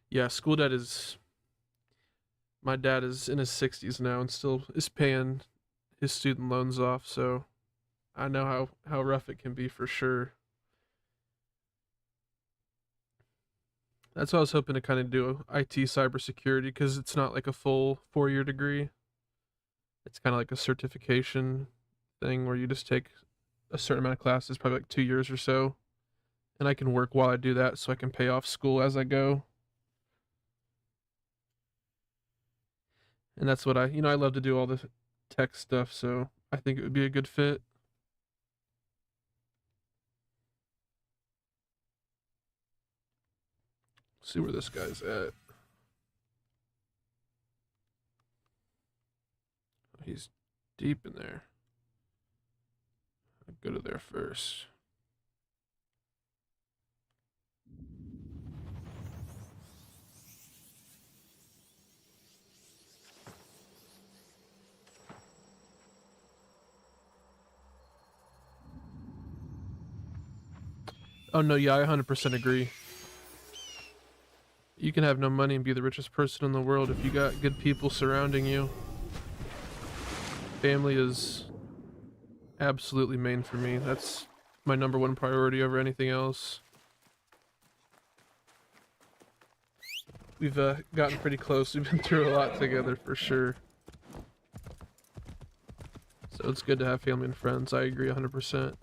Yeah, school debt is... My dad is in his 60s now and still is paying his student loans off, so I know how rough it can be for sure. That's what I was hoping to kind of do, IT cybersecurity, because it's not like a full 4-year degree. It's kind of like a certification thing where you just take a certain amount of classes, probably like 2 years or so, and I can work while I do that so I can pay off school as I go. And that's what I love to do all the tech stuff, so I think it would be a good fit. See where this guy's at. He's deep in there. I'll go to there first. Oh no, yeah, I 100% agree. You can have no money and be the richest person in the world if you got good people surrounding you. Family is absolutely main for me. That's my #1 priority over anything else. We've gotten pretty close. We've been through a lot together for sure. So it's good to have family and friends. I agree 100%.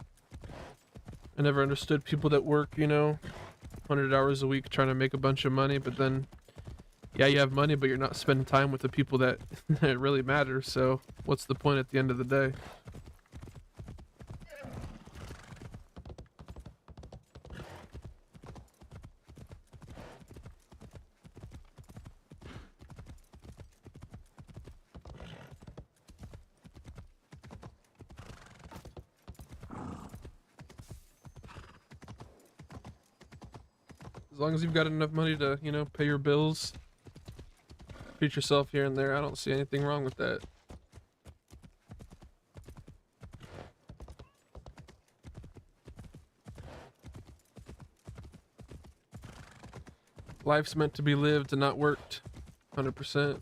I never understood people that work, 100 hours a week trying to make a bunch of money, but then, yeah, you have money, but you're not spending time with the people that, that really matter, so what's the point at the end of the day? As long as you've got enough money to, you know, pay your bills, treat yourself here and there, I don't see anything wrong with that. Life's meant to be lived and not worked. 100%.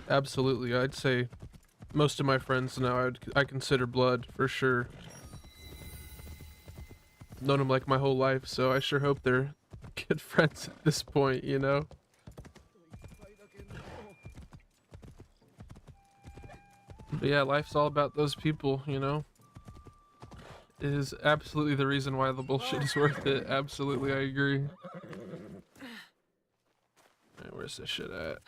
Absolutely, I'd say most of my friends now I consider blood for sure. Known them like my whole life, so I sure hope they're good friends at this point, you know? But yeah, life's all about those people, you know? It is absolutely the reason why the bullshit is worth it. Absolutely, I agree. Alright, where's this shit at?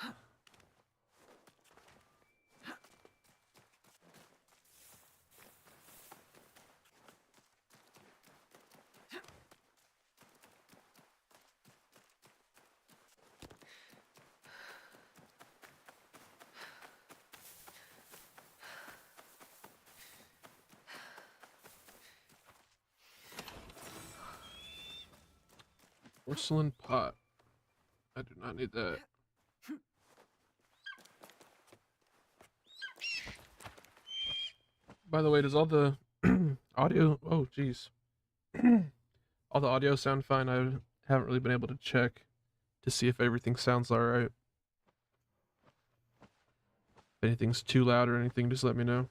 Porcelain pot. I do not need that. By the way, does all the audio... Oh, jeez. All the audio sound fine? I haven't really been able to check to see if everything sounds alright. If anything's too loud or anything, just let me know.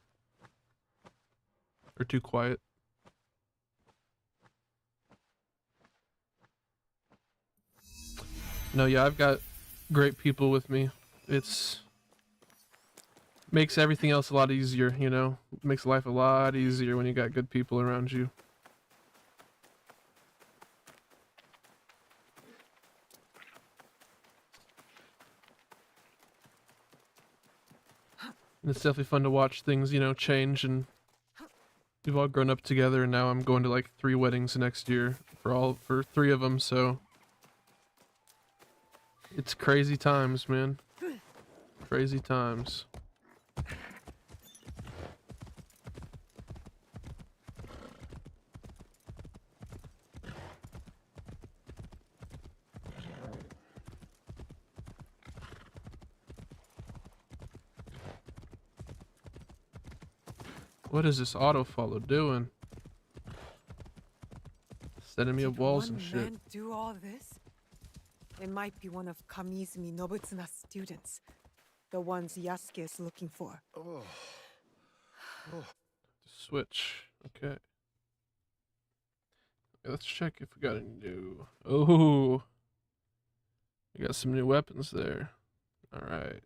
Or too quiet. No, yeah, I've got great people with me. It's makes everything else a lot easier, you know? Makes life a lot easier when you got good people around you. And it's definitely fun to watch things, you know, change, and we've all grown up together, and now I'm going to like 3 weddings next year for 3 of them, so it's crazy times, man. Crazy times. What is this auto follow doing? Setting me up walls and shit. Man do all this? It might be one of Kamizumi Nobutsuna's students. The ones Yasuke is looking for. Switch. Okay. Let's check if we got any new... Oh! We got some new weapons there. Alright.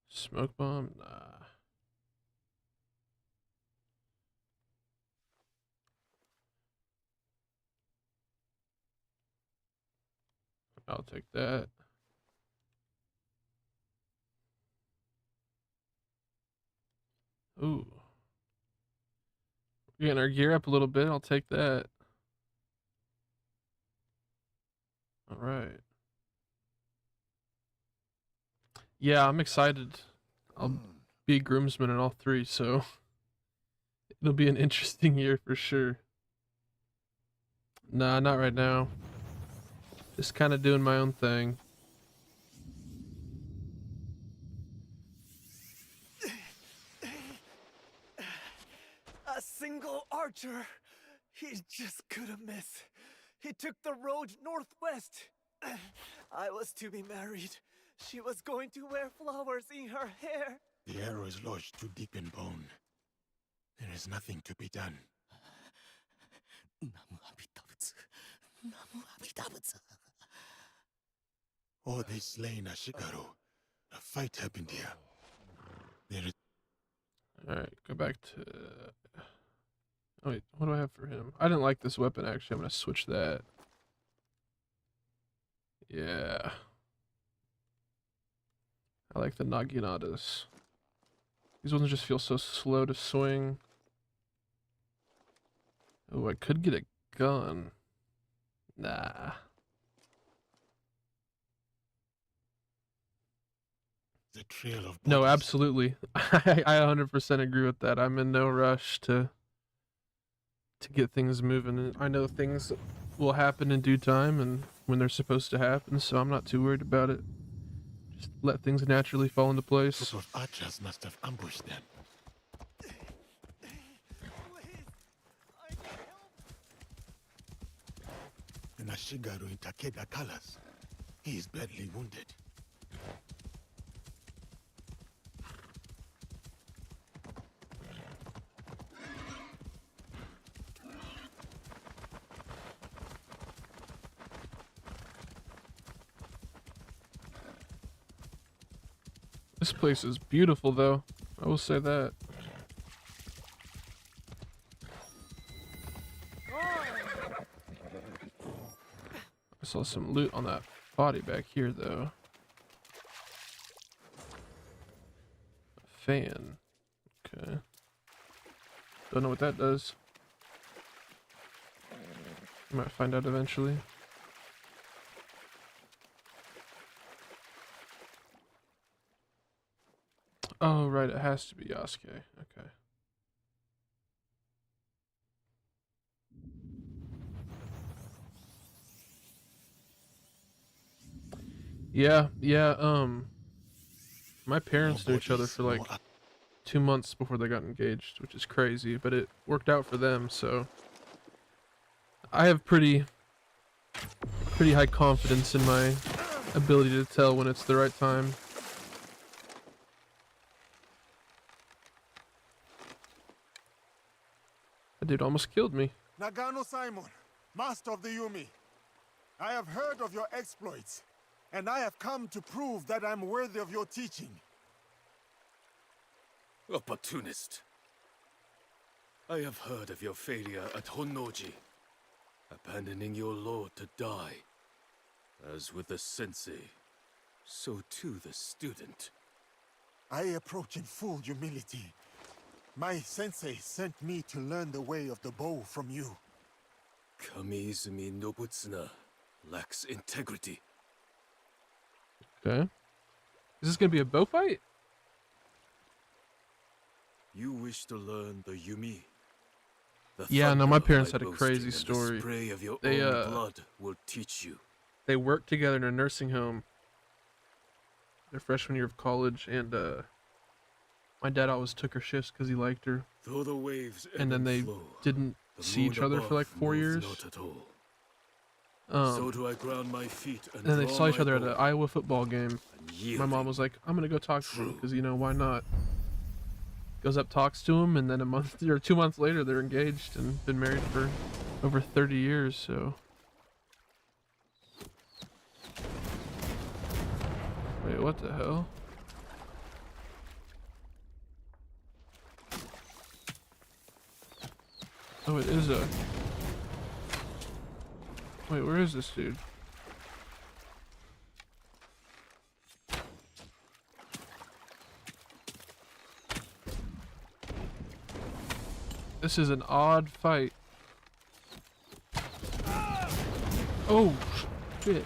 Smoke bomb? Nah. I'll take that. Ooh. We're getting our gear up a little bit. I'll take that. All right. Yeah, I'm excited. I'll be groomsman in all 3, so it'll be an interesting year for sure. Nah, not right now. Just kind of doing my own thing. A single archer. He just couldn't miss. He took the road northwest. I was to be married. She was going to wear flowers in her hair. The arrow is lodged too deep in bone. There is nothing to be done. Oh, they slain Ashigaru. A fight happened here. There is... Alright, go back to... Oh wait, what do I have for him? I didn't like this weapon, actually. I'm gonna switch that. Yeah. I like the Naginatas. These ones just feel so slow to swing. Oh, I could get a gun. Nah. The trail of No, bodies. absolutely. I 100% agree with that. I'm in no rush to get things moving. And I know things will happen in due time and when they're supposed to happen, so I'm not too worried about it. Just let things naturally fall into place. Group of archers must have ambushed them. And Ashigaru in Takeda colors. He is badly wounded. This place is beautiful, though. I will say that. I saw some loot on that body back here, though. A fan. Okay. Don't know what that does. I might find out eventually. Oh, right, it has to be Yasuke. Okay. Yeah, my parents knew each other for like 2 months before they got engaged, which is crazy, but it worked out for them, so I have pretty high confidence in my ability to tell when it's the right time. That dude almost killed me. Nagano Simon, master of the Yumi. I have heard of your exploits, and I have come to prove that I'm worthy of your teaching. Opportunist. I have heard of your failure at Honnoji, abandoning your lord to die. As with the sensei, so too the student. I approach in full humility. My sensei sent me to learn the way of the bow from you. Kamiizumi Nobutsuna lacks integrity. Okay. Is this gonna be a bow fight? You wish to learn the Yumi? The Yeah, no, my thunder parents by had a boasting crazy and the story. spray of your They, own blood will teach you. They worked together in a nursing home their freshman year of college, and my dad always took her shifts because he liked her. Though the waves ebb And then they flow, didn't the see moon each other for above like 4 moves years. Not at all. So So do I ground my feet and then they draw saw each my other at bow, an Iowa football game. and My yielding. mom was like, I'm gonna go talk to him True. because, you know, why not? Goes up, talks to him, and then a month or 2 months later, they're engaged and been married for over 30 years. So, wait, what the hell? Oh, it is a. Wait, where is this dude? This is an odd fight. Oh, shit.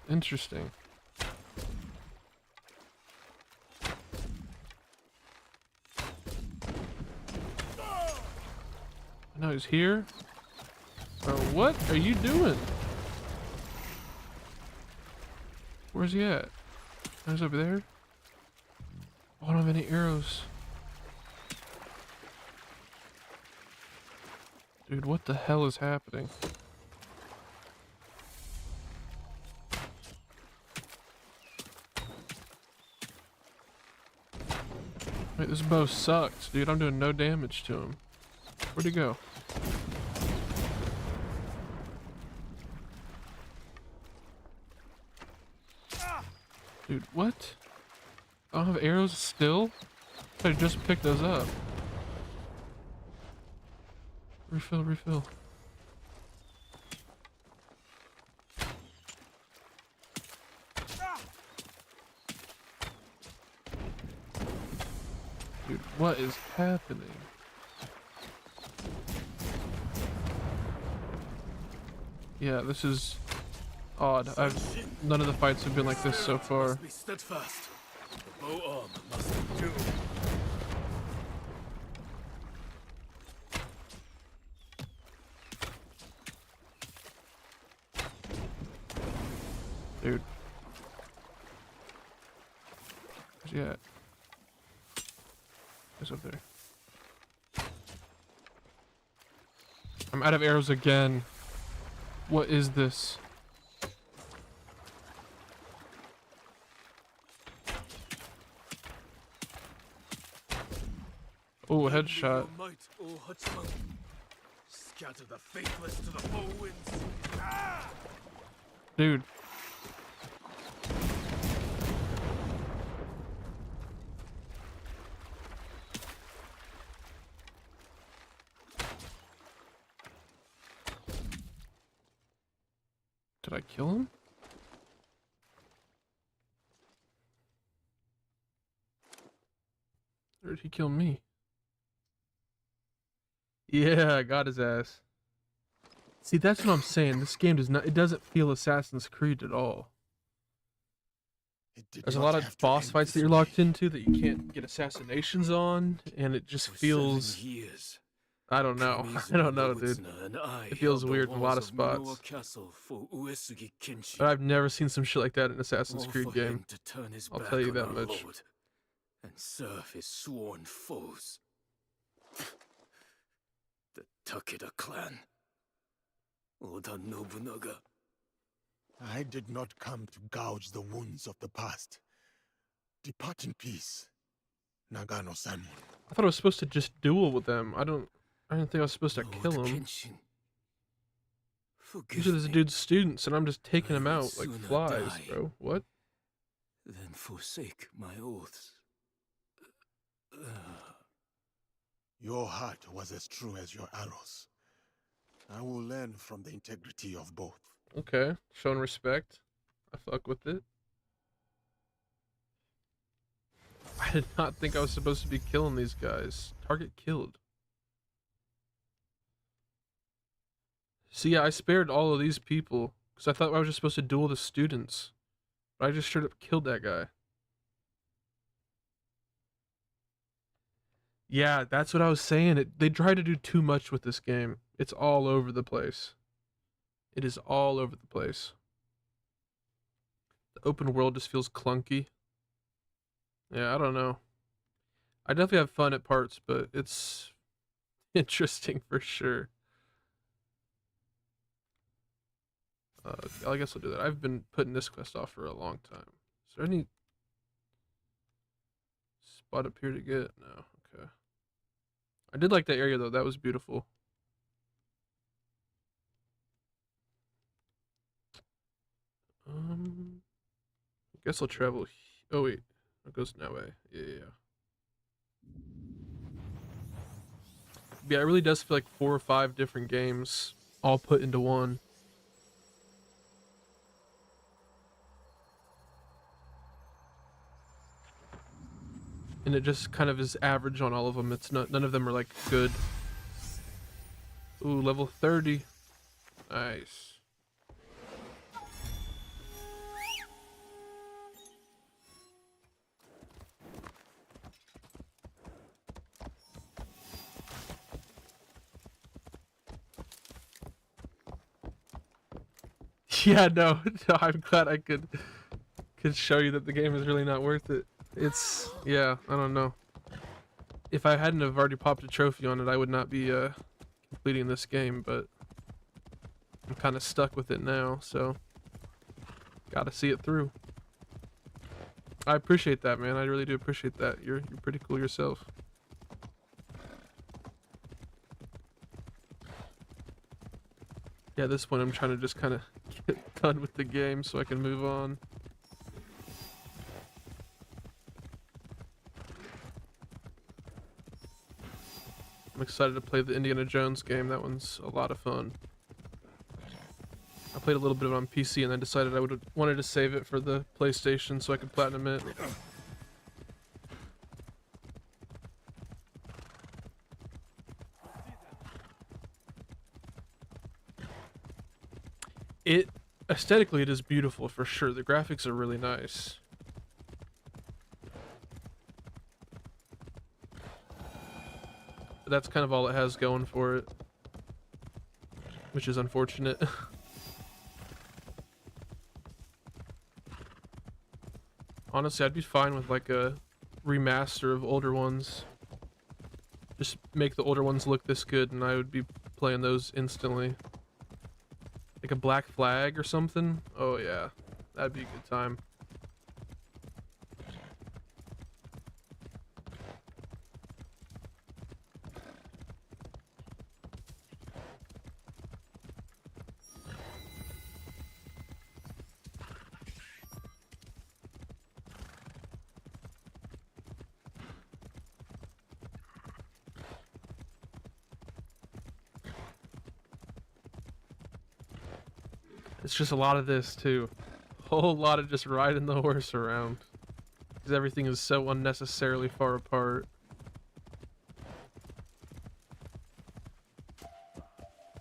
Interesting. No, he's here. Bro, what are you doing? Where's he at? Oh, he's over there. Oh, I don't have any arrows. Dude, what the hell is happening? Wait, this bow sucks, dude. I'm doing no damage to him. Where'd he go? Dude, what? I don't have arrows still? I just picked those up. Refill, refill. Dude, what is happening? Yeah, this is odd. None of the fights have been like this so far. Must be steadfast. The bow arm must endure. Dude. Where's he at? He's up there. I'm out of arrows again. What is this? Oh, headshot. Your might, O Huntsman. Scatter the faithless to the foe winds. Ah! Dude. Did I kill him? Or did he kill me? Yeah, I got his ass. See, that's what I'm saying. This game does not, it doesn't feel Assassin's Creed at all. There's a lot of boss fights that you're locked into that you can't get assassinations on, and it just feels, I don't know. I don't know, dude. It feels weird in a lot of spots. But I've never seen some shit like that in an Assassin's Creed game. I'll tell you that much. And serve his sworn foes. The Takeda clan. Oda Nobunaga. I did not come to gouge the wounds of the past. Depart in peace, Nagano-san. I thought I was supposed to just duel with them. I didn't think I was supposed to kill him. These are this dude's students, and I'm just taking them out like flies, bro. What? Then forsake my oaths. Your heart was as true as your arrows. I will learn from the integrity of both. Okay, showing respect. I fuck with it. I did not think I was supposed to be killing these guys. Target killed. See, yeah, I spared all of these people because I thought I was just supposed to duel the students. But I just straight up killed that guy. Yeah, that's what I was saying. They try to do too much with this game. It's all over the place. It is all over the place. The open world just feels clunky. Yeah, I don't know. I definitely have fun at parts, but it's interesting for sure. I guess I'll do that. I've been putting this quest off for a long time. Is there any spot up here to get? No. Okay. I did like that area though. That was beautiful. I guess I'll travel. Oh wait, it goes that way. Yeah. Yeah, it really does feel like 4 or 5 different games all put into one. And it just kind of is average on all of them. It's not, none of them are like good. Ooh, level 30. Nice. Yeah, no, I'm glad I could show you that the game is really not worth it. It's, yeah, I don't know. If I hadn't have already popped a trophy on it, I would not be completing this game, but I'm kind of stuck with it now, so gotta see it through. I appreciate that, man. I really do appreciate that. You're pretty cool yourself. Yeah, at this point I'm trying to just kind of get done with the game so I can move on. I'm excited to play the Indiana Jones game. That one's a lot of fun. I played a little bit of it on PC and then decided I wanted to save it for the PlayStation so I could platinum it. Aesthetically, it is beautiful for sure. The graphics are really nice. But that's kind of all it has going for it, which is unfortunate. Honestly, I'd be fine with like a remaster of older ones. Just make the older ones look this good and I would be playing those instantly. Like a Black Flag or something? Oh yeah, that'd be a good time. It's just a lot of this too. Whole lot of just riding the horse around. Because everything is so unnecessarily far apart.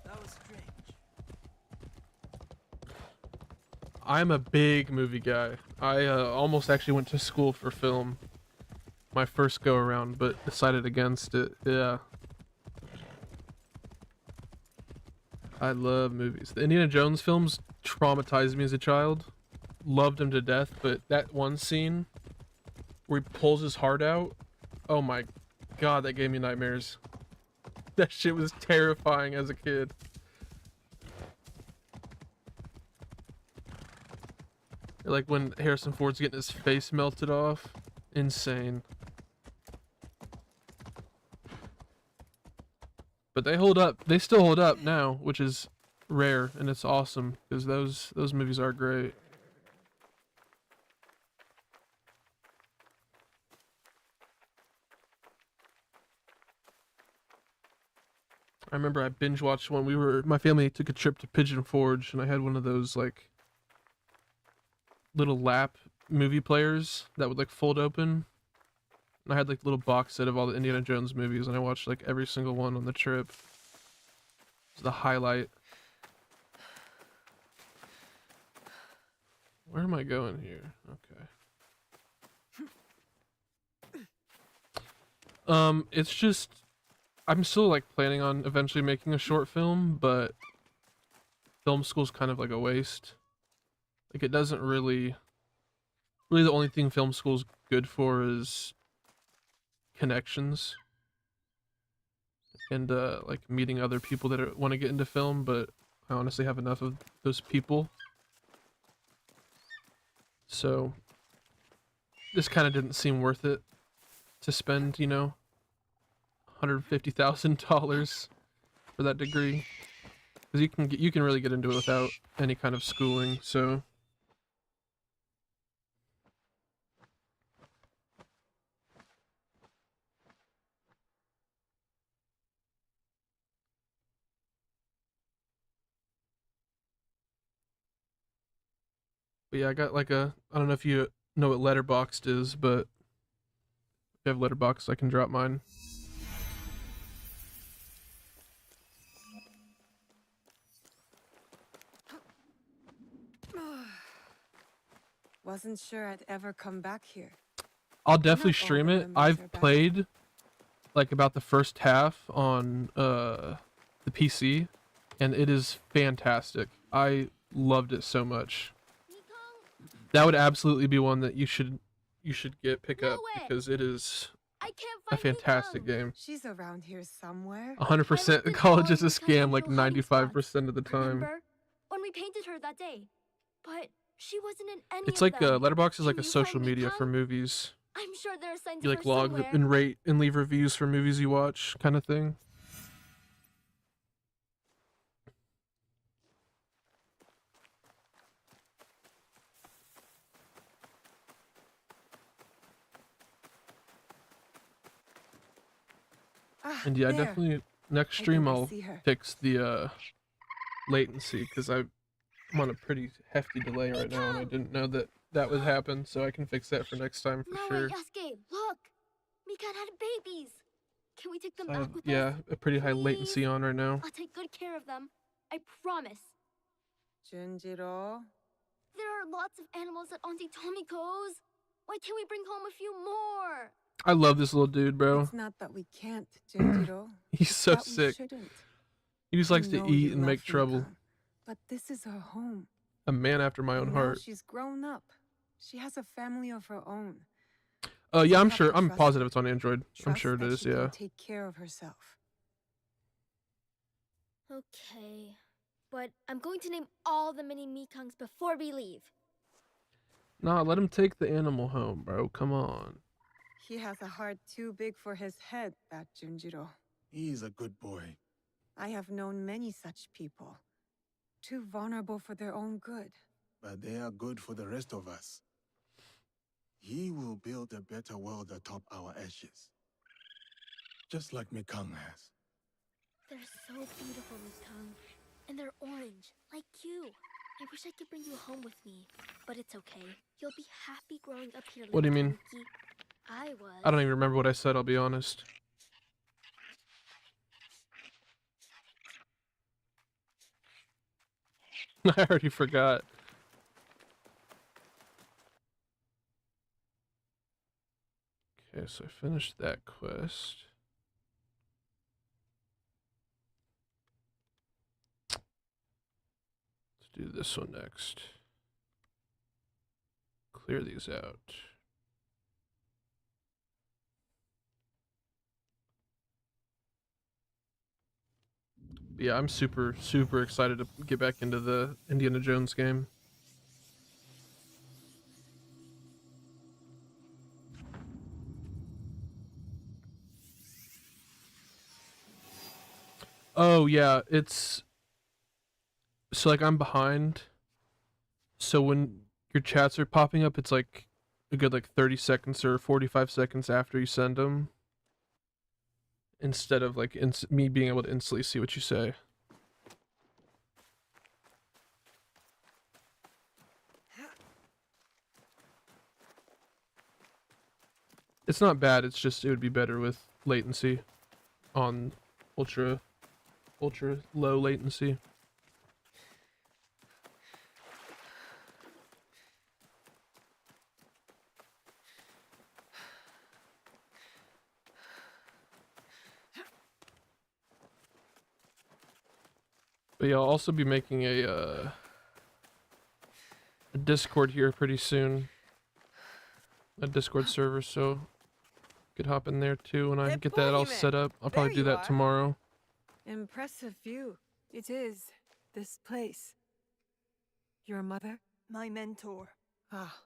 That was strange. I'm a big movie guy. I almost actually went to school for film my first go around, but decided against it. Yeah. I love movies. The Indiana Jones films traumatized me as a child. Loved them to death, but that one scene where he pulls his heart out, oh my god, that gave me nightmares. That shit was terrifying as a kid. Like when Harrison Ford's getting his face melted off. Insane. But they hold up. They still hold up now, which is rare, and it's awesome because those movies are great. I remember I binge watched one. My family took a trip to Pigeon Forge, and I had one of those like little lap movie players that would like fold open. And I had like a little box set of all the Indiana Jones movies, and I watched like every single one on the trip. It's the highlight. Where am I going here? Okay. It's just I'm still like planning on eventually making a short film, but film school's kind of like a waste. Like it doesn't really the only thing film school's good for is connections and like meeting other people that want to get into film, but I honestly have enough of those people. So this kind of didn't seem worth it to spend, you know, $150,000 for that degree, because you can really get into it without any kind of schooling. So but yeah, I got like I don't know if you know what Letterboxd is, but if you have Letterboxd, I can drop mine. Wasn't sure I'd ever come back here. I'll definitely Not all stream the it. memories are I've bad. played like about the first half on the PC, and it is fantastic. I loved it so much. That would absolutely be one that you should pick up because it is I can't a find fantastic Mikong. game. She's around here somewhere. 100% college is a scam like 95% of the time. Remember when we painted her that day? But she wasn't in any It's of like them. Letterboxd is like Can a you social find media for Mikong? movies. I'm sure there are signs You of like her log somewhere. and rate and leave reviews for movies you watch, kind of thing. Ah, And yeah, there. definitely next I stream think I I'll see her. fix the latency because I'm on a pretty hefty delay right now, and I didn't know that would happen, so I can fix that for next time for No, sure. wait, Yasuke, look! Mikan had babies! Can we take them So I back have, with yeah, us? a pretty high latency Please? on right now. I'll take good care of them. I promise. Junjiro. There are lots of animals at Auntie Tomiko's. Why can't we bring home a few more? I love this little dude, bro. It's not that we can't, Junjiro. He's It's so that we sick. shouldn't. He just likes I to know eat you and love make trouble. Mikang, but this is her home. A man after my own And now heart. she's grown up. She has a family of her own. Yeah, You I'm have sure. to I'm trust positive her. it's on Android. I'm Trust sure it that is. she can Yeah. take care of herself. Okay. But I'm going to name all the mini Mikangs before we leave. Nah, let him take the animal home, bro. Come on. He has a heart too big for his head, that Junjiro. He's a good boy. I have known many such people. Too vulnerable for their own good. But they are good for the rest of us. He will build a better world atop our ashes. Just like Mikang has. They're so beautiful, Mikang. And they're orange, like you. I wish I could bring you home with me. But it's okay. You'll be happy growing up here. What do you little mean? Tanuki. I was. I don't even remember what I said, I'll be honest. I already forgot. Okay, so I finished that quest. Let's do this one next. Clear these out. Yeah, I'm super excited to get back into the Indiana Jones game. Oh yeah, it's so like I'm behind. So when your chats are popping up, it's like a good like 30 seconds or 45 seconds after you send them. Instead of like me being able to instantly see what you say. It's not bad, it's just it would be better with latency on ultra low latency. But yeah, I'll also be making a Discord here pretty soon. A Discord server, so could hop in there too when I get that all set up. I'll probably do that tomorrow. Impressive view. It is. This place. Your mother? My mentor, Ah,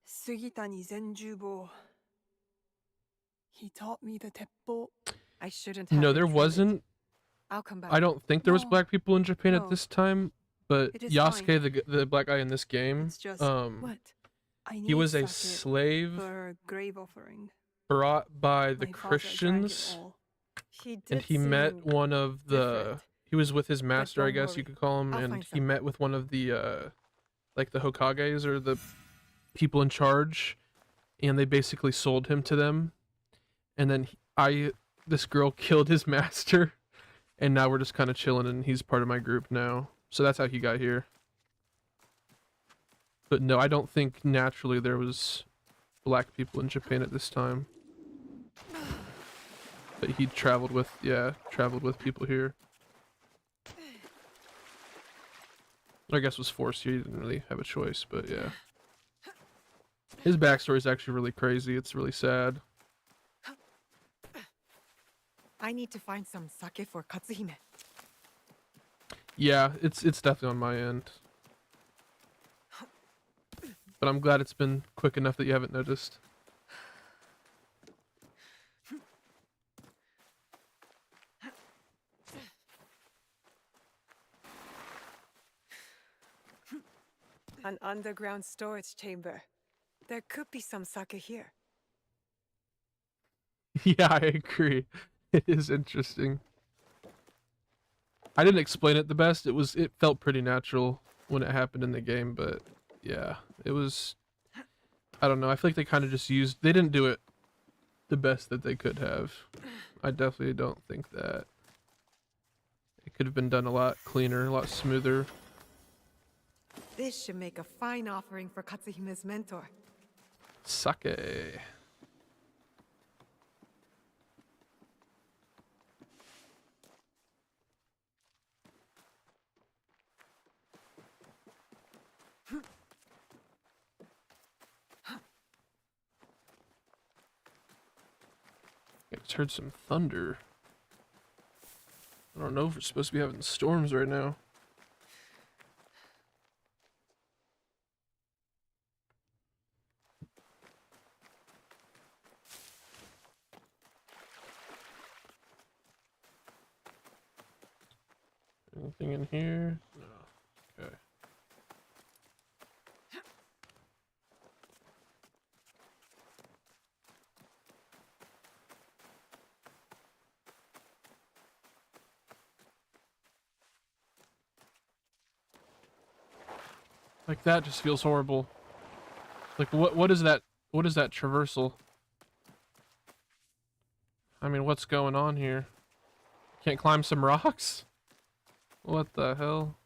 Sugitani Zenjubo. He taught me the teppo. I shouldn't have. No, there intruded. wasn't. I'll come back. I don't think there was No. black people in Japan No. at this time, but It is Yasuke, the black guy in this game, It's just What? I need he was a sake slave for a grave offering. brought by the My father drank it Christians, all. He did and he met seem one of the. different. He was with his master, I don't guess you worry. could call him, I'll and find he some. met with one of the like the Hokages or the people in charge, and they basically sold him to them, and then this girl killed his master, and now we're just kind of chilling, and he's part of my group now. So that's how he got here. But no, I don't think naturally there was black people in Japan at this time. But he traveled with people here. I guess was forced here. He didn't really have a choice, but yeah. His backstory is actually really crazy. It's really sad. I need to find some sake for Katsuhime. Yeah, it's definitely on my end. But I'm glad it's been quick enough that you haven't noticed. An underground storage chamber. There could be some sake here. Yeah, I agree. It is interesting. I didn't explain it the best. It felt pretty natural when it happened in the game, but yeah, it was, I don't know. I feel like they kind of just they didn't do it the best that they could have. I definitely don't think that. It could have been done a lot cleaner, a lot smoother. This should make a fine offering for Katsuhime's mentor. Sake. I just heard some thunder. I don't know if we're supposed to be having storms right now. Anything in here? No. Okay. Like that just feels horrible. Like what is that? What is that traversal? I mean, what's going on here? Can't climb some rocks? What the hell?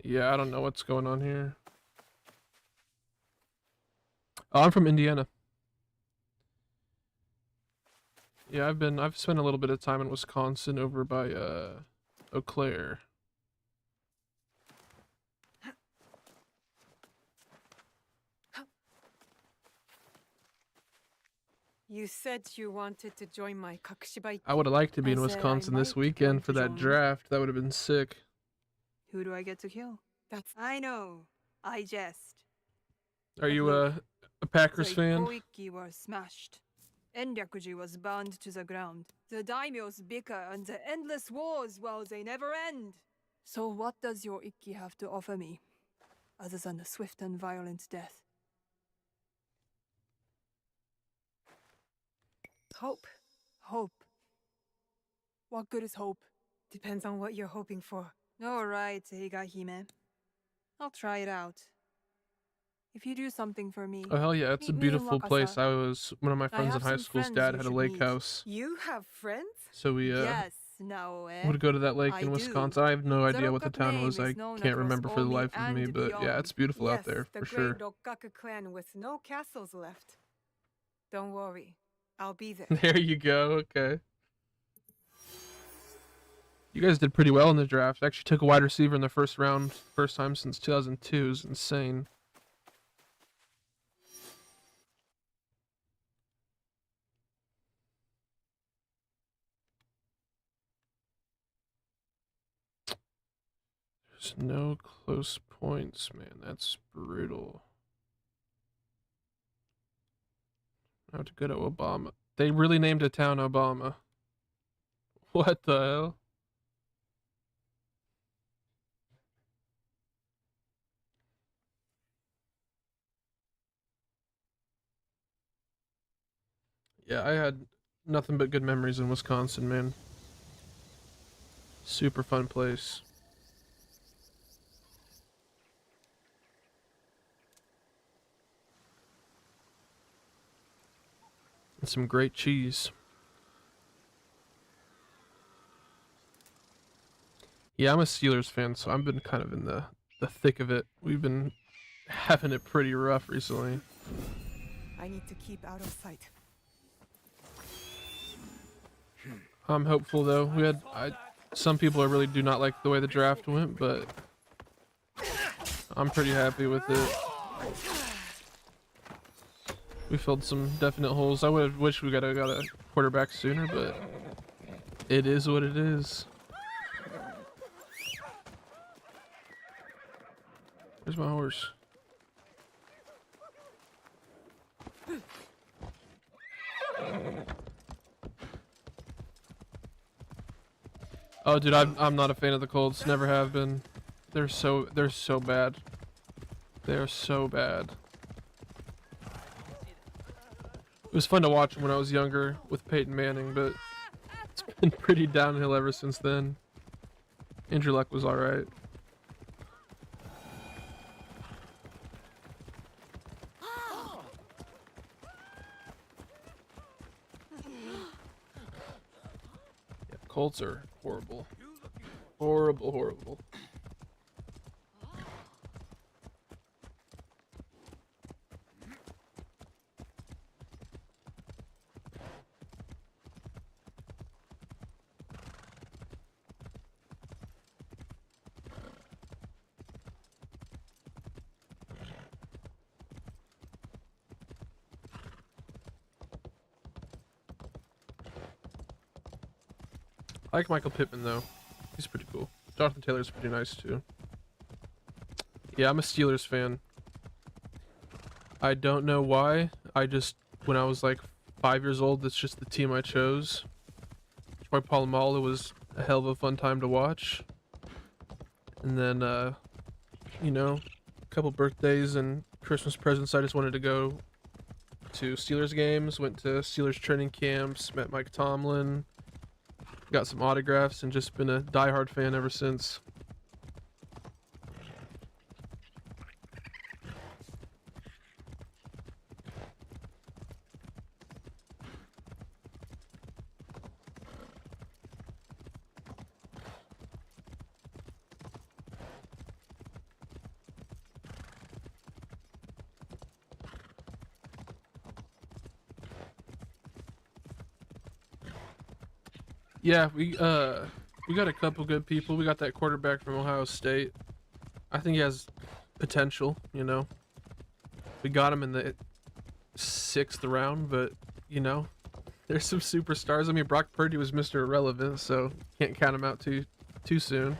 Yeah, I don't know what's going on here. Oh, I'm from Indiana. Yeah, I've spent a little bit of time in Wisconsin over by Eau Claire. You said you wanted to join my Kakushiba. I would have liked to be in I said I Wisconsin this might want weekend for to that join. draft. That would have been sick. Who do I get to kill? That's I know. I jest. Are you a Packers The fan? Koiki were smashed. Enryakuji was burned to the ground. The daimyos bicker and the endless wars, well, they never end. So what does your Ikki have to offer me, other than a swift and violent death? hope. Hope. What good is hope? Depends on what you're hoping for. All right, Higahime. I'll try it out. If you do something for me. Oh hell yeah, it's a meet me in beautiful place. Wakasa. One of my I friends in have high some school's friends dad we had a should lake meet. house. You have friends? So we Yes, Naoe. would go to that lake I in do. Wisconsin. I have no idea what the Zeroka town was. Plain I is known can't across remember for the Omi life of me, and but yeah, beyond. it's beautiful out Yes, there the for great sure. Rokkaku clan with no castles left. Don't worry, I'll be there. There you go. Okay. You guys did pretty well in the draft. Actually took a wide receiver in the first round, first time since 2002. Is insane. There's no close points, man. That's brutal. I have to go to Obama. They really named a town Obama. What the hell? Yeah, I had nothing but good memories in Wisconsin, man. Super fun place. And some great cheese. Yeah, I'm a Steelers fan, so I've been kind of in the thick of it. We've been having it pretty rough recently. I need to keep out of sight. I'm hopeful though. Some people really do not like the way the draft went, but I'm pretty happy with it. We filled some definite holes. I would have wished we got a quarterback sooner, but it is what it is. Where's my horse? Oh, dude, I'm not a fan of the Colts. Never have been. They're so bad. They're so bad. It was fun to watch when I was younger with Peyton Manning, but it's been pretty downhill ever since then. Andrew Luck was all right. Colts are horrible. Horrible, horrible. I like Michael Pittman though. He's pretty cool. Jonathan Taylor's pretty nice too. Yeah, I'm a Steelers fan. I don't know why. When I was like 5 years old, that's just the team I chose. Troy Polamalu was a hell of a fun time to watch. And then, you know, a couple birthdays and Christmas presents, I just wanted to go to Steelers games, went to Steelers training camps, met Mike Tomlin, got some autographs, and just been a diehard fan ever since. Yeah, we got a couple good people. We got that quarterback from Ohio State. I think he has potential, you know. We got him in the 6th round, but you know, there's some superstars. I mean, Brock Purdy was Mr. Irrelevant, so can't count him out too soon.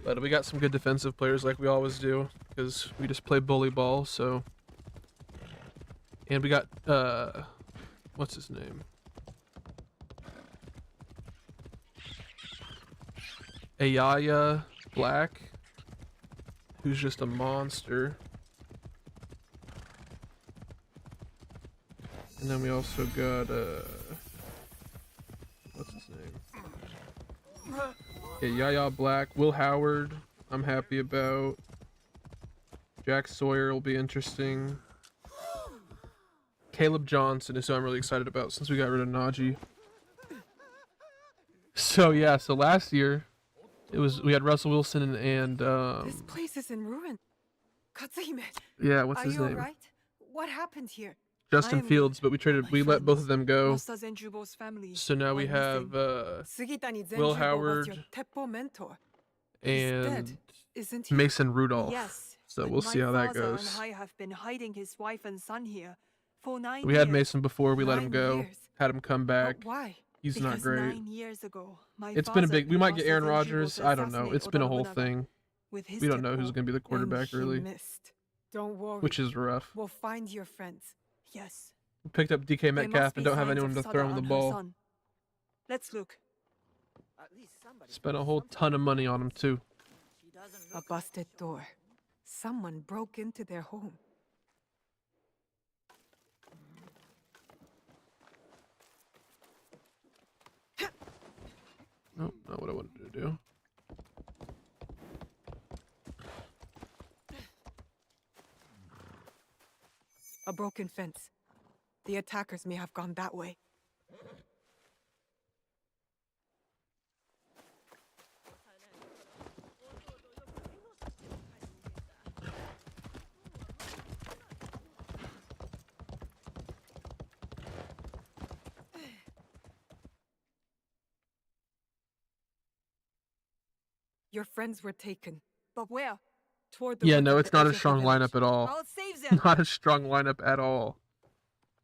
But we got some good defensive players like we always do, because we just play bully ball, so. And we got what's his name? Ayaya Black, who's just a monster. And then we also got what's his name? Yeah, Yaya Black, Will Howard, I'm happy about. Jack Sawyer will be interesting. Caleb Johnson is who I'm really excited about since we got rid of Najee. So yeah, so last year we had Russell Wilson and This place is in ruin. Katsuhime. Yeah, what's his Are you name? alright? What happened here? Justin Fields, but we let both of them go. Master Zenjubo's family So now we are have Sugitani Zenjubo Will was your Howard Teppo mentor. and dead, isn't he? Mason Rudolph. Yes. So but we'll see my how that father goes. And I have been hiding his wife and son here for 9 We years. had Mason before, we let him 9 go. years. Had him come back. But why? He's Because not great. 9 years ago, my It's been a father big. We might get Master Aaron Zenjubo Rodgers. to I don't know. assassinate It's been a Oda whole Nobunaga thing. with his We don't know who's Teppo. going to be the quarterback, And he really. missed. Don't worry. Which is rough. We'll find your friends. Yes. We picked up DK There Metcalf must and be don't have signs anyone of to throw Sada him the and her ball. son. Let's look. Spent a whole ton of money on him, too. A busted door. Someone broke into their home. Nope, not what I wanted to do. A broken fence. The attackers may have gone that way. Your friends were taken. But where? Toward the Yeah, route no, at it's the not edge a of the strong village. lineup at all. I'll save them. Not a strong lineup at all.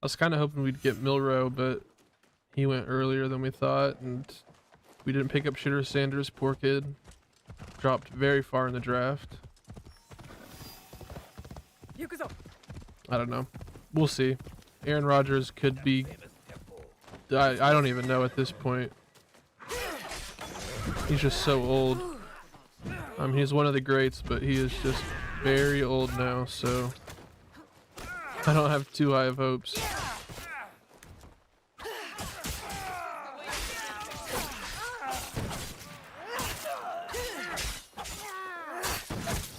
I was kind of hoping we'd get Milrow, but he went earlier than we thought, and we didn't pick up Shitter Sanders. Poor kid. Dropped very far in the draft. I don't know. We'll see. Aaron Rodgers could be... I don't even know at this point. He's just so old. He's one of the greats, but he is just very old now, so... I don't have too high of hopes.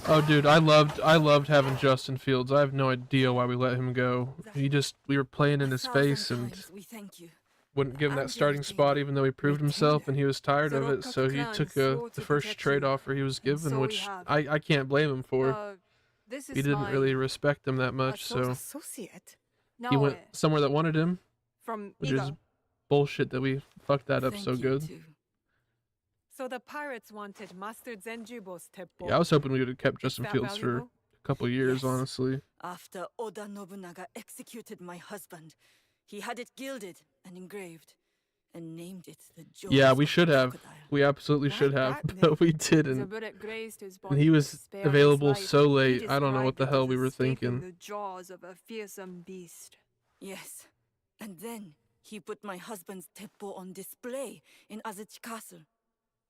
Oh, dude, I loved having Justin Fields. I have no idea why we let him go. We were playing in his face, and We thank you. wouldn't give him that And starting spot, everything. even though he proved himself and he was tired The of it. Rockcock So he clan took swore the to first protect trade you, offer he was and given, so we which have. I can't blame him for. This He is didn't my really respect him that much, so Associate? he now went somewhere that wanted him, from which is Iga. bullshit that we fucked that up so good. So the pirates wanted Master Zenjubo's teppo. Yeah, I was hoping we would have kept Is Justin that Fields for valuable? a couple years, Yes. honestly. After Oda Nobunaga executed my husband, he had it gilded and engraved, and named it the Jaws Yeah, we of the should have. Crocodile. We absolutely should have, that name. but we The didn't. bullet grazed his And body, he was spared his available life. so He late. I don't know what the described it hell as we were escaping thinking. the jaws of a fearsome beast. Yes, and then he put my husband's teppo on display in Azuchi Castle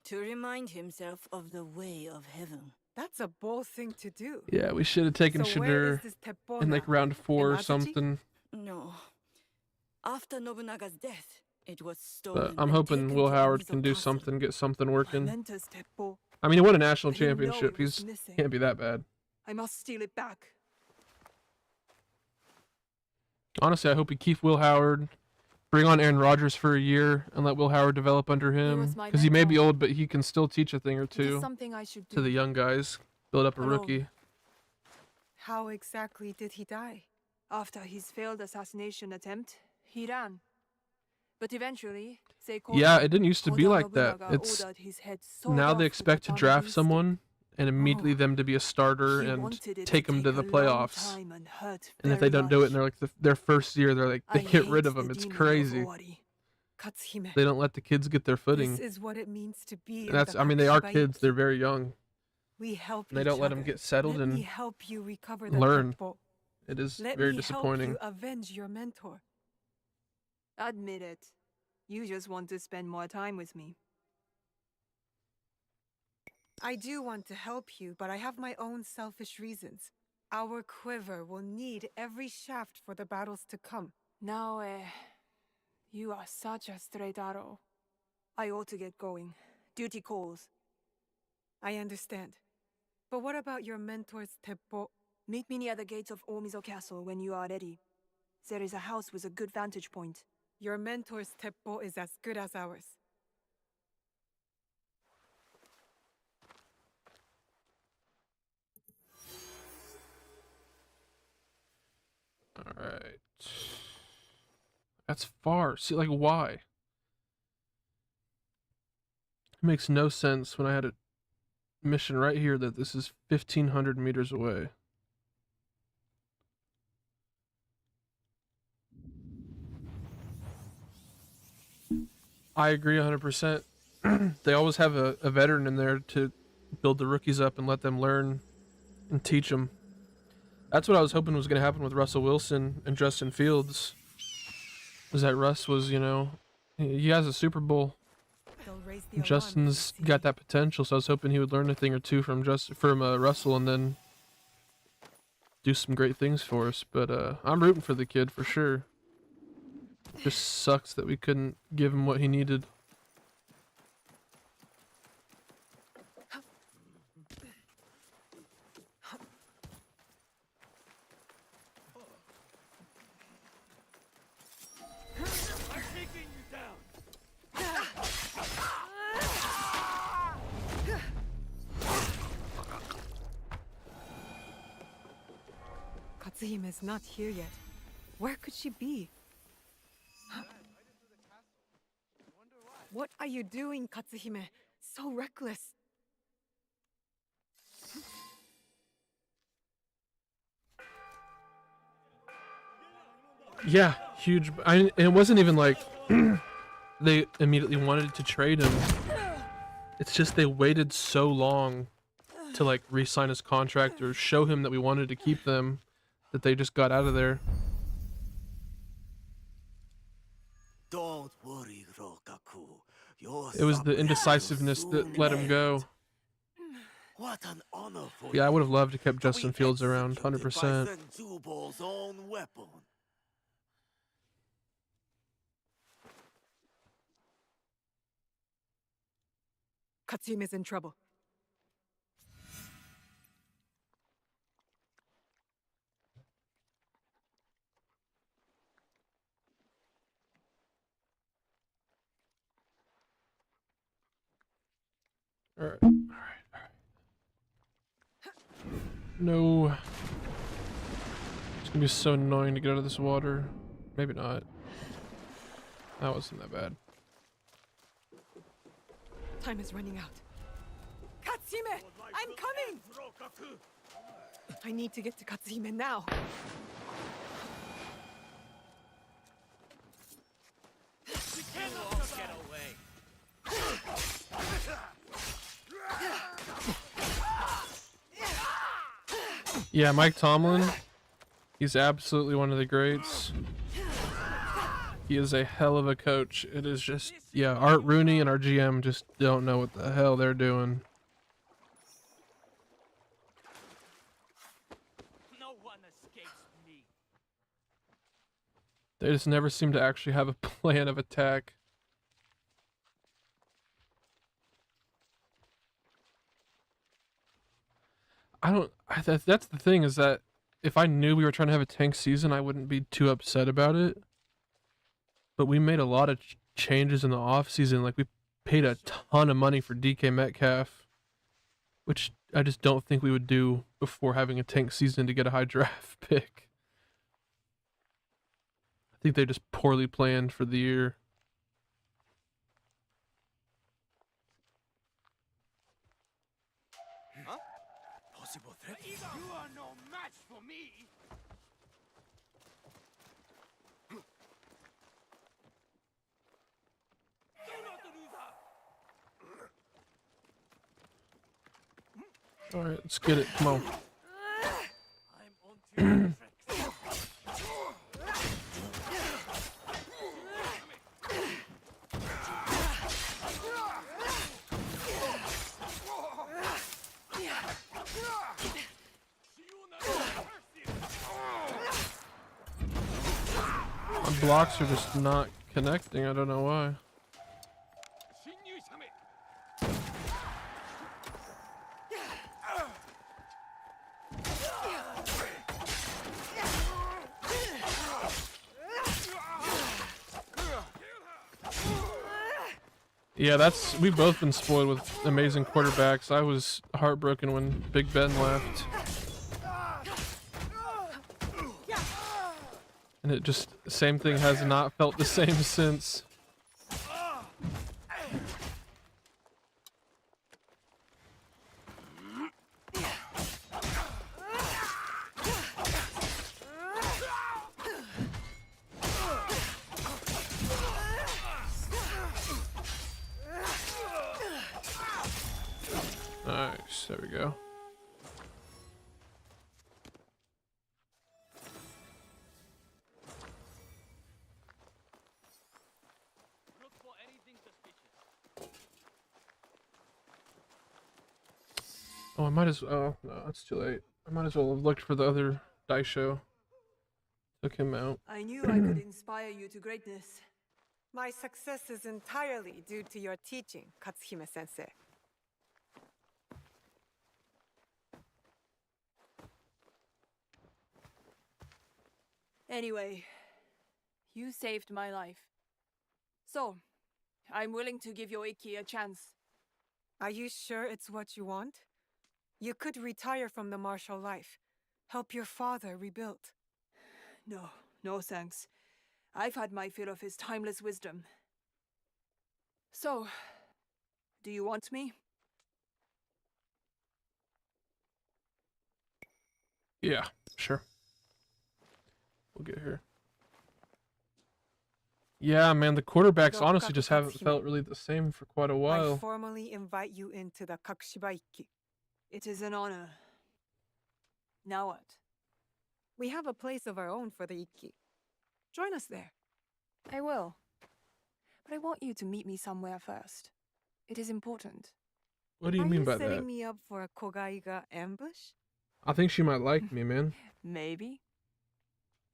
to remind himself of the way of heaven. That's a bold thing to do. Yeah, we should have taken So where is Shadur this teppo in like now? round 4 or Azuchi? something. No. After Nobunaga's death, it was But stolen. I'm and hoping taken Will to Howard Amizo can do Castle. something, get something working. Mentor's teppo. I mean, he won a national I didn't know championship. it was He's missing. can't be that bad. I must steal it back. Honestly, I hope we keep Will Howard, bring on Aaron Rodgers for a year, and let Will Howard develop under him. was my Because he may be mentor. old, but he can still teach a thing or It is two something I should do. to the young guys. Build up a Alone. rookie. How exactly did he die? After his failed assassination attempt, he ran. But eventually, Yeah, it didn't used to be Oda like that. Nobunaga It's ordered his head sawed now off they with expect to the draft Tamariste. someone and immediately them to be a starter He and wanted it take them to take the a long playoffs. time and hurt And if they very don't do it much. in their their first year, they're like they I get rid hate of them. the It's demon of crazy. Owari. Katsuhime. They don't let the kids get their footing. This is what it means to be And in that's the I mean they are Hakushibai. kids. They're very young. We help And they each don't let them other. get settled Let me and help you recover the learn. teppo. It is Let very me disappointing. help you avenge your mentor. Admit it. You just want to spend more time with me. I do want to help you, but I have my own selfish reasons. Our quiver will need every shaft for the battles to come. Now, you are such a straight arrow. I ought to get going. Duty calls. I understand. But what about your mentor's teppo? Meet me near the gates of Omizo Castle when you are ready. There is a house with a good vantage point. Your mentor's teppo is as good as ours. Alright. That's far. See, like, why? It makes no sense when I had a mission right here that this is 1,500 meters away. I agree 100%. They always have a veteran in there to build the rookies up and let them learn and teach them. That's what I was hoping was going to happen with Russell Wilson and Justin Fields. Was that Russ was, you know, he has a Super Bowl. They'll raise the And alarm if Justin's they see got me. that potential, so I was hoping he would learn a thing or two from Russell and then do some great things for us. But I'm rooting for the kid for sure. Just sucks that we couldn't give him what he needed. I'm taking you down! Katsuhime is not here yet. Where could she be? What are you doing, Katsuhime? So reckless. Yeah, huge. And it wasn't even like they immediately wanted to trade him. It's just they waited so long to like re-sign his contract or show him that we wanted to keep them that they just got out of there. Don't worry, Rokaku. Your It was the supper indecisiveness will that soon let him end. go. What an honor for Yeah, I you would have loved to kept to be Justin Fields around, executed by 100%. Zenjubo's own weapon. Katsuhime is in trouble. Alright, alright. No. It's gonna be so annoying to get out of this water. Maybe not. That wasn't that bad. Time is running out. Katsuhime! I'm coming! I need to get to Katsuhime now. Yeah, Mike Tomlin. He's absolutely one of the greats. He is a hell of a coach. It is just, yeah, Art Rooney and our GM just don't know what the hell they're doing. No one escapes me. They just never seem to actually have a plan of attack. That's the thing, is that if I knew we were trying to have a tank season, I wouldn't be too upset about it. But we made a lot of changes in the off season. Like, we paid a ton of money for DK Metcalf, which I just don't think we would do before having a tank season to get a high draft pick. I think they just poorly planned for the year. Possible threat? You are no match for me! Alright, let's get it. Come on. My blocks are just not connecting. I don't know why. Yeah, we've both been spoiled with amazing quarterbacks. I was heartbroken when Big Ben left. And it just, same thing has not felt the same since. Nice, there we go. Look for anything suspicious. Oh, I might as well. Oh, no, it's too late. I might as well have looked for the other Daisho. Took him out. I knew I could inspire you to greatness. My success is entirely due to your teaching, Katsuhime-sensei. Anyway, you saved my life. So, I'm willing to give your Ikki a chance. Are you sure it's what you want? You could retire from the martial life. Help your father rebuild. No, no thanks. I've had my fill of his timeless wisdom. So, do you want me? Yeah, sure. We'll get here. Yeah, man, the quarterbacks honestly just haven't felt really the same for quite a I while. formally invite you into the Kakushiba Ikki. It is an honor. Now what? We have a place of our own for the Ikki. Join us there. I will. But I want you to meet me somewhere first. It is important. What do you mean by Are you setting that? me up for a Kogaiga ambush? I think she might like me, man. Maybe.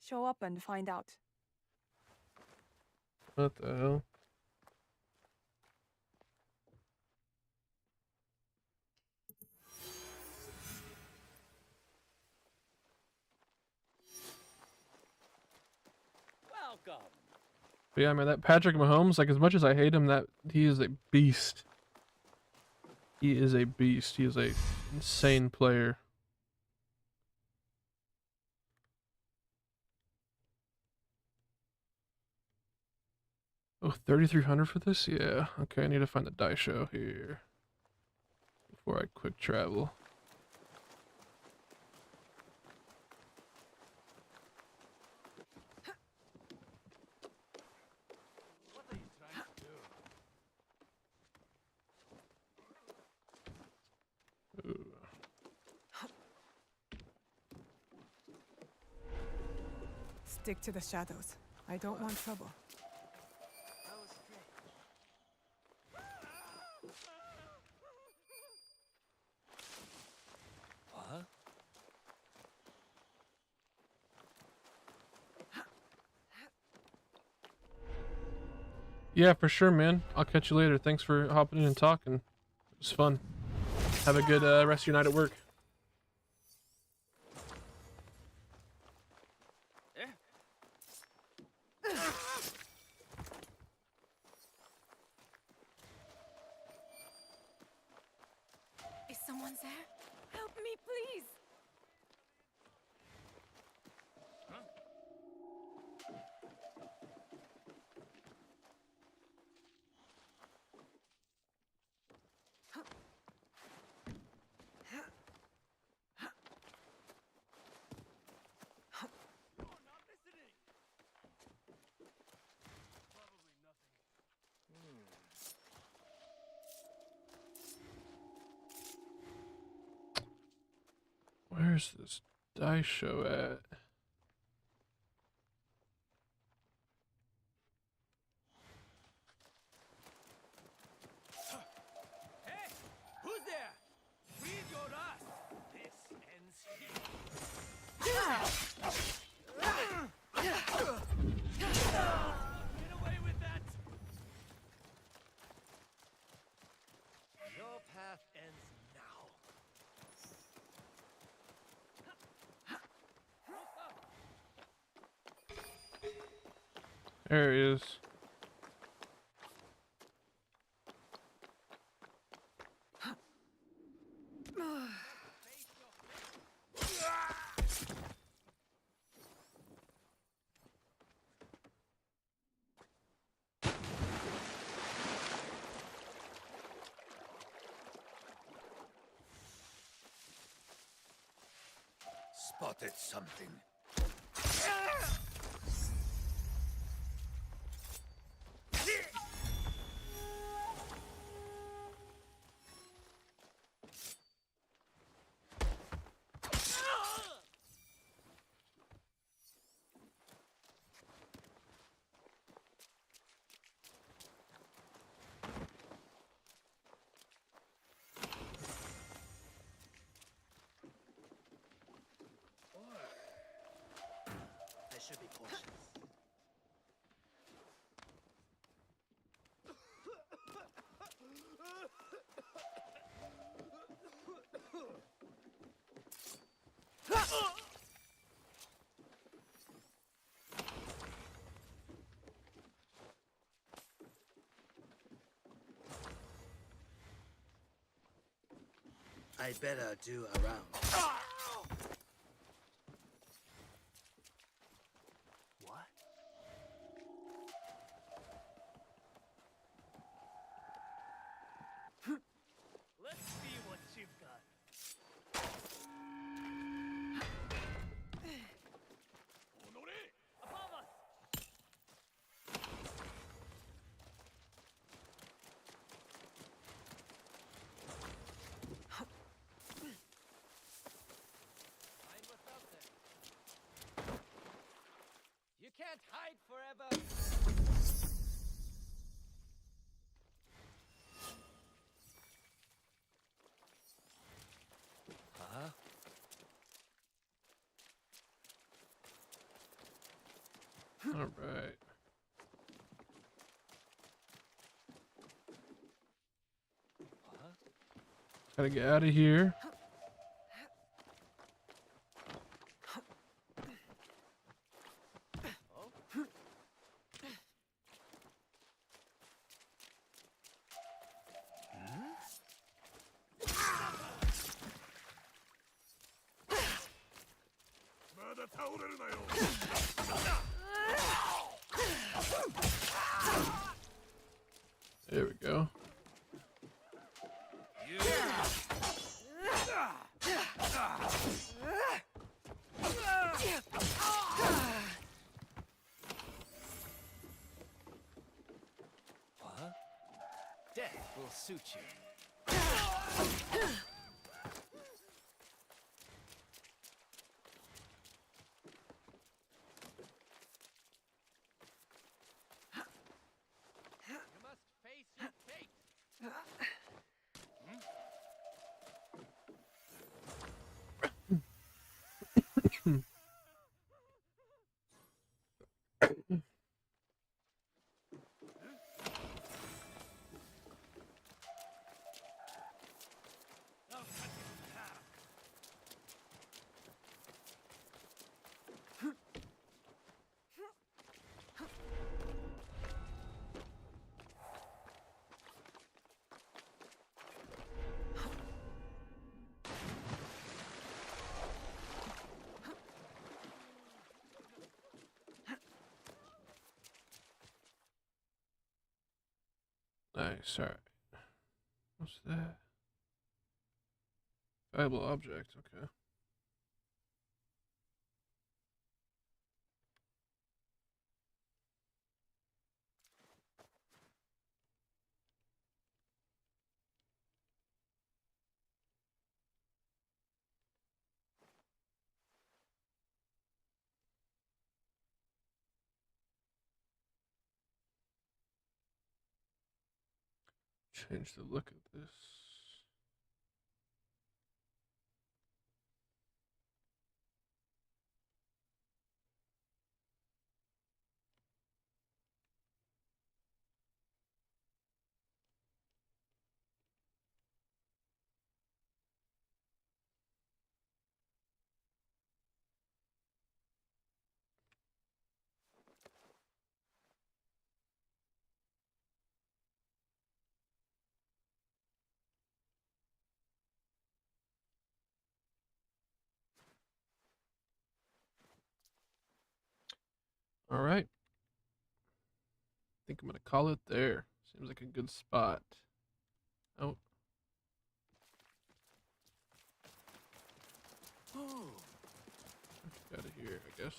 Show up and find out. What the hell? Welcome. But yeah, man, that Patrick Mahomes, like, as much as I hate him, that he is a beast. He is a beast. He is a insane player. Oh, 3,300 for this? Yeah. Okay, I need to find the die show here before I quick travel. Ooh. Stick to the shadows. I don't want trouble. What? Yeah, for sure, man. I'll catch you later. Thanks for hopping in and talking. It was fun. Have a good rest of your night at work. Is someone there? Help me, please! Where's this die show at? Hey! Who's there? Read your ass! This ends here. Get away with that! Your path ends now. There he is. Spotted something. I should be cautious. I better do around. What? Let's see what you've got. Above us! Find what's out there. You can't hide forever. Huh? All right. Gotta get out of here. There we go. What? Death will suit you. You must face your fate. Nice. All right. What's that? Valuable object. Okay. Change the look of this. All right. I think I'm gonna call it there. Seems like a good spot. Oh. Out of here, I guess.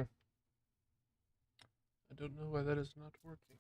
I don't know why that is not working.